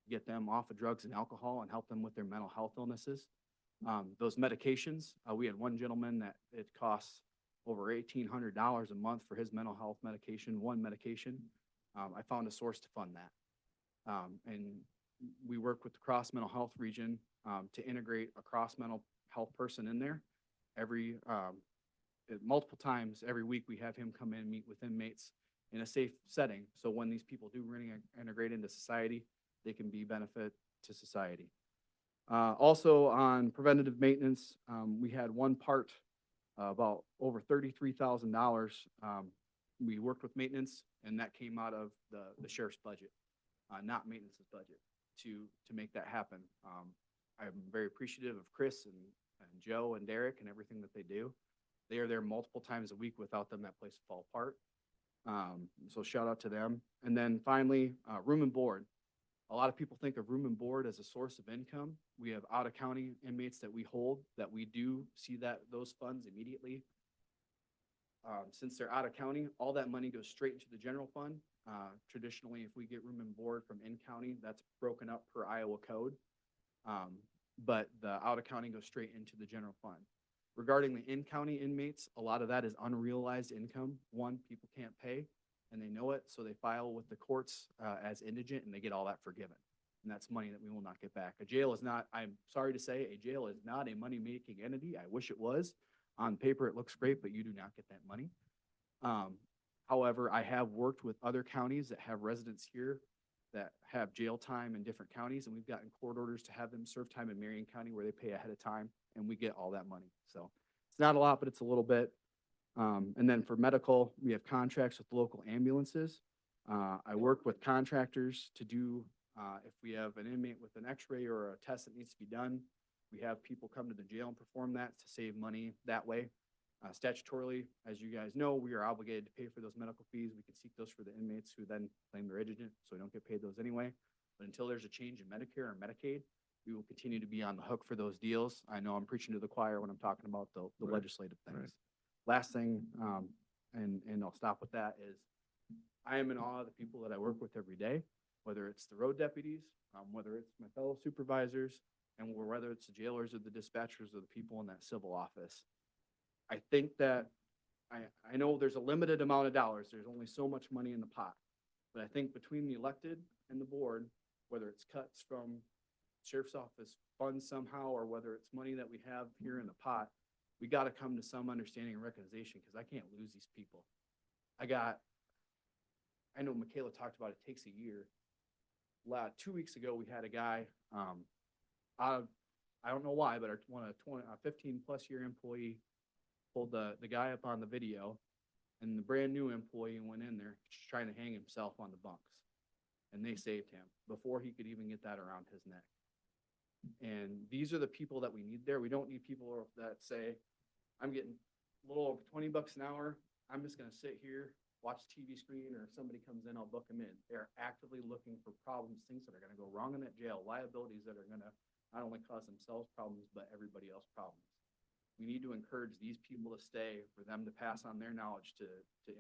get them off of drugs and alcohol and help them with their mental health illnesses. Those medications, we had one gentleman that it costs over $1,800 a month for his mental health medication, one medication. I found a source to fund that. And we work with the Cross Mental Health Region to integrate a cross mental health person in there. Multiple times every week, we have him come in, meet with inmates in a safe setting. So when these people do integrate into society, they can be benefit to society. Also on preventative maintenance, we had one part, about over $33,000. We worked with maintenance, and that came out of the sheriff's budget, not maintenance's budget, to make that happen. I'm very appreciative of Chris and Joe and Derek and everything that they do. They are there multiple times a week. Without them, that place would fall apart. So shout out to them. And then finally, room and board. A lot of people think of room and board as a source of income. We have out-of-county inmates that we hold that we do see those funds immediately. Since they're out of county, all that money goes straight into the general fund. Traditionally, if we get room and board from in-county, that's broken up per Iowa code. But the out-of-county goes straight into the general fund. Regarding the in-county inmates, a lot of that is unrealized income. One, people can't pay, and they know it, so they file with the courts as indigent, and they get all that forgiven. And that's money that we will not get back. A jail is not, I'm sorry to say, a jail is not a money-making entity. I wish it was. On paper, it looks great, but you do not get that money. However, I have worked with other counties that have residents here that have jail time in different counties, and we've gotten court orders to have them serve time in Marion County where they pay ahead of time, and we get all that money. So it's not a lot, but it's a little bit. And then for medical, we have contracts with local ambulances. I work with contractors to do, if we have an inmate with an x-ray or a test that needs to be done, we have people come to the jail and perform that to save money that way. Statutorily, as you guys know, we are obligated to pay for those medical fees. We can seek those for the inmates who then claim they're indigent, so we don't get paid those anyway. But until there's a change in Medicare or Medicaid, we will continue to be on the hook for those deals. I know I'm preaching to the choir when I'm talking about the
Right.
legislative things.
Right.
Last thing, and I'll stop with that, is I am in awe of the people that I work with every day, whether it's the road deputies, whether it's my fellow supervisors, and whether it's the jailers or the dispatchers or the people in that civil office. I think that I know there's a limited amount of dollars. There's only so much money in the pot. But I think between the elected and the board, whether it's cuts from sheriff's office funds somehow, or whether it's money that we have here in the pot, we got to come to some understanding and recognition, because I can't lose these people. I know Michaela talked about it takes a year. 2 weeks ago, we had a guy, I don't know why, but a 15-plus year employee pulled the guy up on the video, and the brand new employee went in there just trying to hang himself on the bunks. And they saved him before he could even get that around his neck. And these are the people that we need there. We don't need people that say, I'm getting a little over 20 bucks an hour. I'm just gonna sit here, watch TV screen, or if somebody comes in, I'll book them in. They're actively looking for problems, things that are gonna go wrong in that jail, liabilities that are gonna not only cause themselves problems, but everybody else problems. We need to encourage these people to stay, for them to pass on their knowledge to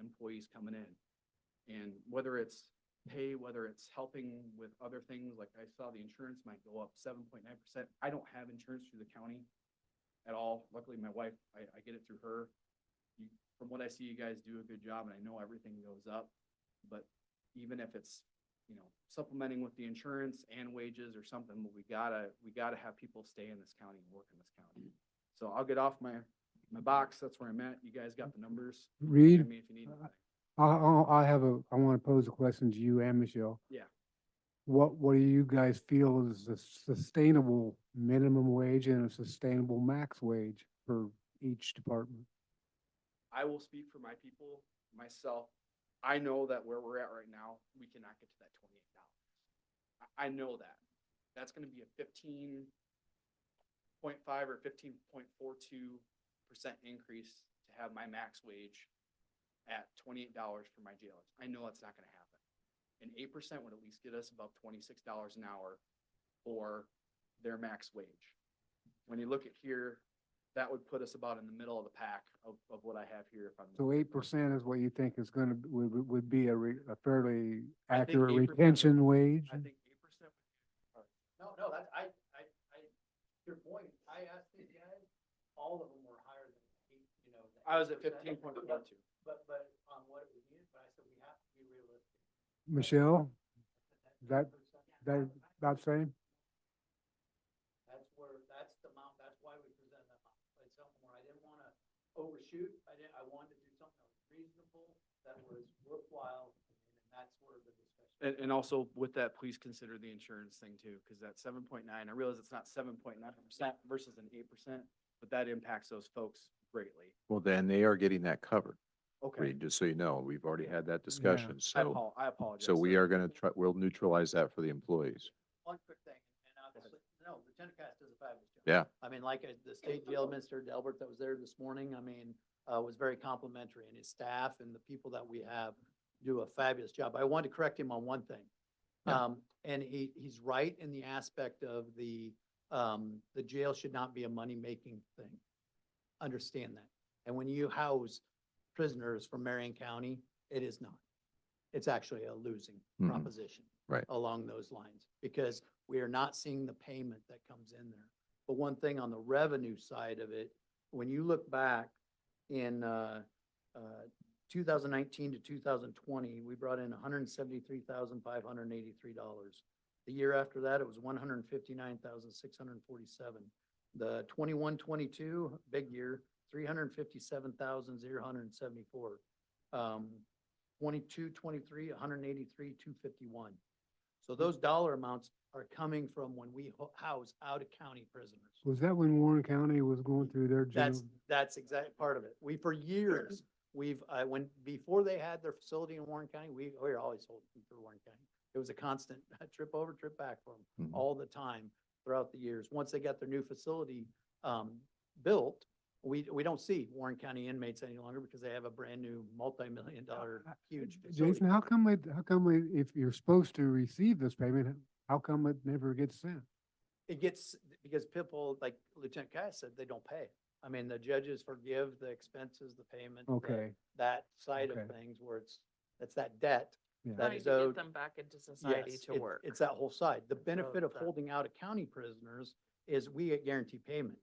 employees coming in. And whether it's pay, whether it's helping with other things, like I saw the insurance might go up 7.9%. I don't have insurance through the county at all. Luckily, my wife, I get it through her. From what I see, you guys do a good job, and I know everything goes up. But even if it's, supplementing with the insurance and wages or something, but we gotta have people stay in this county and work in this county. So I'll get off my box. That's where I'm at. You guys got the numbers.
Reed,
I mean, if you need anything.
I want to pose a question to you and Michelle.
Yeah.
What do you guys feel is a sustainable minimum wage and a sustainable max wage for each department?
I will speak for my people, myself. I know that where we're at right now, we cannot get to that $28. I know that. That's gonna be a 15.5 or 15.42% increase to have my max wage at $28 for my jailers. I know that's not gonna happen. And 8% would at least get us about $26 an hour for their max wage. When you look at here, that would put us about in the middle of the pack of what I have here. If I'm
So 8% is what you think is gonna, would be a fairly
I think
accurate
8%
retention wage?
I think 8%.
No, that's, your point, I asked these guys, all of them were higher than
I was at 15.42.
But on what it was needed, but I said we have to be realistic.
Michelle, that about same?
That's the amount, that's why we presented that amount. It's something where I didn't want to overshoot. I wanted to do something that was reasonable, that was worthwhile, and that's where the discussion.
And also with that, please consider the insurance thing too, because that 7.9, I realize it's not 7.9% versus an 8%, but that impacts those folks greatly.
Well, then they are getting that covered.
Okay.
Reed, just so you know, we've already had that discussion.
I apologize.
So we
sir.
are gonna try, we'll neutralize that for the employees.
One quick thing, and obviously, no, Lieutenant Cass does a fabulous job.
Yeah.
I mean, the state jail administrator, Delbert, that was there this morning, was very complimentary, and his staff and the people that we have do a fabulous job. I wanted to correct him on one thing.
Yeah.
And he's right in the aspect of the jail should not be a money-making thing. Understand that. And when you house prisoners from Marion County, it is not. It's actually a losing
Mhm.
proposition.
Right.
Along those lines, because we are not seeing the payment that comes in there. But one thing on the revenue side of it, when you look back in 2019 to 2020, we brought in $173,583. The year after that, it was $159,647. The 21-22 big year, $357,074. 22-23, $183,251. So those dollar amounts are coming from when we house out of county prisoners.
Was that when Warren County was going through their jail?
That's exactly part of it. For years, before they had their facility in Warren County, we were always holding for Warren County. It was a constant trip over, trip back for them
Mhm.
all the time throughout the years. Once they got their new facility built, we don't see Warren County inmates any longer because they have a brand new multi-million-dollar huge facility.
Jason, how come if you're supposed to receive this payment, how come it never gets sent?
It gets, because people, like Lieutenant Cass said, they don't pay. I mean, the judges forgive the expenses, the payment.
Okay.
That side of
Okay.
things where it's that debt.
Yeah.
That
Trying
is
to
owed.
get them back into society
Yes,
to
it's-
work.
It's that whole side. The benefit of
that-
holding out of county prisoners is we get guaranteed payment.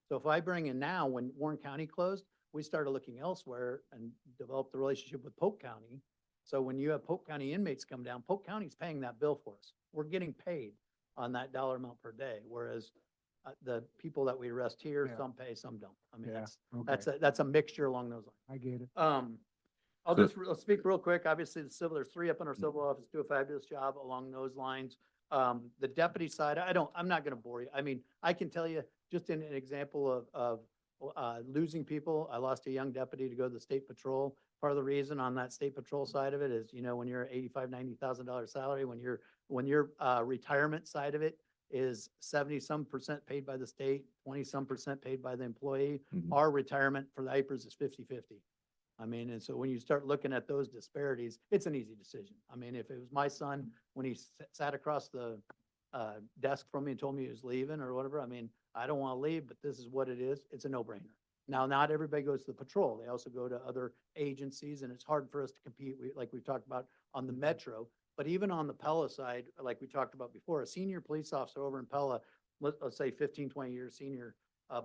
So if I bring in now, when Warren County closed, we started looking elsewhere and developed the relationship with Polk County. So when you have Polk County inmates come down, Polk County's paying that bill for us. We're getting paid on that dollar amount per day, whereas the people that we arrest here,
Yeah.
some pay, some don't. I mean,
Yeah,
that's
okay.
that's a mixture along those lines.
I get it.
I'll
So-
just, I'll speak real quick. Obviously, the civil, there's three up in our civil office, do a fabulous job along those lines. The deputy side, I'm not gonna bore you. I mean, I can tell you, just in an example of losing people, I lost a young deputy to go to the state patrol. Part of the reason on that state patrol side of it is, when you're $85,000-$90,000 salary, when your retirement side of it is 70-some% paid by the state, 20-some% paid by the employee.
Mhm.
Our retirement for the IPERS is 50-50. I mean, and so when you start looking at those disparities, it's an easy decision. I mean, if it was my son, when he sat across the desk from me and told me he was leaving or whatever, I mean, I don't want to leave, but this is what it is. It's a no-brainer. Now, not everybody goes to the patrol. They also go to other agencies, and it's hard for us to compete, like we talked about on the metro. But even on the Pella side, like we talked about before, a senior police officer over in Pella, let's say 15, 20 years senior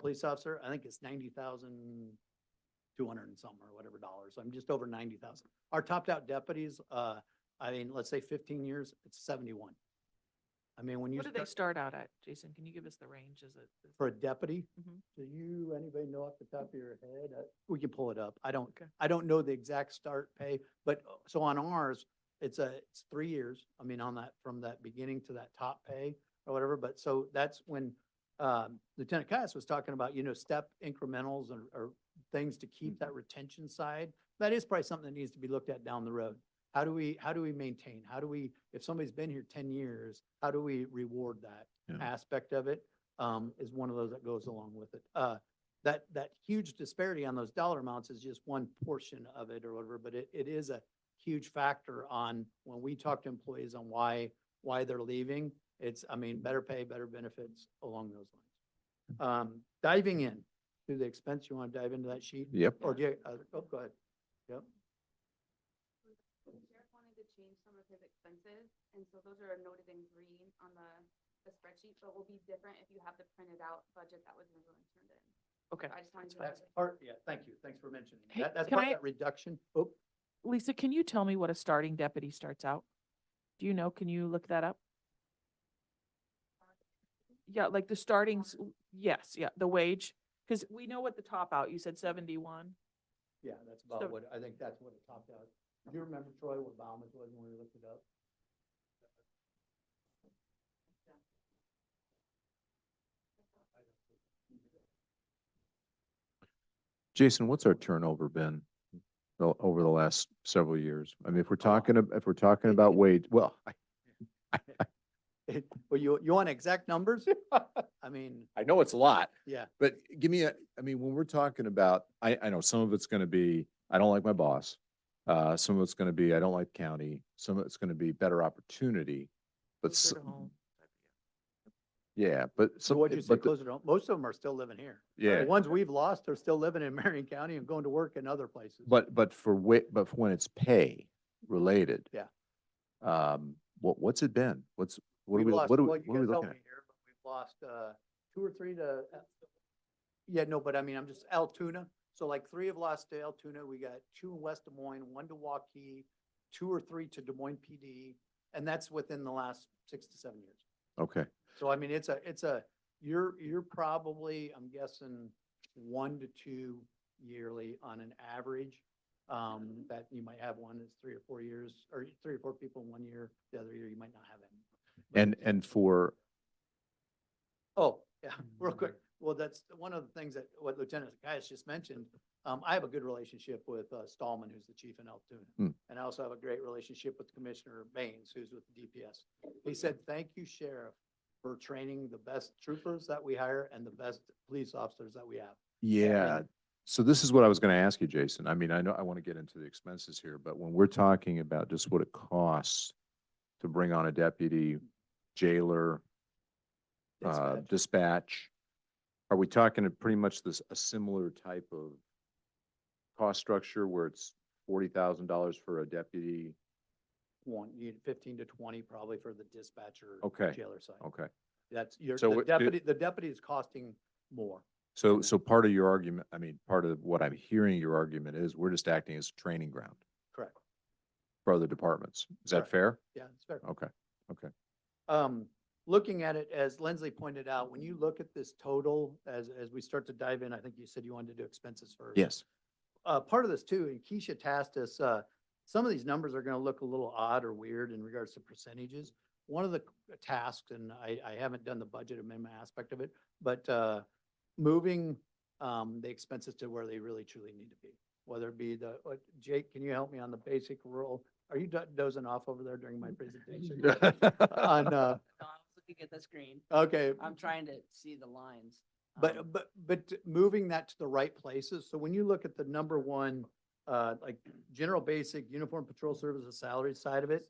police officer, I think it's 90,200 and something or whatever dollars. I'm just over 90,000. Our topped out deputies, I mean, let's say 15 years, it's 71. I mean, when you
What do they start out at? Jason, can you give us the range? Is it?
for a deputy,
Mhm.
do you, anybody know off the top of your head? We can pull it up.
Okay.
I don't know the exact start pay, but so on ours, it's 3 years. I mean, on that, from that beginning to that top pay or whatever. But so that's when Lieutenant Caius was talking about, step incrementals or things to keep that retention side. That is probably something that needs to be looked at down the road. How do we maintain? If somebody's been here 10 years, how do we reward that
Yeah.
aspect of it? Is one of those that goes along with it. That huge disparity on those dollar amounts is just one portion of it or whatever, but it is a huge factor on when we talk to employees on why they're leaving. It's, I mean, better pay, better benefits along those lines. Diving in to the expense, you want to dive into that sheet?
Yep.
Or do you, go ahead. Yep.
The sheriff wanted to change some of his expenses, and so those are noted in green on the spreadsheet, but will be different if you have the printed out budget that was never turned in.
Okay.
I just wanted to.
That's part, yeah, thank you. Thanks for mentioning
Hey,
that. That's
can
part of
I-
that reduction. Oh,
Lisa, can you tell me what a starting deputy starts out? Do you know? Can you look that up? Yeah, like the startings, yes, yeah, the wage, because we know what the top out, you said 71.
yeah, that's
So-
about what, I think that's what it topped out. Do you remember, Troy, what Bauman's was when we looked it up?
Jason, what's our turnover been over the last several years? I mean, if we're talking about wage, well,
Well, you want exact numbers? I mean,
I know it's a lot,
yeah,
but give me I mean, when we're talking about, I know some of it's going to be, I don't like my boss. Some of it's going to be, I don't like county. Some of it's going to be better opportunity. But
Closer
s-
to home.
yeah, but
so
some,
what'd you say,
but the-
closer to home? Most of them are still living here.
yeah.
The ones we've lost are still living in Marion County and going to work in other places.
But for when it's pay related.
Yeah.
What's it been? What are
We've
we,
lost,
what are we,
well, you
what are we
guys help
looking
me
at?
here, but we've lost, 2 or 3 to, yeah, no, but I mean, I'm just Altoona. So like 3 have lost to Altoona. We got 2 in West Des Moines, 1 to Waukee, 2 or 3 to Des Moines PD. And that's within the last 6 to 7 years.
Okay,
So I mean, you're probably, I'm guessing 1 to 2 yearly on an average. That you might have one that's 3 or 4 years, or 3 or 4 people in 1 year. The other year you might not have any.
and for,
Oh, yeah, real quick. Well, that's one of the things that what Lieutenant Caius just mentioned. I have a good relationship with Stallman, who's the chief in Altoona.
Hmm.
And I also have a great relationship with Commissioner Baines, who's with the DPS. He said, "Thank you, Sheriff, for training the best troopers that we hire and the best police officers that we have."
yeah. So this is what I was going to ask you, Jason. I mean, I know I want to get into the expenses here, but when we're talking about just what it costs to bring on a deputy, jailer, dispatch, are we talking pretty much a similar type of cost structure where it's $40,000 for a deputy?
You need 15 to 20 probably for the dispatcher.
Okay.
Jailer side.
Okay.
That's
So
the deputy is costing more.
So part of your argument, I mean, part of what I'm hearing your argument is we're just acting as a training ground
Correct.
for other departments. Is that
Correct.
fair?
Yeah, it's fair.
Okay, okay.
Looking at it, as Lindsley pointed out, when you look at this total, as we start to dive in, I think you said you wanted to do expenses first.
Yes.
part of this too, and Keisha tasked us, some of these numbers are gonna look a little odd or weird in regards to percentages. One of the tasks, and I haven't done the budget amendment aspect of it, but, moving, the expenses to where they really truly need to be. Whether it be Jake, can you help me on the basic rule? Are you dozing off over there during my presentation? On,
No, I was looking at the screen.
okay,
I'm trying to see the lines.
but moving that to the right places. So when you look at the number one, like general basic uniform patrol services salary side of it,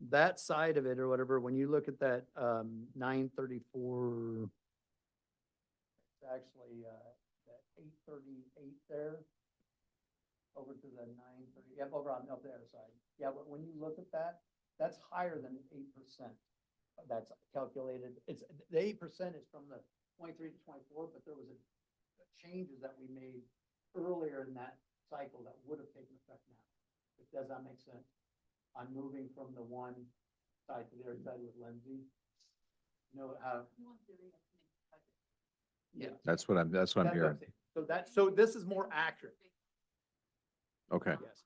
that side of it or whatever, when you look at that, 934, it's actually, that 838 there, over to the 930, yep, over on, up the other side. Yeah, but when you look at that, that's higher than 8%. That's calculated. It's, the 8% is from the 23 to 24, but there was a changes that we made earlier in that cycle that would have taken effect now. Does that make sense? I'm moving from the one side to the other side with Lindsay. You know how? Yeah.
That's what I'm
That's what I'm
hearing.
saying. So this is more accurate.
Okay.
Yes.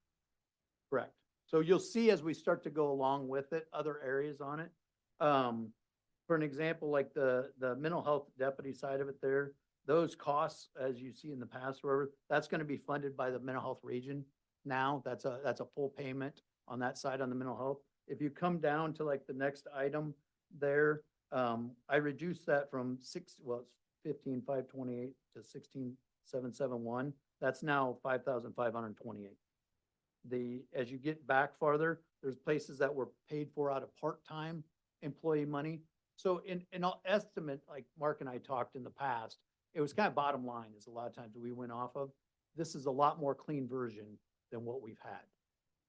Correct. So you'll see as we start to go along with it, other areas on it. For an example, like the mental health deputy side of it there, those costs, as you see in the past, wherever, that's gonna be funded by the mental health region. Now, that's a full payment on that side on the mental health. If you come down to like the next item there, I reduced that from it's 15,528 to 16,771. That's now 5,528. As you get back farther, there's places that were paid for out of part-time employee money. So in all estimate, like Mark and I talked in the past, it was kind of bottom line is a lot of times we went off of. This is a lot more clean version than what we've had.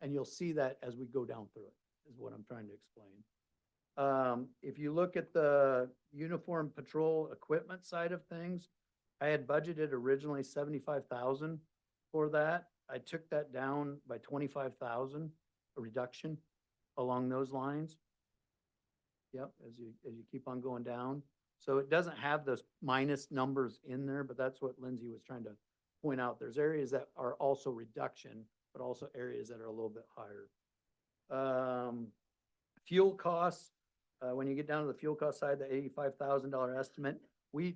And you'll see that as we go down through it, is what I'm trying to explain. If you look at the uniform patrol equipment side of things, I had budgeted originally 75,000 for that. I took that down by 25,000, a reduction along those lines. Yep, as you keep on going down. So it doesn't have those minus numbers in there, but that's what Lindsay was trying to point out. There's areas that are also reduction, but also areas that are a little bit higher. Fuel costs, when you get down to the fuel cost side, the $85,000 estimate,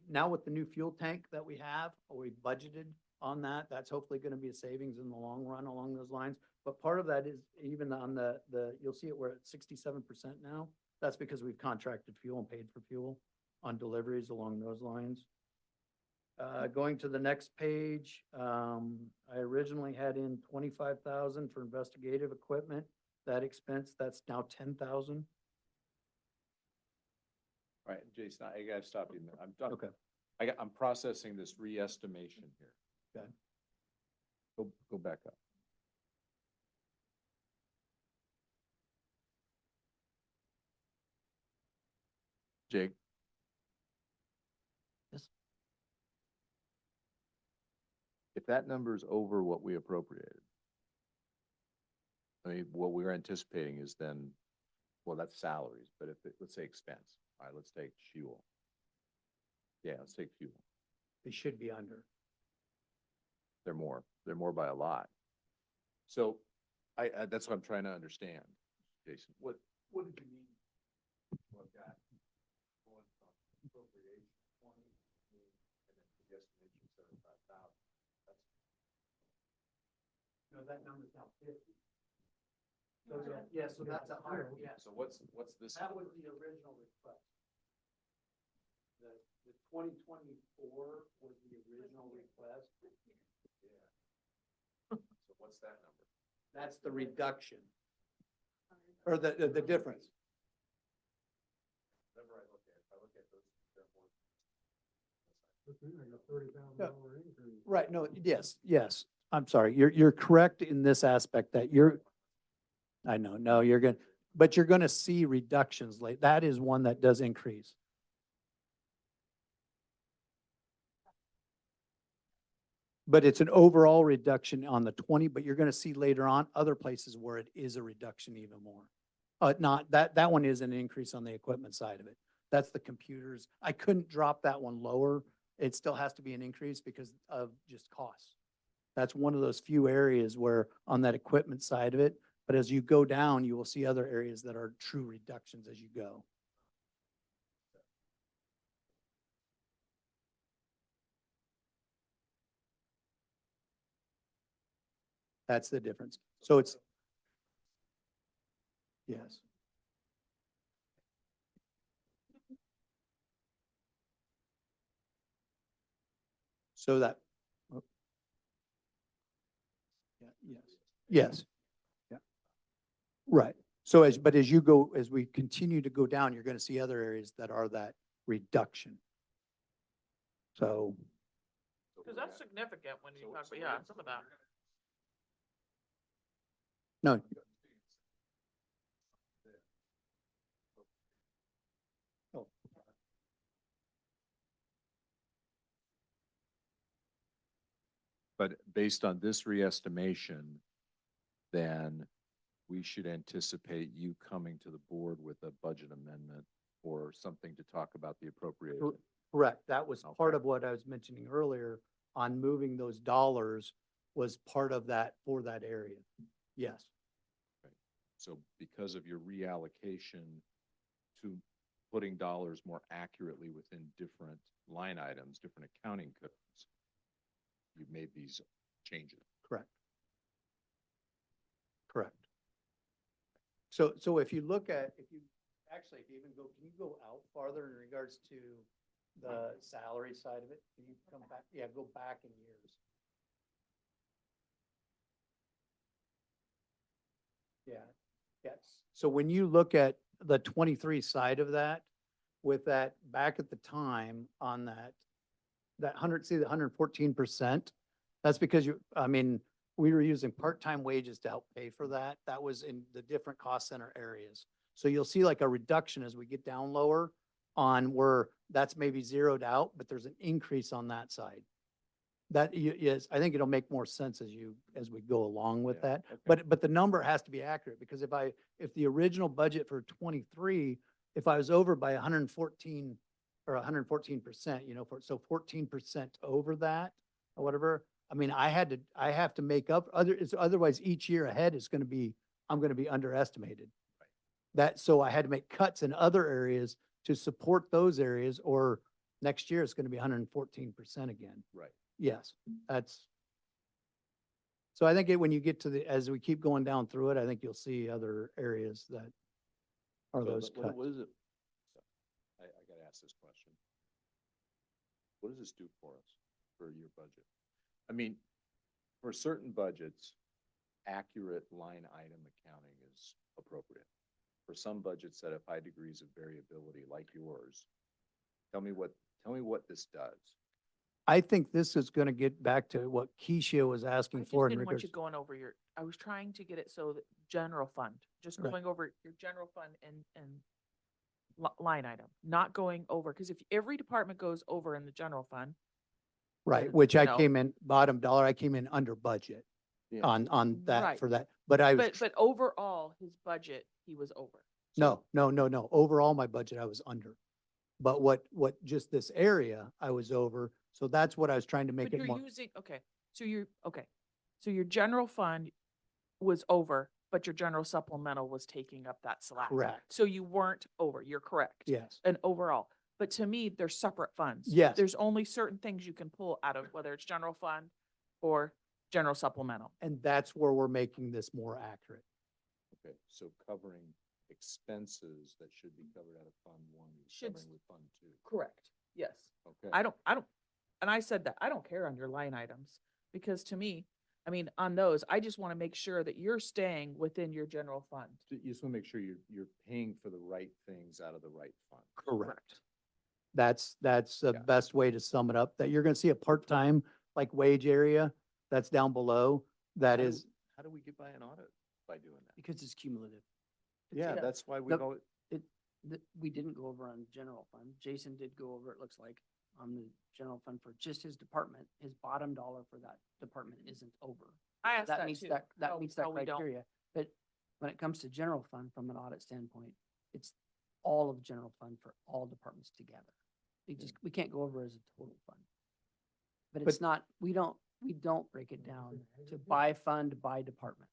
now with the new fuel tank that we have, we budgeted on that, that's hopefully gonna be a savings in the long run along those lines. But part of that is even on you'll see it, we're at 67% now. That's because we've contracted fuel and paid for fuel on deliveries along those lines. Going to the next page, I originally had in 25,000 for investigative equipment. That expense, that's now 10,000.
All right, Jason, I gotta stop you. I'm done.
Okay.
I'm processing this re-estimation here.
Okay.
Go back up. Jake?
Yes.
If that number's over what we appropriated, I mean, what we're anticipating is then, well, that's salaries, but let's say expense. All right, let's take fuel. Yeah, let's take fuel.
It should be under.
They're more by a lot. So that's what I'm trying to understand, Jason. What did you mean? What that going from appropriation 20 and then the estimation 75,000.
No, that number's now 50. So so that's a higher, yeah.
So what's this?
That was the original request. The 2024 was the original request.
Yeah. So what's that number?
That's the reduction. Or the difference.
Whenever I look at those, they're more.
Like a $30,000 increase.
Right, no, yes. I'm sorry. You're correct in this aspect that I know, no, but you're gonna see reductions late. That is one that does increase. But it's an overall reduction on the 20, but you're gonna see later on other places where it is a reduction even more. Not, that one is an increase on the equipment side of it. That's the computers. I couldn't drop that one lower. It still has to be an increase because of just costs.
That's one of those few areas where on that equipment side of it, but as you go down, you will see other areas that are true reductions as you go. That's the difference. So it's, yes. So that. oh. Yeah, yes. Yes. Yeah. Right. So but as you go, as we continue to go down, you're going to see other areas that are that reduction. So.
Because that's significant when you talk, about yeah, some of that.
No. Oh.
But based on this reestimation, then we should anticipate you coming to the board with a budget amendment or something to talk about the appropriation.
Correct. That was part
Okay.
of what I was mentioning earlier on moving those dollars was part of that for that area. Yes.
So because of your reallocation to putting dollars more accurately within different line items, different accounting codes, you've made these changes.
Correct. Correct. So if you look at, if you even go, can you go out farther in regards to the salary side of it? Can you come back? Yeah, go back in years. Yeah, yes. So when you look at the 23 side of that, with that back at the time on that 114%, that's because we were using part-time wages to help pay for that. That was in the different cost center areas. So you'll see like a reduction as we get down lower on where that's maybe zeroed out, but there's an increase on that side. That yes, I think it'll make more sense as we go along with
Yeah,
that.
okay.
But the number has to be accurate because if the original budget for 23, if I was over by 114 or 114%, so 14% over that or whatever, I have to make up otherwise each year ahead I'm going to be underestimated. So I had to make cuts in other areas to support those areas, or next year it's going to be 114% again.
Right.
Yes, so I think when you get as we keep going down through it, I think you'll see other areas that are
So
those cuts.
what is it? I gotta ask this question. What does this do for us for your budget? For certain budgets, accurate line item accounting is appropriate. For some budgets that have high degrees of variability like yours, tell me what this does.
I think this is going to get back to what Keisha was
I
asking
just
for in
didn't want
regards.
you going over I was trying to get it so that general fund, just
Right.
going over your general fund and line item, not going over, because if every department goes over in the general fund,
Right,
then,
which
you
I
know.
came in bottom dollar, I came in under budget
Yeah.
on that
Right.
for that. But I was,
but overall, his budget, he was over.
no. Overall, my budget, I was under. But what just this area, I was over. So that's what I was trying to make
But
it
you're
more.
using, so your general fund was over, but your general supplemental was taking up that slack.
Correct.
So you weren't over, you're correct.
Yes,
And overall, but to me, they're separate funds.
Yes.
There's only certain things you can pull out of, whether it's general fund or general supplemental.
and that's where we're making this more accurate.
Okay, so covering expenses that should be covered out of Fund 1,
Should
covering with Fund 2.
Correct. Yes.
Okay.
I don't, and I said that, I don't care on your line items, because to me, on those, I just want to make sure that you're staying within your general fund.
You just want to make sure you're paying for the right things out of the right fund.
Correct. That's the
Yeah.
best way to sum it up, that you're going to see a part-time like wage area that's down below. That
How do-
is,
How do we get by an audit by doing that?
Because it's cumulative.
Yeah,
yeah.
that's why we
Nope.
go,
We didn't go over on general fund. Jason did go over, it looks like, on the general fund for just his department. His bottom dollar for that department isn't over.
I asked
That
that
meets
too.
that,
how-
that meets that
how we don't-
criteria. But when it comes to general fund, from an audit standpoint, it's all of general fund for all departments together. We can't go over as a total fund. But it's not, we don't, we don't break it down to by fund, by department.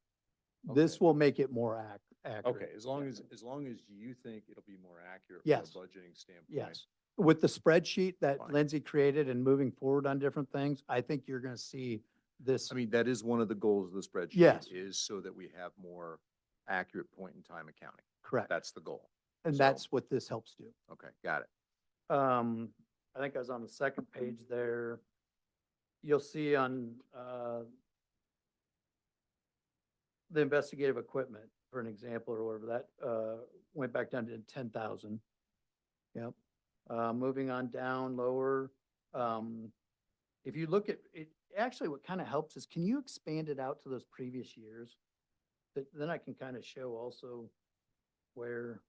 This
Okay.
will make it more accurate.
Okay, as long as you think it'll be more accurate
Yes.
from a budgeting standpoint.
Yes. With the spreadsheet that
Fine.
Lindsay created and moving forward on different things, I think you're going to see this.
I mean, that is one of the goals of the spreadsheet.
Yes.
Is so that we have more accurate point in time accounting.
Correct.
That's the goal.
And
so-
that's what this helps do.
Okay, got it.
I think I was on the second page there. You'll see on, the investigative equipment, for an example, or whatever, that, went back down to 10,000. Yep. Moving on down lower, if you look at it, actually what kind of helps is, can you expand it out to those previous years? Then I can kind of show also where,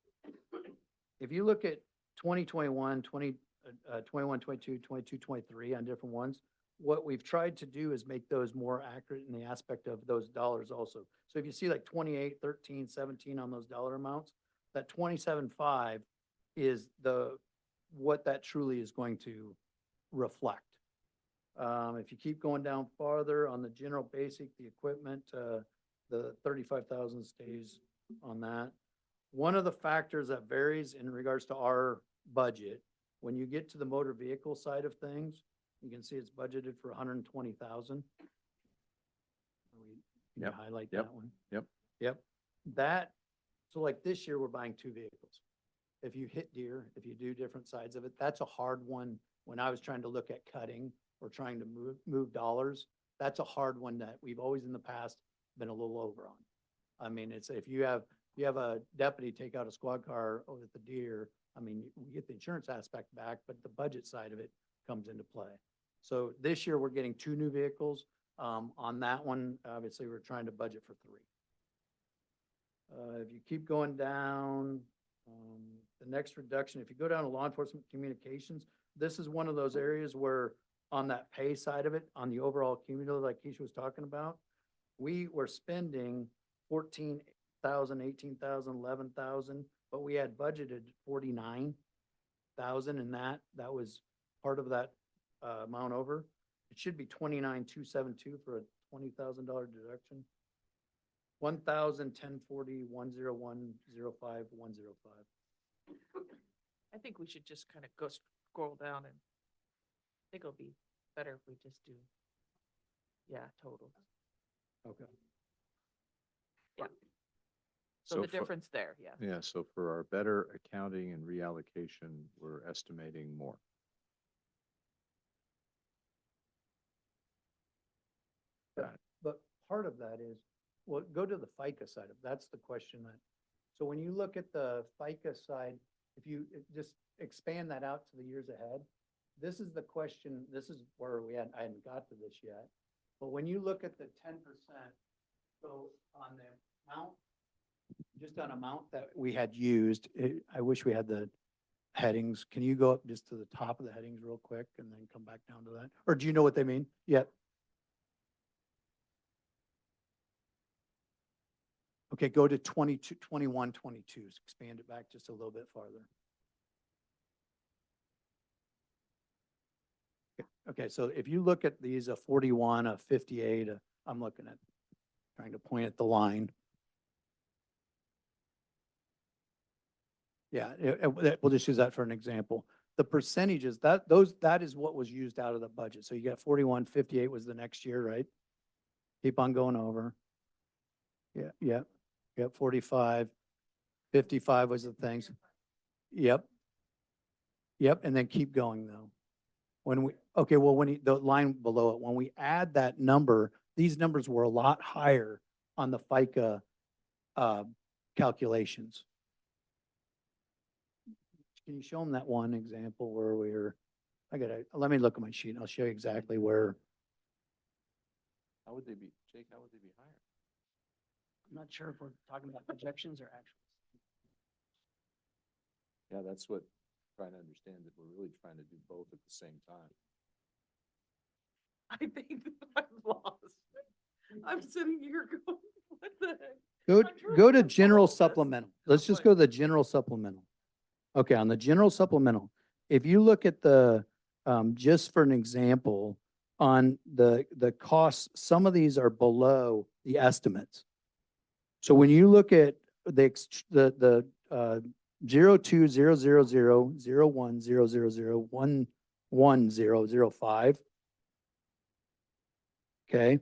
if you look at 2021, 21, 22, 22, 23 on different ones, what we've tried to do is make those more accurate in the aspect of those dollars also. So if you see like 28, 13, 17 on those dollar amounts, that 27.5 is what that truly is going to reflect. If you keep going down farther on the general basic, the equipment, the 35,000 stays on that. One of the factors that varies in regards to our budget, when you get to the motor vehicle side of things, you can see it's budgeted for 120,000. Can you
Yep,
highlight
yep,
that one?
yep.
Yep. So like this year, we're buying 2 vehicles. If you hit deer, if you do different sides of it, that's a hard one. When I was trying to look at cutting or trying to move dollars, that's a hard one that we've always in the past been a little over on. I mean, it's, if you have a deputy take out a squad car over at the deer, I mean, we get the insurance aspect back, but the budget side of it comes into play. So this year, we're getting 2 new vehicles. On that one, obviously, we're trying to budget for 3. If you keep going down, the next reduction, if you go down to law enforcement communications, this is one of those areas where on that pay side of it, on the overall cumulative, like Keisha was talking about, we were spending 14,000, 18,000, 11,000, but we had budgeted 49,000 in that. That was part of that amount over. It should be 29,272 for a $20,000 deduction. 1,000, 1040, 101, 05, 105.
I think we should just kind of go scroll down, and I think it'll be better if we just do, totals.
Okay.
So the
for-
difference there, yeah.
Yeah, so for our better accounting and reallocation, we're estimating more.
But part of that is, well, go to the FICA side of, that's the question that, so when you look at the FICA side, if you just expand that out to the years ahead, this is the question, this is where I hadn't got to this yet. But when you look at the 10%, so on the amount, just on amount that we had used, I wish we had the headings. Can you go up just to the top of the headings real quick and then come back down to that? Or do you know what they mean? Yeah. Okay, go to 22, 21, 22. Expand it back just a little bit farther. Okay, so if you look at these, a 41, a 58, I'm looking at, trying to point at the line. Yeah, we'll just use that for an example. The percentages, that is what was used out of the budget. So you got 41, 58 was the next year, right? Keep on going over. Yeah, 45, 55 was the things. Yep, and then keep going though. The line below it, when we add that number, these numbers were a lot higher on the FICA calculations. Can you show them that one example where let me look at my sheet and I'll show you exactly where.
How would they be, Jake, how would they be higher?
I'm not sure if we're talking about projections or actuals.
Yeah, that's what, trying to understand that we're really trying to do both at the same time.
I think I'm lost. I'm sitting here going, what the heck?
Go,
I'm trying
go
to
to general
follow this.
supplemental. Let's just
like-
go to the general supplemental. Okay, on the general supplemental, if you look at the, just for an example,
on the costs, some of these are below the estimates. So when you look at the 0200001000110005, okay,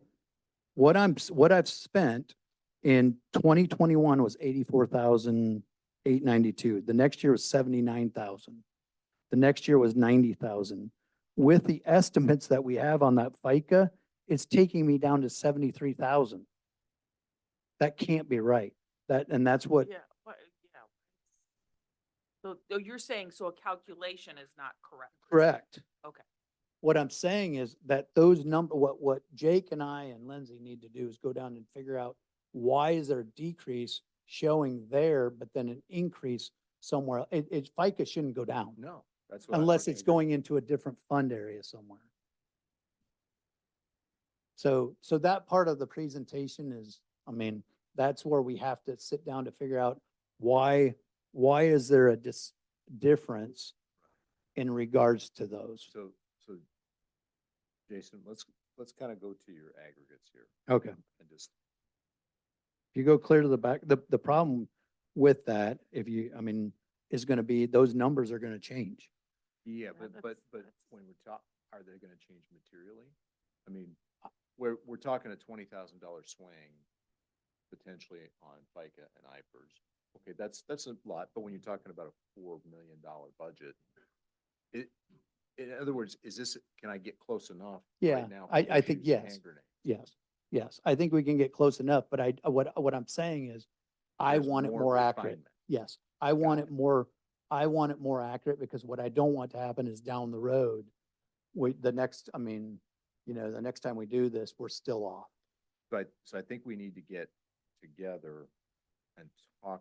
what I've spent in 2021 was 84,892. The next year was 79,000. The next year was 90,000. With the estimates that we have on that FICA, it's taking me down to 73,000. That can't be right. That's what,
Yeah, yeah. So you're saying, so a calculation is not correct?
correct.
Okay.
What I'm saying is that those what Jake and I and Lindsay need to do is go down and figure out why is there a decrease showing there, but then an increase somewhere. FICA shouldn't go down
No, that's
unless it's going into a different fund area somewhere. So that part of the presentation is, I mean, that's where we have to sit down to figure out why is there a difference in regards to those?
So Jason, let's kind of go to your aggregates here
Okay.
and just,
If you go clear to the back, the problem with that, I mean, is going to be, those numbers are going to change.
yeah, but
that's-
when we're are they going to change materially? I mean, we're talking a $20,000 swing potentially on FICA and IPERS. Okay, that's a lot, but when you're talking about a $4 million budget, in other words, can I get close enough
Yeah,
right now?
I
before
think
shooting
yes.
hand grenades?
Yes. I think we can get close enough, but what I'm saying is, I
There's
want it more accurate.
refinement.
Yes, I want
Got
it more, accurate because what I don't want to happen is down the road, the next time we do this, we're still off.
So I think we need to get together and talk.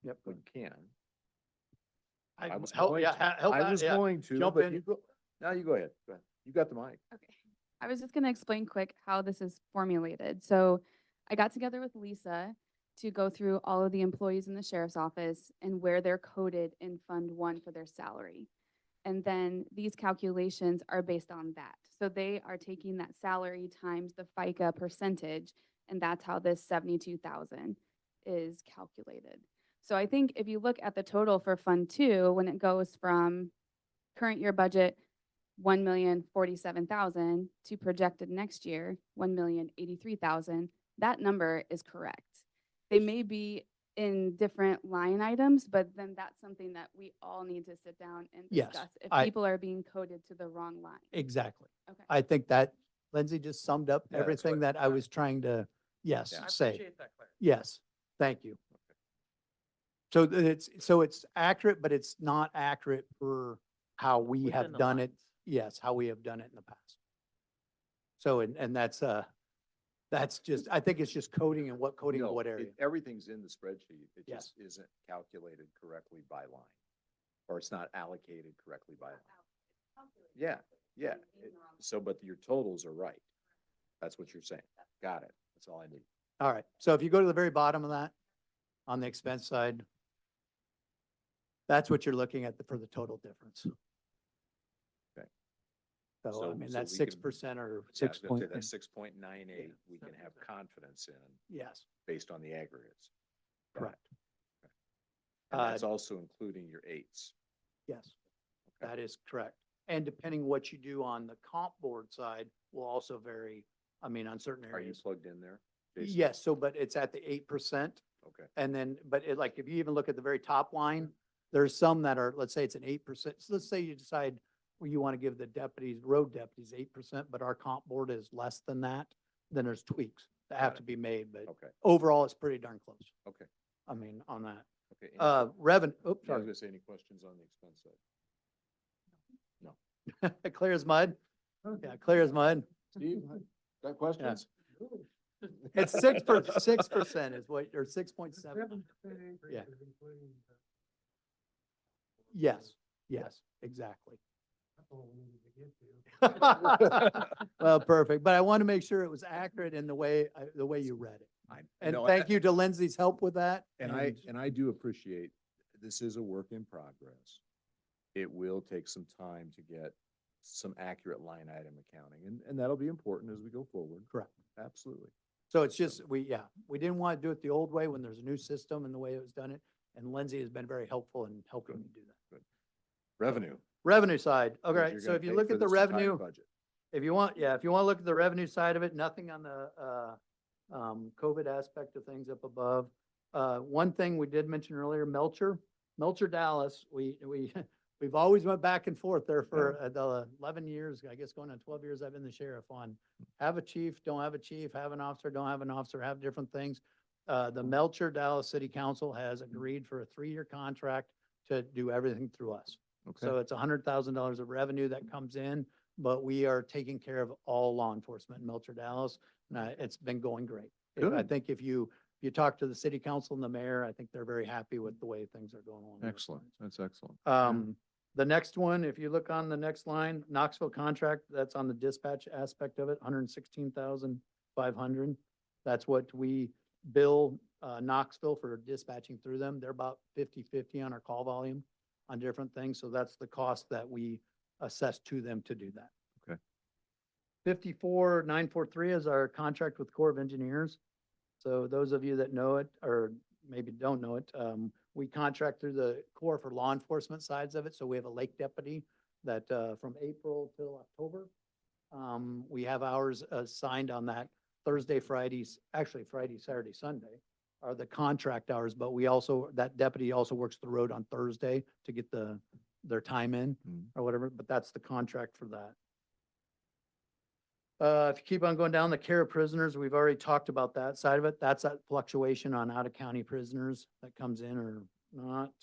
Yep.
We can.
I
I was
help,
going
yeah,
to-
help
I
out,
was
yeah.
going to,
Jump
but
in.
you go, now you go ahead. Go ahead. You got the mic.
Okay. I was just going to explain quick how this is formulated. So I got together with Lisa to go through all of the employees in the sheriff's office and where they're coded in Fund 1 for their salary. And then these calculations are based on that. So they are taking that salary times the FICA percentage, and that's how this 72,000 is calculated. So I think if you look at the total for Fund 2, when it goes from current year budget 1,047,000 to projected next year 1,083,000, that number is correct. They may be in different line items, but then that's something that we all need to sit down and
Yes,
discuss if
I-
people are being coded to the wrong line.
Exactly.
Okay.
I think that Lindsay just summed up
Yeah, that's
everything
what-
that I was trying to, yes,
Yeah.
I
say.
appreciate that clarity.
Yes, thank you. So it's accurate, but it's not accurate for how we
Within
have
the
done it.
lines.
Yes, how we have done it in the past. So, and that's just, I think it's just coding and what coding of
No,
what area.
everything's in the spreadsheet. It
Yes.
just isn't calculated correctly by line. Or it's not allocated correctly by line. Yeah. So, but your totals are right. That's what you're saying. Got it. That's all I need.
All right, so if you go to the very bottom of that, on the expense side, that's what you're looking at for the total difference.
Okay.
So,
So-
I mean,
so
that's
we can-
6% or
Yeah, I was
6
gonna say
point.
that 6.98, we can have confidence in
Yes,
based on the aggregates. Got it.
correct.
And that's
Uh,
also including your eights.
Yes,
Okay.
that is correct. And depending what you do on the comp board side will also vary, I mean, on certain
Are you
areas.
plugged in there? Jason?
Yes, so, but it's at the 8%.
Okay.
And then, but like, if you even look at the very top line, there's some that are, let's say it's an 8%. So let's say you decide, well, you want to give the road deputies 8%, but our comp board is less than that, then there's tweaks that have
Got
to
it.
be made, but
Okay.
overall, it's pretty darn close.
Okay.
I mean, on that.
Okay. Any
Revenue,
I was
sorry.
gonna say, any questions on the expense side?
Clear as mud? Yeah, clear as mud.
Steve, got questions?
It's 6% is what, or 6.7. Yeah. Yes, exactly. Well, perfect, but I want to make sure it was accurate in the way you read it. And
No,
thank you to Lindsay's help with that.
And I do appreciate, this is a work in progress. It will take some time to get some accurate line item accounting, and that'll be important as we go forward.
Correct.
Absolutely.
So it's just, we didn't want to do it the old way when there's a new system and the way it was done it. And Lindsay has been very helpful in helping me do that.
Revenue.
Revenue side.
because
Okay,
you're
so
gonna
if you
pay
look
for
at the
this entire
revenue,
budget.
if you want to look at the revenue side of it, nothing on the, COVID aspect of things up above. One thing we did mention earlier, Melcher Dallas, we've always went back and forth there for the 11 years, I guess going on 12 years I've been the sheriff on have a chief, don't have a chief, have an officer, don't have an officer, have different things. The Melcher Dallas City Council has agreed for a 3-year contract to do everything through us.
Okay.
So it's $100,000 of revenue that comes in, but we are taking care of all law enforcement in Melcher Dallas. And it's been going great. I
Good.
think if you talk to the city council and the mayor, I think they're very happy with the way things are going on.
Excellent. That's excellent.
The next one, if you look on the next line, Knoxville contract, that's on the dispatch aspect of it, 116,500. That's what we bill Knoxville for dispatching through them. They're about 50-50 on our call volume on different things. So that's the cost that we assess to them to do that.
Okay.
54,943 is our contract with Corps of Engineers. So those of you that know it, or maybe don't know it, we contract through the Corps for law enforcement sides of it. So we have a lake deputy that from April till October, we have hours assigned on that Thursday, Fridays, actually Friday, Saturday, Sunday are the contract hours, but we also, that deputy also works the road on Thursday to get their time in or whatever, but that's the contract for that. If you keep on going down, the care of prisoners, we've already talked about that side of it. That's that fluctuation on out-of-county prisoners that comes in or not.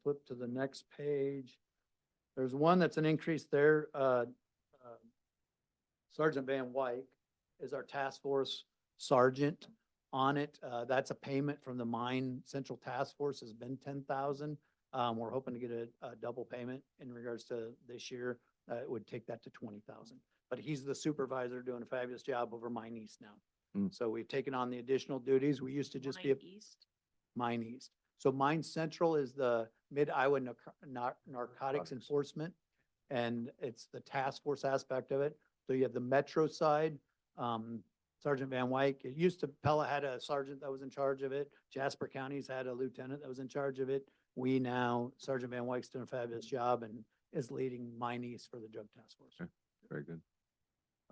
Flip to the next page. There's one that's an increase there. Sergeant Van Wyk is our task force sergeant on it. That's a payment from the mine central task force has been 10,000. We're hoping to get a double payment in regards to this year. It would take that to 20,000. But he's the supervisor doing a fabulous job over Mine East now. So we've taken on the additional duties. We used to just be
East.
Mine East. So Mine Central is the Mid-Iowa Narcotics Enforcement, and it's the task force aspect of it. So you have the Metro side, Sergeant Van Wyk. It used to, Pella had a sergeant that was in charge of it. Jasper County's had a lieutenant that was in charge of it. We now, Sergeant Van Wyk's doing a fabulous job and is leading Mine East for the drug task force.
Okay. Very good.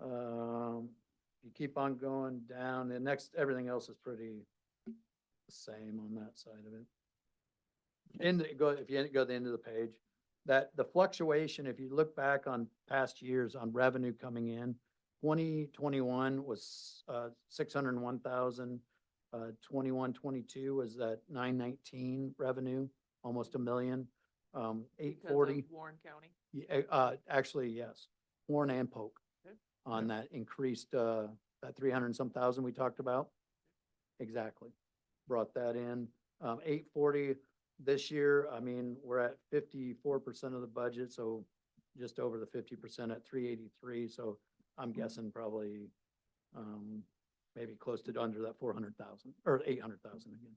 You keep on going down, the next, everything else is pretty the same on that side of it. If you go to the end of the page, that the fluctuation, if you look back on past years on revenue coming in, 2021 was 601,000. 21-22 was that 919 revenue, almost $1 million. 840.
Warren County.
Actually, yes, Warren and Polk on that increased, that 300 and some thousand we talked about. Exactly. Brought that in. 840 this year. I mean, we're at 54% of the budget, so just over the 50% at 383. So I'm guessing probably, maybe close to under that 400,000 or 800,000 again.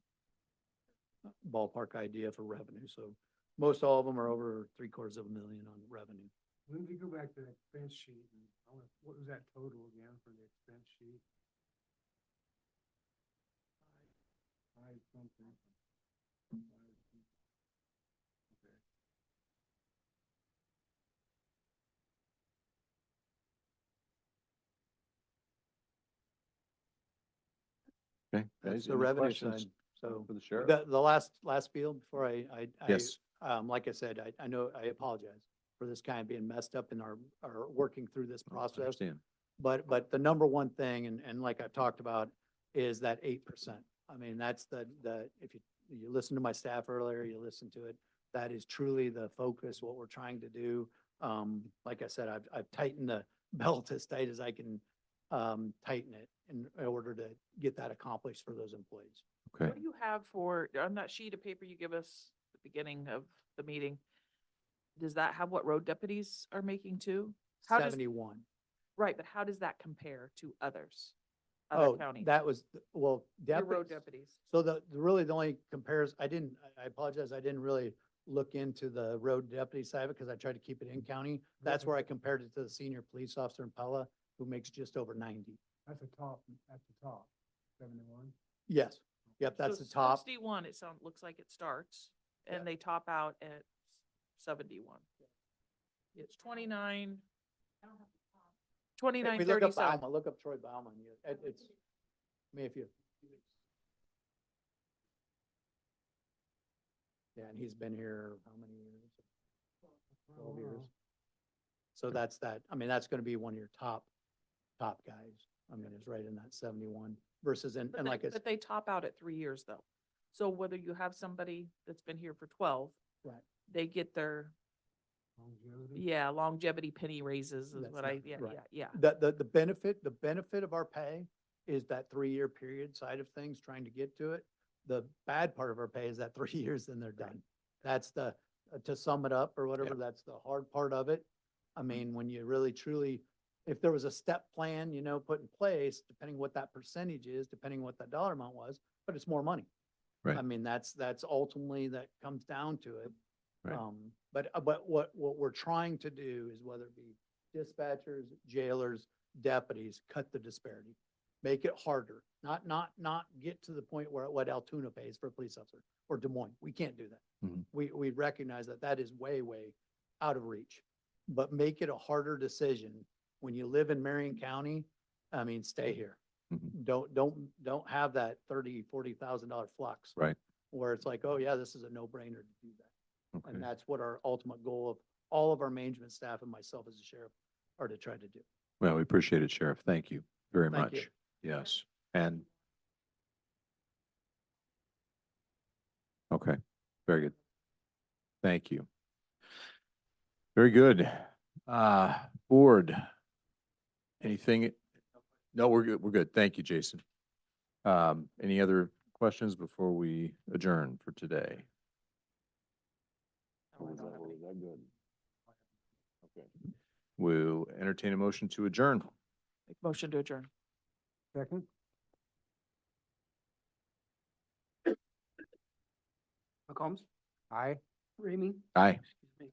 Ballpark idea for revenue. So most all of them are over $750,000 on revenue.
When we go back to the expense sheet, and what was that total again for the expense sheet? Five something. Okay.
Okay.
That's
guys,
the
any
revenue
questions
side. So
for the sheriff?
the last field before
Yes.
like I said, I know, I apologize for this kind of being messed up in our working through this
I
process.
understand.
But the number one thing, and like I talked about, is that 8%. I mean, that's if you listen to my staff earlier, you listen to it, that is truly the focus, what we're trying to do. Like I said, I've tightened the belt as tight as I can tighten it in order to get that accomplished for those employees.
Okay.
What do you have for, on that sheet of paper you give us at the beginning of the meeting? Does that have what road deputies are making too? How does,
71.
right, but how does that compare to others? Other counties?
That was, well,
Your road
deputies.
deputies.
So really the only compares, I apologize, I didn't really look into the road deputy side of it, because I tried to keep it in county. That's where I compared it to the senior police officer in Pella, who makes just over 90.
At the top, 71.
Yes, yep, that's
So
the top.
61, looks like it starts,
Yep.
and they top out at 71. It's 29,
Hey,
29,
we look up
37.
Bauman, look up Troy Bauman. It's, I mean, if you. Yeah, and he's been here how many years? 12 years. So that's that. I mean, that's going to be one of your top guys. I mean, it's right in that 71 versus, and like it's,
But they top out at 3 years though. So whether you have somebody that's been here for 12,
right.
they get their,
Longevity.
longevity penny raises is
That's
what
not-
yeah,
right.
yeah.
The benefit of our pay is that 3-year period side of things, trying to get to it. The bad part of our pay is that 3 years, then they're done. That's to sum it up or whatever, that's the hard part of it. I mean, when you really truly, if there was a step plan, put in place, depending what that percentage is, depending what that dollar amount was, but it's more money.
Right.
I mean, that's ultimately that comes down to it.
Right.
But what we're trying to do is, whether it be dispatchers, jailers, deputies, cut the disparity. Make it harder, not get to the point where what Altoona pays for a police officer or Des Moines. We can't do that.
Mhm.
We recognize that is way, way out of reach. But make it a harder decision. When you live in Marion County, I mean, stay here.
Mhm.
Don't have that $40,000 flux.
Right.
Where it's like, oh yeah, this is a no-brainer to do that.
Okay.
And that's what our ultimate goal of all of our management staff and myself as a sheriff are to try to do.
Well, we appreciate it, Sheriff. Thank you very
Thank you.
much. Yes. And okay, very good. Thank you. Very good. Board, anything? No, we're good. We're good. Thank you, Jason. Any other questions before we adjourn for today? Okay. We'll entertain a motion to adjourn.
Make motion to adjourn.
Second?
McCombs,
Aye.
Ramey,
Aye.
excuse me,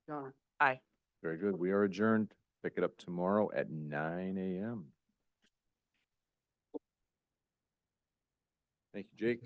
Johnner.
Aye.
Very good. We are adjourned. Pick it up tomorrow at 9 a.m. Thank you, Jake.